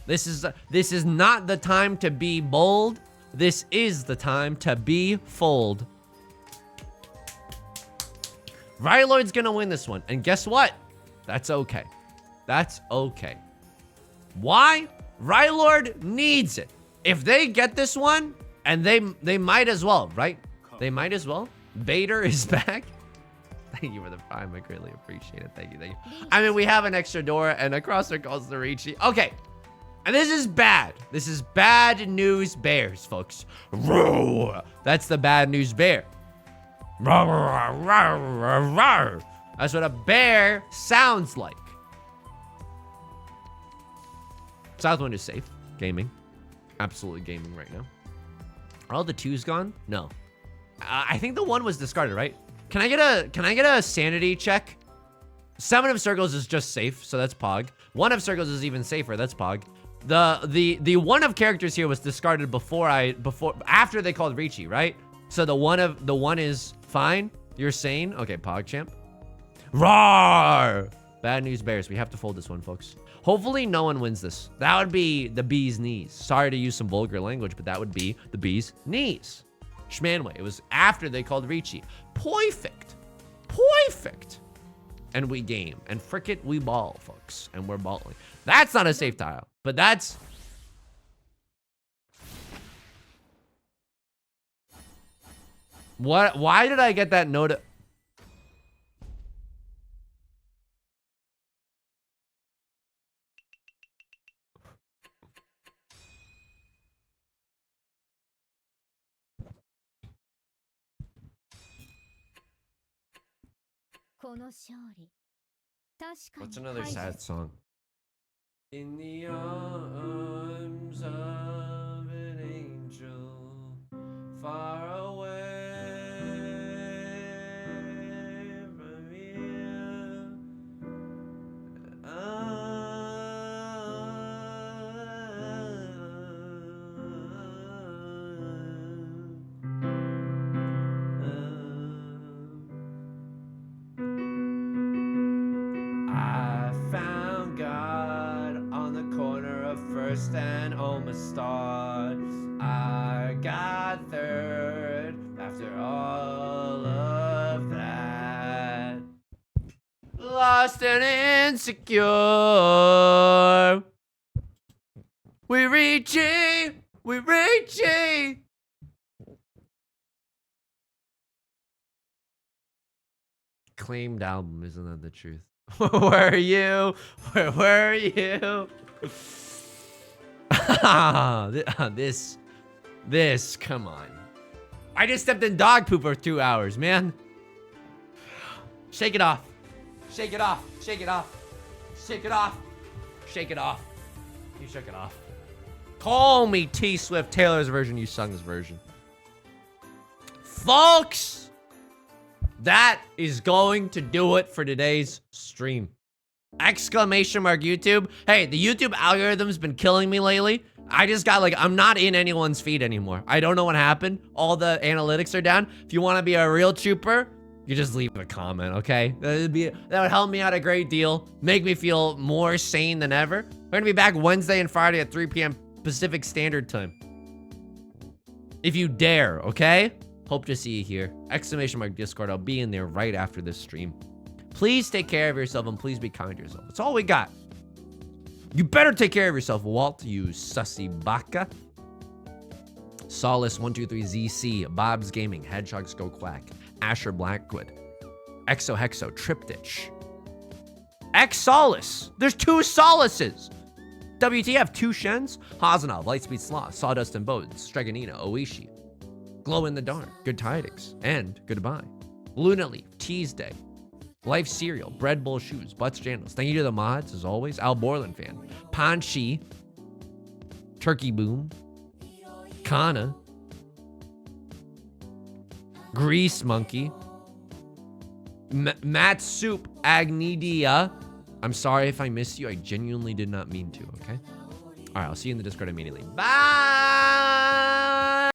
This is not the time to be bold. This is the time to be fold. Rylord's gonna win this one, and guess what? That's okay. That's okay. Why? Rylord needs it. If they get this one, and they might as well, right? They might as well. Bader is back. Thank you for the prime. I greatly appreciate it. Thank you, thank you. I mean, we have an extra Dora and a crosser calls the Ricci. Okay. And this is bad. This is bad news bears, folks. Roar. That's the bad news bear. Roar, roar, roar, roar. That's what a bear sounds like. Southwind is safe. Gaming. Absolutely gaming right now. Are all the 2s gone? No. I think the 1 was discarded, right? Can I get a sanity check? 7 of circles is just safe, so that's Pog. 1 of circles is even safer, that's Pog. The 1 of characters here was discarded after they called Ricci, right? So the 1 is fine. You're sane. Okay, PogChamp. Roar! Bad news bears. We have to fold this one, folks. Hopefully no one wins this. That would be the bee's knees. Sorry to use some vulgar language, but that would be the bee's knees. Schmanway. It was after they called Ricci. Perfect. Perfect. And we game. And frick it, we ball, folks. And we're balling. That's not a safe tile, but that's... What? Why did I get that note? What's another sad song? In the arms of an angel, far away from you. I found God on the corner of First and Omastar. I got third after all of that. Lost and insecure. We're reaching. We're reaching. Claimed album, isn't that the truth? Where are you? Where are you? This, come on. I just stepped in dog poop for 2 hours, man. Shake it off. Shake it off. Shake it off. Shake it off. Shake it off. You shook it off. Call me T Swift. Taylor's version, you sung this version. Folks! That is going to do it for today's stream. Exclamation mark YouTube. Hey, the YouTube algorithm's been killing me lately. I just got like, I'm not in anyone's feed anymore. I don't know what happened. All the analytics are down. If you want to be a real trooper, you just leave a comment, okay? That would help me out a great deal. Make me feel more sane than ever. We're gonna be back Wednesday and Friday at 3 p.m. Pacific Standard Time. If you dare, okay? Hope to see you here. Exclamation mark Discord. I'll be in there right after this stream. Please take care of yourself and please be kind to yourself. That's all we got. You better take care of yourself, Walt, you sussy baka. Solace123ZC, Bob's Gaming, Hedgehogs Go Quack, Asher Blackwood, Exo Hexo, Triptych, X Solace. There's 2 Solaces. WTF, 2 Shens, Hasanov, Lightspeed Sloth, Sawdust and Bones, Streganina, Oishi, Glow in the Dark, Good Tidings, and Goodbye. Luna Leaf, Tease Day, Life Cereal, Bread Bowl Shoes, Butts Jandals. Thank you to the mods, as always. Al Borland fan, Panchi, Turkey Boom, Kana, Grease Monkey, Matt Soup, Agnidia. I'm sorry if I missed you. I genuinely did not mean to, okay? All right, I'll see you in the Discord immediately. Bye!